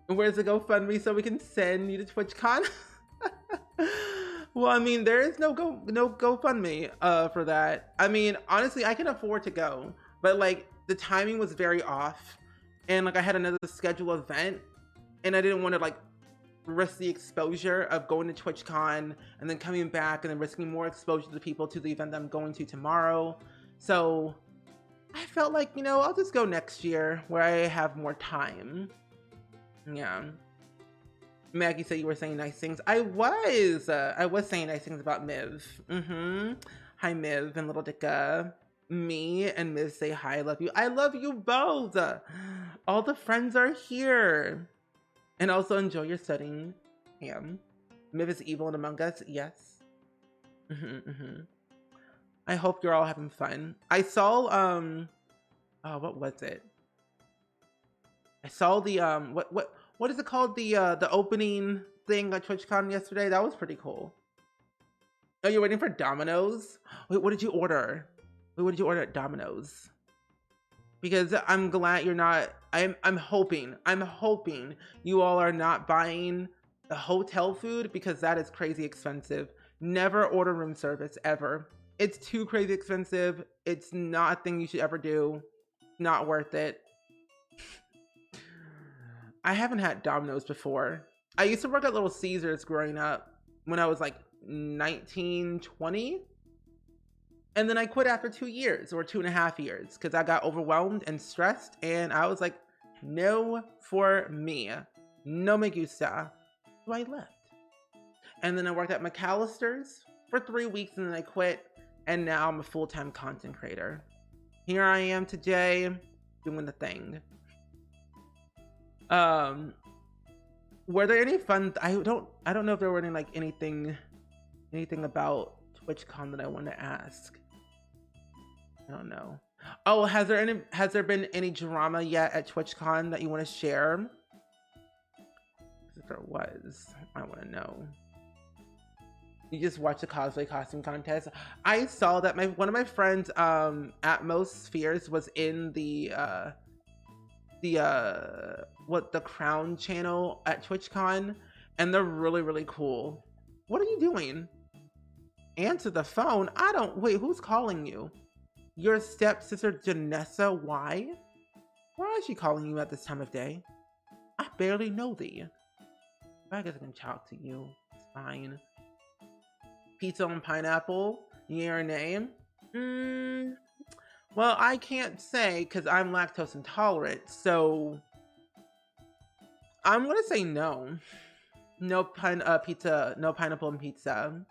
Where's the GoFundMe so we can send you to TwitchCon? Well, I mean, there is no GoFundMe for that. I mean, honestly, I can afford to go, but like the timing was very off, and like I had another scheduled event, and I didn't want to like risk the exposure of going to TwitchCon and then coming back and then risking more exposure to people to the event that I'm going to tomorrow. So I felt like, you know, I'll just go next year where I have more time. Yeah. Maggie said you were saying nice things. I was saying nice things about Miv. Hi, Miv and Little Dicka. Me and Miv say hi, I love you. I love you both. All the friends are here. And also enjoy your studying. Miv is evil in Among Us. Yes. I hope you're all having fun. I saw, oh, what was it? I saw the, what is it called? The opening thing at TwitchCon yesterday. That was pretty cool. Oh, you're waiting for Domino's? Wait, what did you order? Wait, what did you order at Domino's? Because I'm glad you're not. I'm hoping you all are not buying the hotel food, because that is crazy expensive. Never order room service ever. It's too crazy expensive. It's not a thing you should ever do. Not worth it. I haven't had Domino's before. I used to work at Little Caesars growing up when I was like 19, 20. And then I quit after 2 years or 2.5 years because I got overwhelmed and stressed. And I was like, no for me. No me gusta. So I left. And then I worked at McAllister's for 3 weeks and then I quit. And now I'm a full-time content creator. Here I am today doing the thing. Were there any fun? I don't know if there were any like anything about TwitchCon that I want to ask. I don't know. Oh, has there been any drama yet at TwitchCon that you want to share? If there was, I want to know. You just watched the cosplay costume contest. I saw that one of my friends, Atmos Spheres, was in the Crown channel at TwitchCon, and they're really, really cool. What are you doing? Answer the phone. Wait, who's calling you? Your stepsister Janessa. Why is she calling you at this time of day? I barely know thee. I guess I can talk to you. It's fine. Pizza and pineapple? Yeah or nay? Well, I can't say because I'm lactose intolerant, so I'm gonna say no. No pizza, no pineapple and pizza.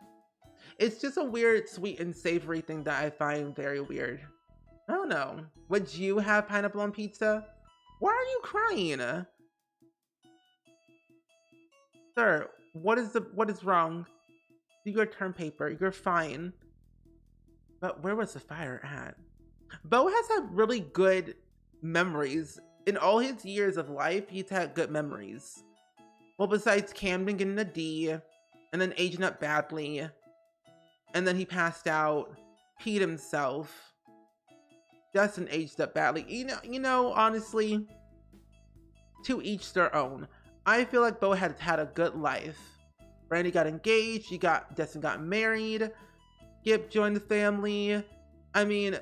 It's just a weird sweet and savory thing that I find very weird. I don't know. Would you have pineapple on pizza? Why are you crying? Sir, what is wrong? Do your term paper. You're fine. But where was the fire at? Bo has had really good memories. In all his years of life, he's had good memories. Well, besides Camden getting a D, and then aging up badly, and then he passed out, peed himself. Dustin aged up badly. You know, honestly, to each their own. I feel like Bo had had a good life. Randy got engaged, Dustin got married, Skip joined the family. I mean,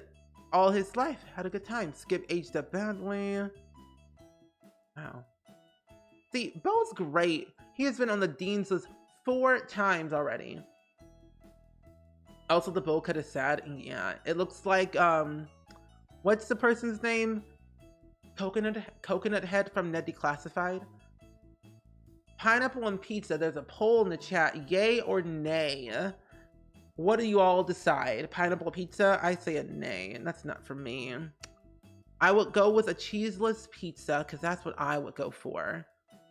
all his life had a good time. Skip aged up badly. Wow. See, Bo's great. He has been on the Dean's list 4 times already. Also, the bowl cut is sad. Yeah, it looks like, what's the person's name? Coconut Head from Ned Declassified. Pineapple and pizza. There's a poll in the chat. Yay or nay? What do you all decide? Pineapple pizza? I say a nay, and that's not for me. I would go with a cheeseless pizza, because that's what I would go for.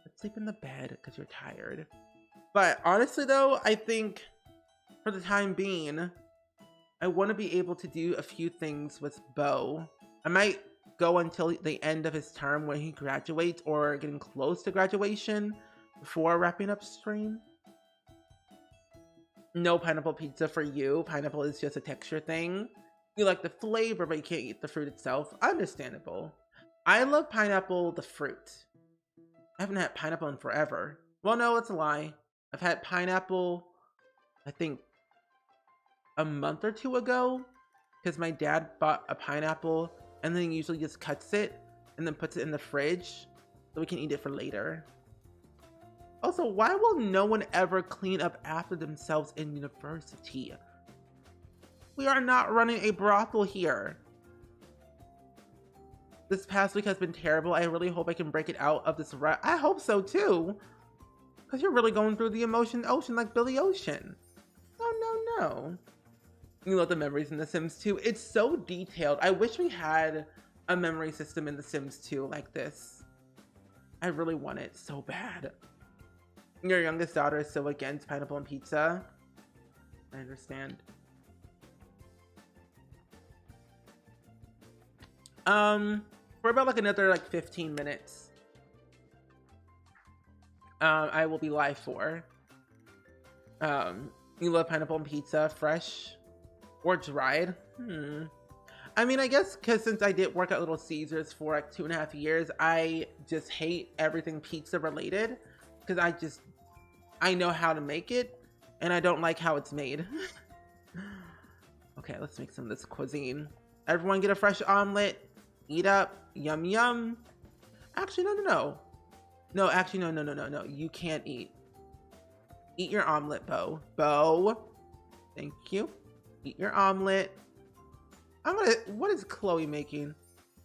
Let's sleep in the bed, because you're tired. But honestly, though, I think for the time being, I want to be able to do a few things with Bo. I might go until the end of his term when he graduates or getting close to graduation before wrapping up stream. No pineapple pizza for you. Pineapple is just a texture thing. You like the flavor, but you can't eat the fruit itself. Understandable. I love pineapple, the fruit. I haven't had pineapple in forever. Well, no, it's a lie. I've had pineapple, I think, a month or 2 ago, because my dad bought a pineapple and then he usually just cuts it and then puts it in the fridge so we can eat it for later. Also, why will no one ever clean up after themselves in university? We are not running a brothel here. This past week has been terrible. I really hope I can break it out of this rut. I hope so too. Because you're really going through the emotion ocean like Billy Ocean. No. You love the memories in The Sims 2. It's so detailed. I wish we had a memory system in The Sims 2 like this. I really want it so bad. Your youngest daughter is so against pineapple and pizza. I understand. For about like another like 15 minutes. I will be live for. You love pineapple on pizza, fresh or dried? I mean, I guess because since I did work at Little Caesars for like 2.5 years, I just hate everything pizza related because I know how to make it and I don't like how it's made. Okay, let's make some of this cuisine. Everyone get a fresh omelet. Eat up. Yum, yum. Actually, no. No, actually, no. You can't eat. Eat your omelet, Bo. Bo. Thank you. Eat your omelet. What is Chloe making?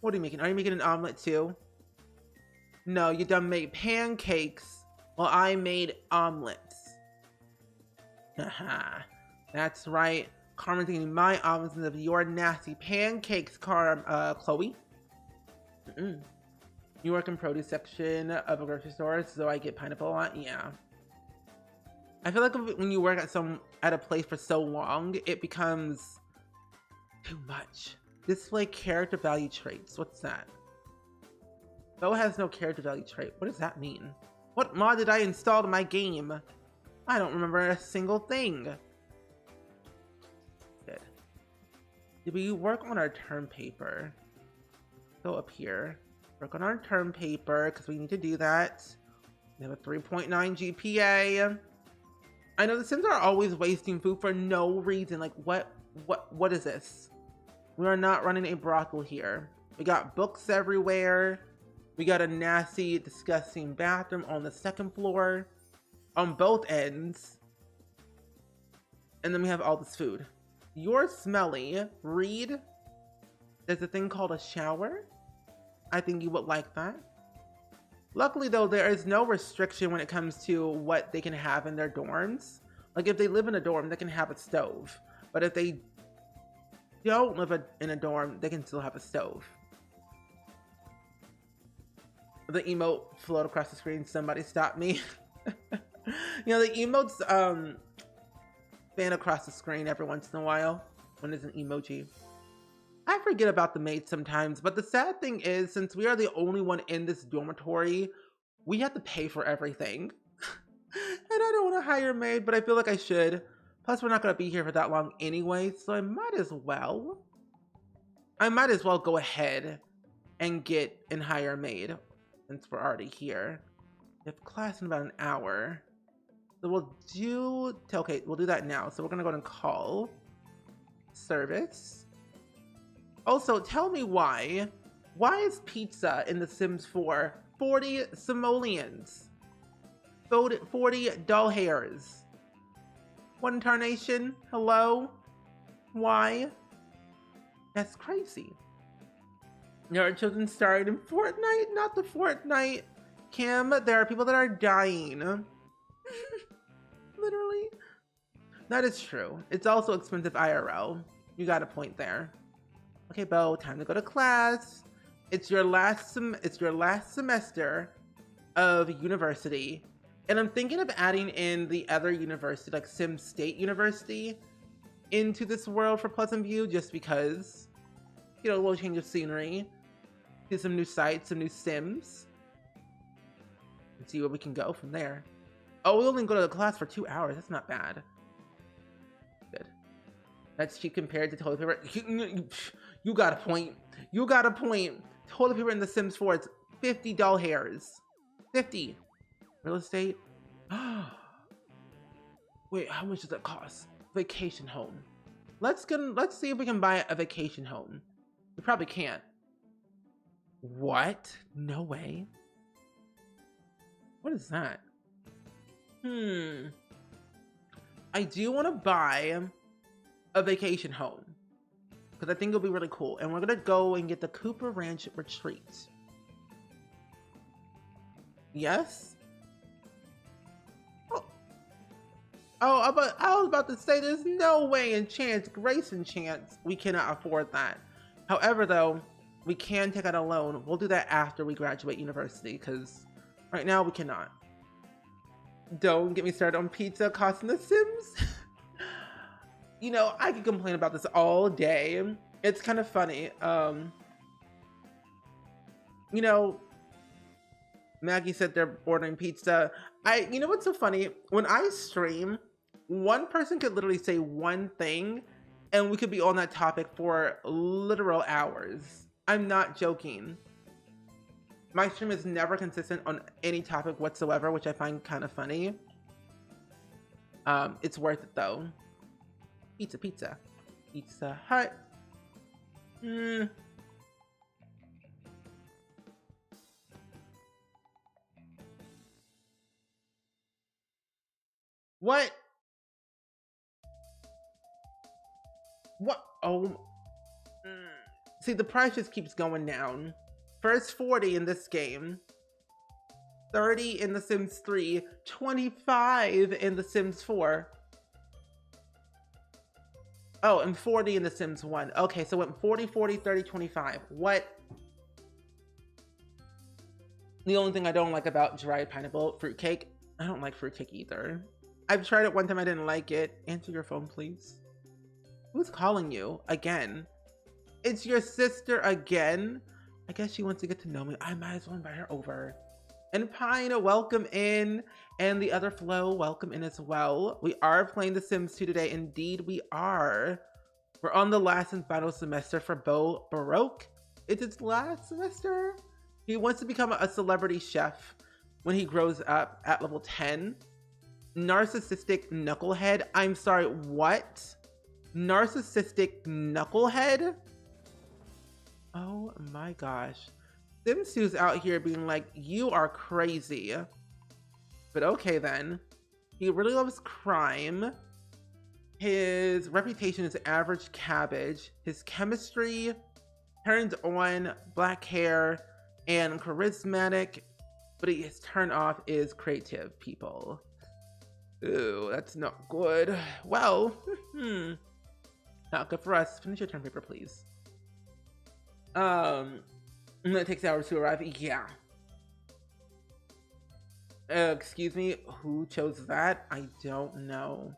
What are you making? Are you making an omelet too? No, you done made pancakes while I made omelets. Haha. That's right. Carmen's eating my omelets instead of your nasty pancakes, Chloe. You work in produce section of a grocery store, so I get pineapple a lot. Yeah. I feel like when you work at a place for so long, it becomes too much. Display character value traits. What's that? Bo has no character value trait. What does that mean? What mod did I install to my game? I don't remember a single thing. Good. Did we work on our term paper? Go up here. Work on our term paper because we need to do that. We have a 3.9 GPA. I know the Sims are always wasting food for no reason. Like what is this? We are not running a brothel here. We got books everywhere. We got a nasty, disgusting bathroom on the second floor. On both ends. And then we have all this food. You're smelly. Read. There's a thing called a shower. I think you would like that. Luckily though, there is no restriction when it comes to what they can have in their dorms. Like if they live in a dorm, they can have a stove. But if they don't live in a dorm, they can still have a stove. The emote float across the screen. Somebody stop me. You know, the emotes fan across the screen every once in a while when there's an emoji. I forget about the maids sometimes, but the sad thing is, since we are the only one in this dormitory, we have to pay for everything. And I don't want to hire a maid, but I feel like I should. Plus, we're not going to be here for that long anyway, so I might as well go ahead and get and hire a maid since we're already here. We have class in about an hour. So we'll do that now. So we're going to go and call service. Also, tell me why is pizza in The Sims 4 40 simoleons? 40 doll hairs. One tarnation? Hello? Why? That's crazy. There are children starring in Fortnite, not the Fortnite. Kim, there are people that are dying. Literally. That is true. It's also expensive IRL. You got a point there. Okay, Bo, time to go to class. It's your last semester of university. And I'm thinking of adding in the other university, like Sim State University, into this world for Pleasant View, just because, you know, a little change of scenery. Do some new sites, some new Sims. And see where we can go from there. Oh, we only go to the class for 2 hours. That's not bad. Good. That's cheap compared to toilet paper. You got a point. You got a point. Toilet paper in The Sims 4, it's 50 doll hairs. 50. Real estate. Wait, how much does that cost? Vacation home. Let's see if we can buy a vacation home. We probably can't. What? No way. What is that? I do want to buy a vacation home because I think it'll be really cool. And we're gonna go and get the Cooper Ranch Retreat. Yes? I was about to say there's no way in chance, grace and chance, we cannot afford that. However, though, we can take out a loan. We'll do that after we graduate university because right now we cannot. Don't get me started on pizza costing The Sims. You know, I could complain about this all day. It's kind of funny. You know, Maggie said they're ordering pizza. You know what's so funny? When I stream, one person could literally say one thing and we could be on that topic for literal hours. I'm not joking. My stream is never consistent on any topic whatsoever, which I find kind of funny. It's worth it though. Pizza. Pizza Hut. What? What? Oh. See, the price just keeps going down. First 40 in this game, 30 in The Sims 3, 25 in The Sims 4. Oh, and 40 in The Sims 1. Okay, so it went 40, 40, 30, 25. What? The only thing I don't like about dried pineapple fruitcake, I don't like fruitcake either. I've tried it one time, I didn't like it. Answer your phone, please. Who's calling you? Again? It's your sister again? I guess she wants to get to know me. I might as well invite her over. And Pine, welcome in. And the other Flo, welcome in as well. We are playing The Sims 2 today. Indeed, we are. We're on the last and final semester for Beau Baroque. It's his last semester. He wants to become a celebrity chef when he grows up at level 10. Narcissistic knucklehead. I'm sorry, what? Narcissistic knucklehead? Oh my gosh. Sims 2's out here being like, you are crazy. But okay then. He really loves crime. His reputation is average cabbage. His chemistry, turned on, black hair, and charismatic. But his turn off is creative people. Ooh, that's not good. Well, not good for us. Finish your term paper, please. It takes hours to arrive. Yeah. Excuse me, who chose that? I don't know.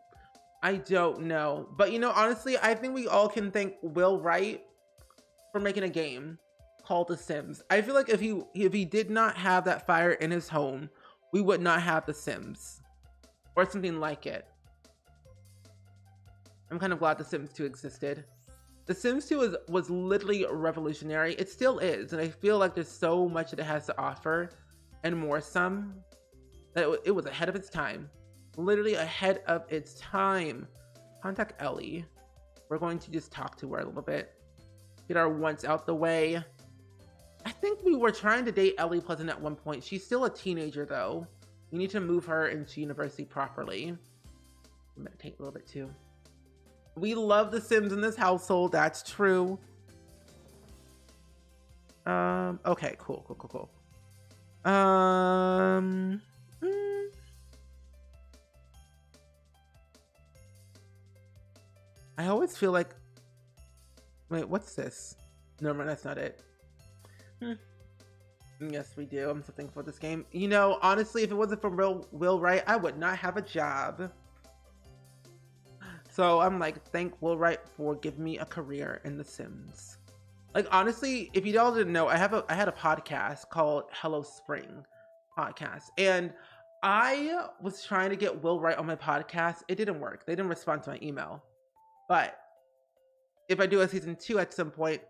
I don't know. But you know, honestly, I think we all can thank Will Wright for making a game called The Sims. I feel like if he did not have that fire in his home, we would not have The Sims. Or something like it. I'm kind of glad The Sims 2 existed. The Sims 2 was literally revolutionary. It still is, and I feel like there's so much that it has to offer, and more some, that it was ahead of its time. Literally ahead of its time. Contact Ellie. We're going to just talk to her a little bit. Get our wants out the way. I think we were trying to date Ellie Pleasant at one point. She's still a teenager though. We need to move her into university properly. Meditate a little bit too. We love The Sims in this household. That's true. Okay, cool. I always feel like, wait, what's this? No, that's not it. Yes, we do. I'm so thankful for this game. You know, honestly, if it wasn't for Will Wright, I would not have a job. So I'm like, thank Will Wright for giving me a career in The Sims. Like, honestly, if you all didn't know, I had a podcast called Hello Spring Podcast. And I was trying to get Will Wright on my podcast. It didn't work. They didn't respond to my email. But if I do a season 2 at some point,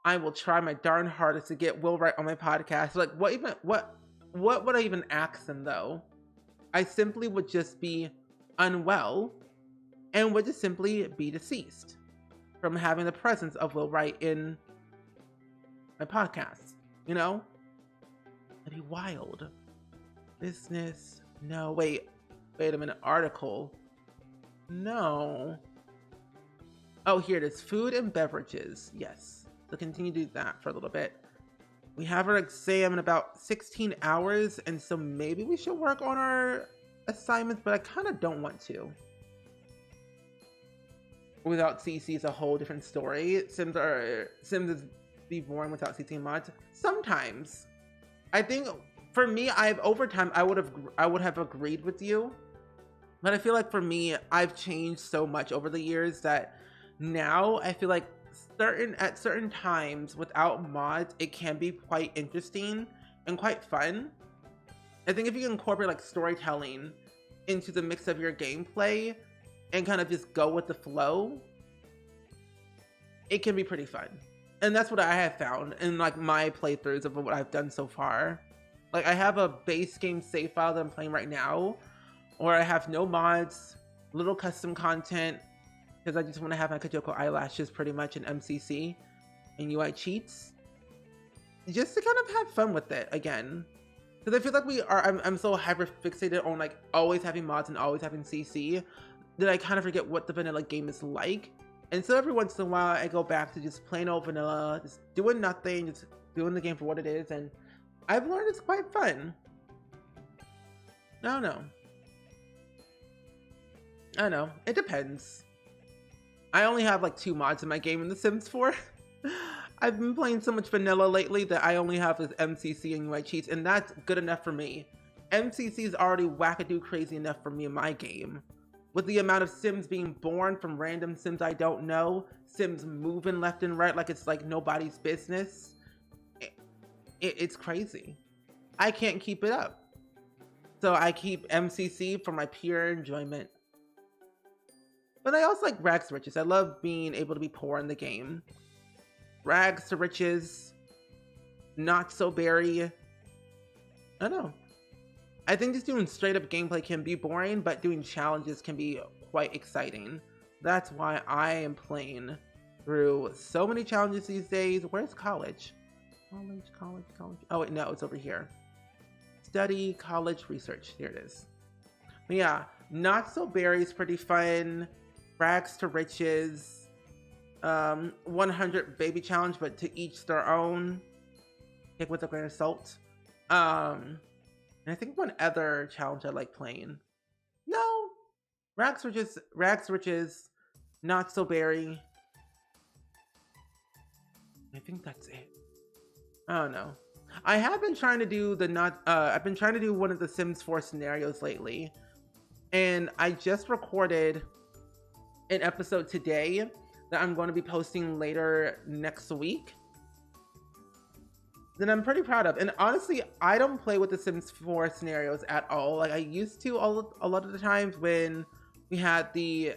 I will try my darn hardest to get Will Wright on my podcast. Like, what would I even ask them though? I simply would just be unwell and would just simply be deceased from having the presence of Will Wright in my podcast. You know? That'd be wild. Business. No, wait a minute. Article. No. Oh, here it is. Food and beverages. Yes. So continue to do that for a little bit. We have our exam in about 16 hours, and so maybe we should work on our assignments, but I kind of don't want to. Without CC is a whole different story. Sims is be boring without CC mods. Sometimes. I think for me, over time I would have agreed with you. But I feel like for me, I've changed so much over the years that now I feel like at certain times without mods, it can be quite interesting and quite fun. I think if you incorporate like storytelling into the mix of your gameplay and kind of just go with the flow, it can be pretty fun. And that's what I have found in like my playthroughs of what I've done so far. Like I have a base game save file that I'm playing right now, or I have no mods, little custom content, because I just want to have my Kajoko eyelashes pretty much in MCC and UI cheats, just to kind of have fun with it again. Because I feel like I'm so hyper fixated on like always having mods and always having CC that I kind of forget what the vanilla game is like. And so every once in a while I go back to just plain old vanilla, just doing nothing, just doing the game for what it is, and I've learned it's quite fun. I don't know, it depends. I only have like 2 mods in my game in The Sims 4. I've been playing so much vanilla lately that I only have is MCC and UI cheats, and that's good enough for me. MCC is already wackadoo crazy enough for me in my game. With the amount of Sims being born from random Sims I don't know, Sims moving left and right like it's like nobody's business, it's crazy. I can't keep it up. So I keep MCC for my pure enjoyment. But I also like Rags to Riches. I love being able to be poor in the game. Rags to Riches, Not So Berry. I don't know. I think just doing straight up gameplay can be boring, but doing challenges can be quite exciting. That's why I am playing through so many challenges these days. Where's college? College. Oh wait, no, it's over here. Study, college, research. Here it is. But yeah, Not So Berry is pretty fun. Rags to Riches. 100 baby challenge, but to each their own. Take with a grain of salt. And I think one other challenge I like playing. No, Rags to Riches, Not So Berry. I think that's it. I don't know. I have been trying to do I've been trying to do one of the Sims 4 scenarios lately, and I just recorded an episode today that I'm going to be posting later next week that I'm pretty proud of. And honestly, I don't play with the Sims 4 scenarios at all. Like I used to a lot of the times when we had the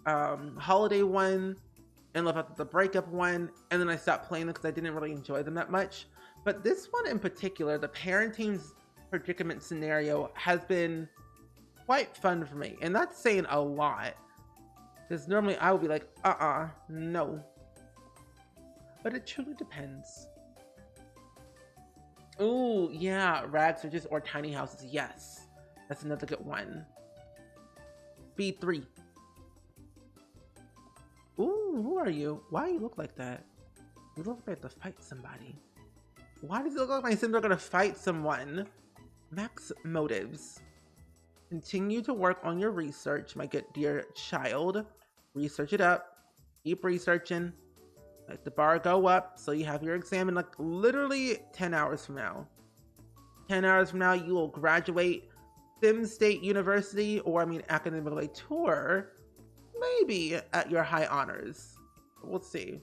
holiday one and left out the breakup one, and then I stopped playing them because I didn't really enjoy them that much. But this one in particular, the parenting predicament scenario, has been quite fun for me, and that's saying a lot. Because normally I would be like, no. But it truly depends. Oh, yeah, Rags or just or tiny houses. Yes, that's another good one. B3. Ooh, who are you? Why do you look like that? You look like you have to fight somebody. Why does it look like my Sims are gonna fight someone? Max motives. Continue to work on your research, my good dear child. Research it up. Keep researching. Let the bar go up so you have your exam in like literally 10 hours from now. 10 hours from now, you will graduate Sim State University, or I mean academically tour, maybe at your high honors. We'll see.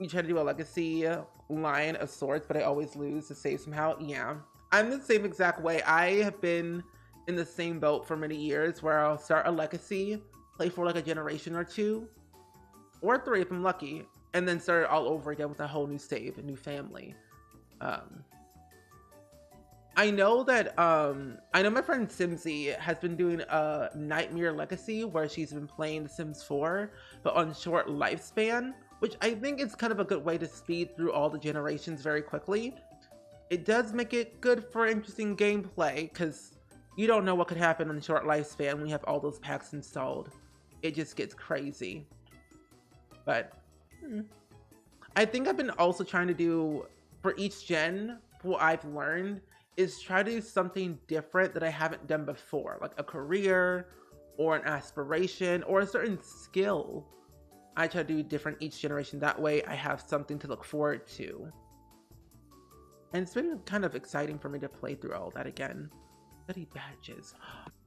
You try to do a legacy line of sorts, but I always lose to save somehow. Yeah, I'm the same exact way. I have been in the same boat for many years where I'll start a legacy, play for like a generation or 2 or 3 if I'm lucky, and then start it all over again with a whole new save, a new family. I know that I know my friend Simsy has been doing a Nightmare Legacy where she's been playing The Sims 4 but on short lifespan, which I think is kind of a good way to speed through all the generations very quickly. It does make it good for interesting gameplay because you don't know what could happen on short lifespan when you have all those packs installed. It just gets crazy. But I think I've been also trying to do, for each gen, what I've learned is try to do something different that I haven't done before, like a career or an aspiration or a certain skill. I try to do different each generation. That way I have something to look forward to. And it's been kind of exciting for me to play through all that again. Study badges.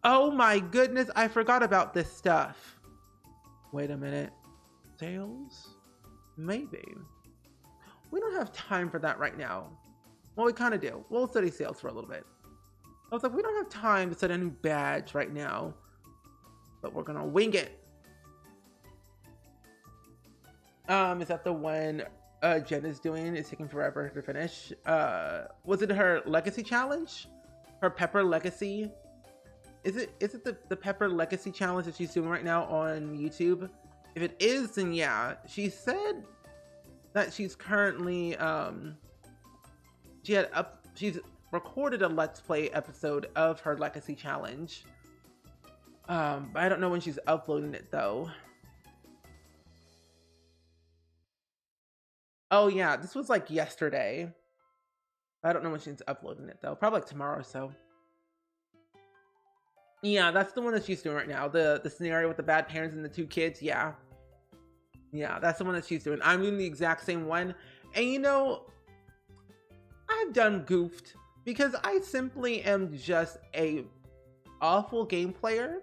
Oh my goodness, I forgot about this stuff. Wait a minute. Sales? Maybe. We don't have time for that right now. Well, we kind of do. We'll study sales for a little bit. I was like, we don't have time to set a new badge right now, but we're gonna wing it. Is that the one Jen is doing? It's taking forever to finish. Was it her legacy challenge? Her Pepper Legacy? Is it the Pepper Legacy challenge that she's doing right now on YouTube? If it is, then yeah. She said that she's currently she's recorded a Let's Play episode of her Legacy challenge. But I don't know when she's uploading it though. Oh yeah, this was like yesterday. I don't know when she's uploading it though. Probably like tomorrow or so. Yeah, that's the one that she's doing right now. The scenario with the bad parents and the 2 kids. Yeah. Yeah, that's the one that she's doing. I'm doing the exact same one. And you know, I've done goofed because I simply am just a awful game player.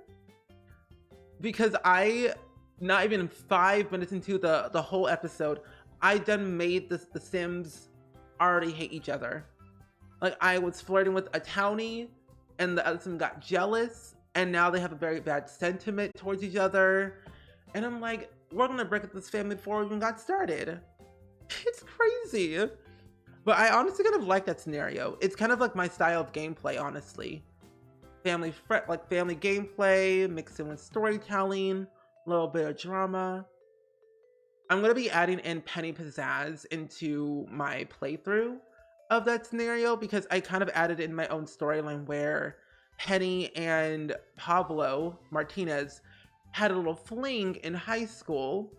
Because I, not even 5 minutes into the whole episode, I done made the Sims already hate each other. Like, I was flirting with a townie, and the other Sim got jealous, and now they have a very bad sentiment towards each other. And I'm like, we're gonna break up this family before we even got started. It's crazy. But I honestly kind of like that scenario. It's kind of like my style of gameplay, honestly. Family gameplay, mixed in with storytelling, a little bit of drama. I'm going to be adding in Penny Pizzazz into my playthrough of that scenario because I kind of added in my own storyline where Penny and Pablo Martinez had a little fling in high school.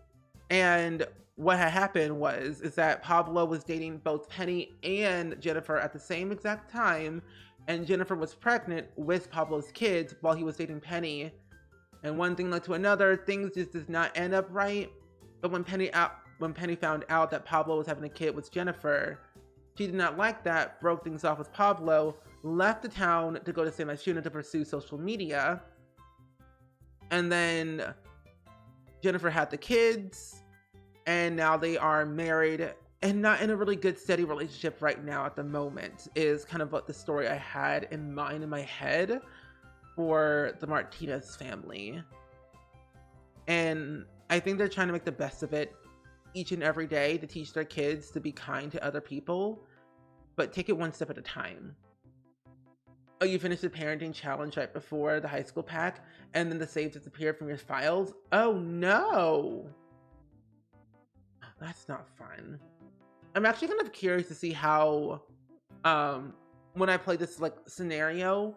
And what had happened is that Pablo was dating both Penny and Jennifer at the same exact time. And Jennifer was pregnant with Pablo's kids while he was dating Penny. And one thing led to another. Things just did not end up right. But when Penny found out that Pablo was having a kid with Jennifer, she did not like that, broke things off with Pablo, left the town to go to San Myshuno to pursue social media. And then Jennifer had the kids, and now they are married and not in a really good, steady relationship right now at the moment, is kind of what the story I had in mind in my head for the Martinez family. And I think they're trying to make the best of it each and every day to teach their kids to be kind to other people, but take it one step at a time. Oh, you finished the parenting challenge right before the high school pack, and then the saves disappeared from your files? Oh no! That's not fun. I'm actually kind of curious to see how, when I play this like scenario,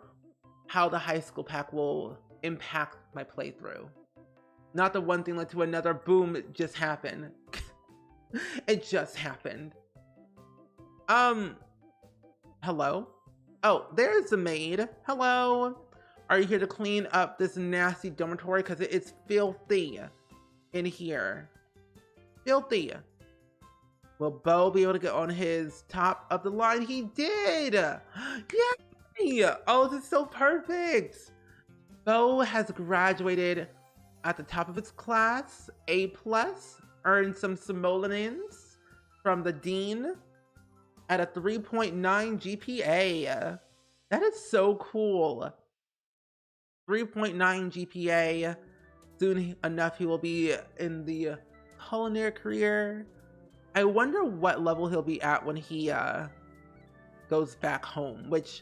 how the high school pack will impact my playthrough. Not the one thing led to another, boom, it just happened. It just happened. Hello? Oh, there's the maid. Hello? Are you here to clean up this nasty dormitory? Because it is filthy in here. Filthy. Will Bo be able to get on his top of the line? He did! Yay! Oh, this is so perfect! Bo has graduated at the top of his class, A+, earned some simoleons from the dean at a 3.9 GPA. That is so cool. 3.9 GPA. Soon enough, he will be in the culinary career. I wonder what level he'll be at when he goes back home, which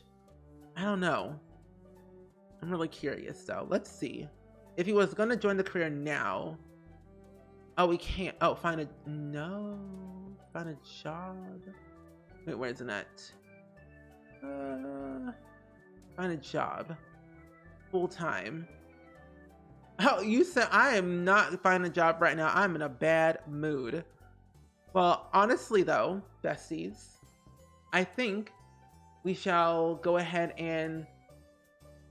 I don't know. I'm really curious though. Let's see. If he was gonna join the career now. Oh, we can't. Oh, find a job. Wait, where's it at? Find a job. Full time. Oh, you said I am not finding a job right now. I'm in a bad mood. Well, honestly though, besties, I think we shall go ahead and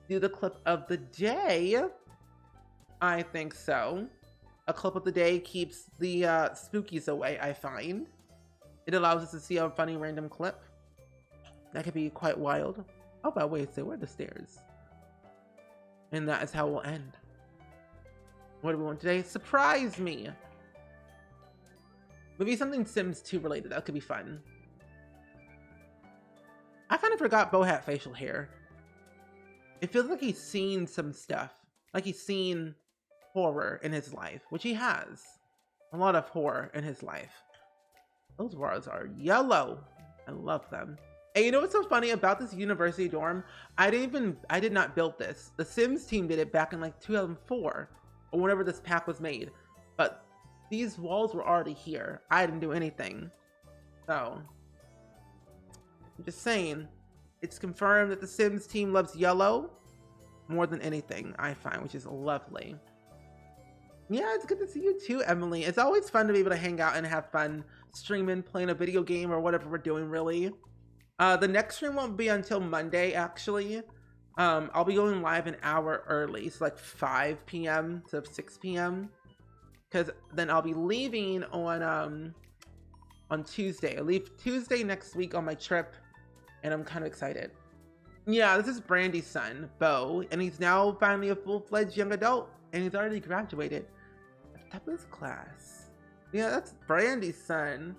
do the clip of the day. I think so. A clip of the day keeps the spookies away, I find. It allows us to see a funny random clip. That could be quite wild. Oh, by the way, so where are the stairs? And that is how we'll end. What do we want today? Surprise me! Maybe something Sims 2 related. That could be fun. I kind of forgot Bo had facial hair. It feels like he's seen some stuff. Like he's seen horror in his life, which he has. A lot of horror in his life. Those walls are yellow. I love them. And you know what's so funny about this university dorm? I did not build this. The Sims team did it back in like 2004 or whenever this pack was made. But these walls were already here. I didn't do anything. So, I'm just saying, it's confirmed that the Sims team loves yellow more than anything, I find, which is lovely. Yeah, it's good to see you too, Emily. It's always fun to be able to hang out and have fun streaming, playing a video game, or whatever we're doing, really. The next stream won't be until Monday, actually. I'll be going live an hour early, so like 5 p.m. to 6 p.m. Because then I'll be leaving on Tuesday. I leave Tuesday next week on my trip, and I'm kind of excited. Yeah, this is Brandy's son, Bo, and he's now finally a full-fledged young adult, and he's already graduated. Top of his class. Yeah, that's Brandy's son.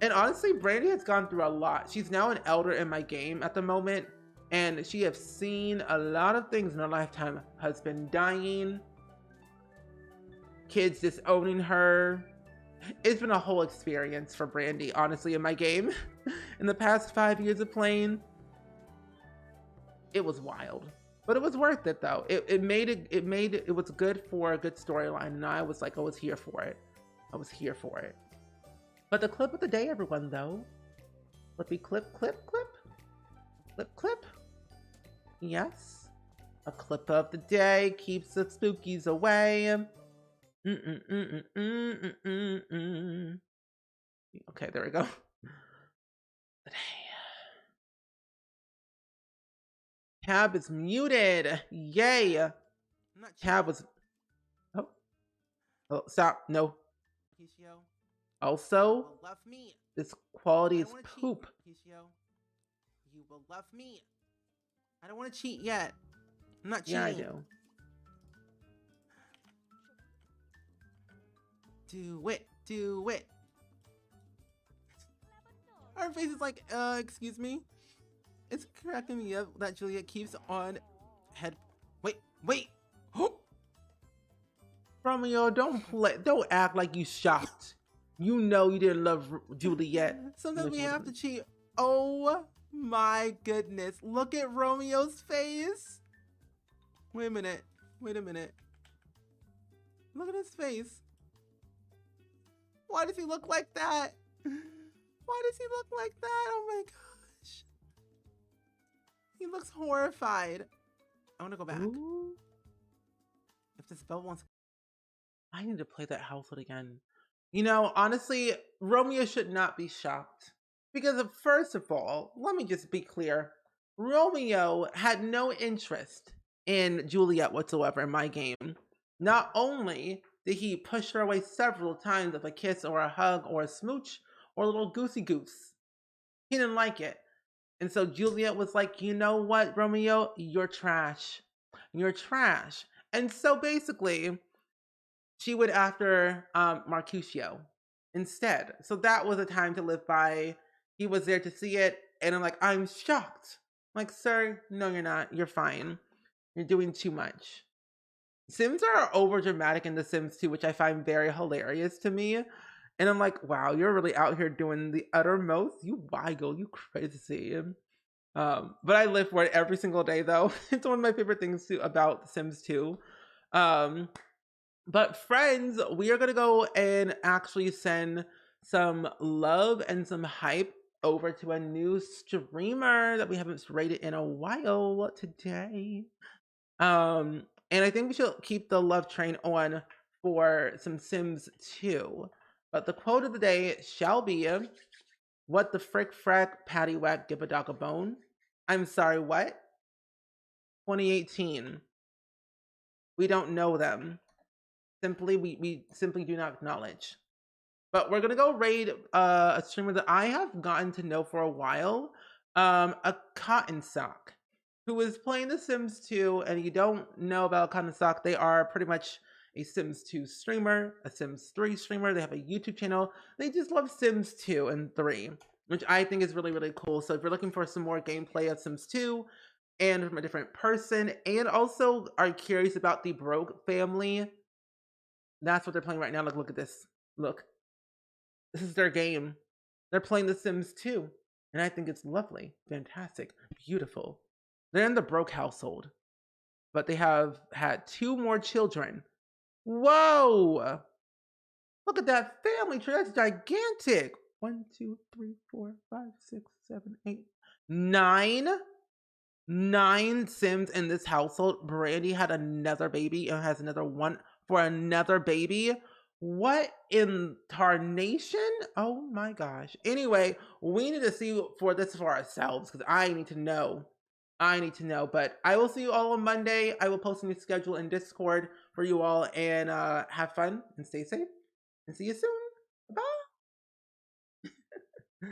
And honestly, Brandy has gone through a lot. She's now an elder in my game at the moment, and she has seen a lot of things in her lifetime. Husband dying, kids disowning her. It's been a whole experience for Brandy, honestly, in my game. In the past 5 years of playing, it was wild. But it was worth it though. It was good for a good storyline, and I was here for it. I was here for it. But the clip of the day, everyone, though. Flippy clip, clip, clip. Clip, clip. Yes. A clip of the day keeps the spookies away. Okay, there we go. Tab is muted. Yay. Tab was... Oh, stop. No. Also, this quality is poop. You will love me. I don't want to cheat yet. I'm not cheating. Yeah, I do. Do it. Do it. Our face is like, excuse me? It's cracking me up that Juliet keeps on head... Wait! Romeo, don't act like you shocked. You know you didn't love Juliet. Sometimes we have to cheat. Oh my goodness. Look at Romeo's face. Wait a minute. Look at his face. Why does he look like that? Oh my gosh. He looks horrified. I want to go back. Ooh. If this bell wants... I need to play that household again. You know, honestly, Romeo should not be shocked. Because first of all, let me just be clear. Romeo had no interest in Juliet whatsoever in my game. Not only did he push her away several times with a kiss or a hug or a smooch or a little goosey goose. He didn't like it. And so Juliet was like, you know what, Romeo? You're trash. You're trash. And so basically, she went after Mercutio instead. So that was a time to live by. He was there to see it. And I'm like, I'm shocked. I'm like, sir, no, you're not. You're fine. You're doing too much. Sims are over dramatic in The Sims 2, which I find very hilarious to me. And I'm like, wow, you're really out here doing the uttermost. You wiggle, you crazy. But I live for it every single day, though. It's one of my favorite things about The Sims 2. But friends, we are going to go and actually send some love and some hype over to a new streamer that we haven't rated in a while today. And I think we should keep the love train on for some Sims 2. But the quote of the day shall be, what the frick frack patty whack give a dog a bone? I'm sorry, what? 2018. We don't know them. We simply do not acknowledge. But we're gonna go raid a streamer that I have gotten to know for a while, a Cotton Sock, who is playing The Sims 2. And you don't know about Cotton Sock, they are pretty much a Sims 2 streamer, a Sims 3 streamer. They have a YouTube channel. They just love Sims 2 and 3, which I think is really, really cool. So if you're looking for some more gameplay of Sims 2, and from a different person, and also are curious about the Broke family. That's what they're playing right now. Look at this. Look, this is their game. They're playing The Sims 2, and I think it's lovely, fantastic, beautiful. They're in the Broke household, but they have had 2 more children. Whoa! Look at that family tree. That's gigantic. 1, 2, 3, 4, 5, 6, 7, 8, 9. 9 Sims in this household. Brandy had another baby and has another one for another baby. What in tarnation? Oh my gosh. Anyway, we need to see for this for ourselves because I need to know. I need to know. But I will see you all on Monday. I will post a new schedule in Discord for you all and have fun and stay safe. And see you soon. Bye.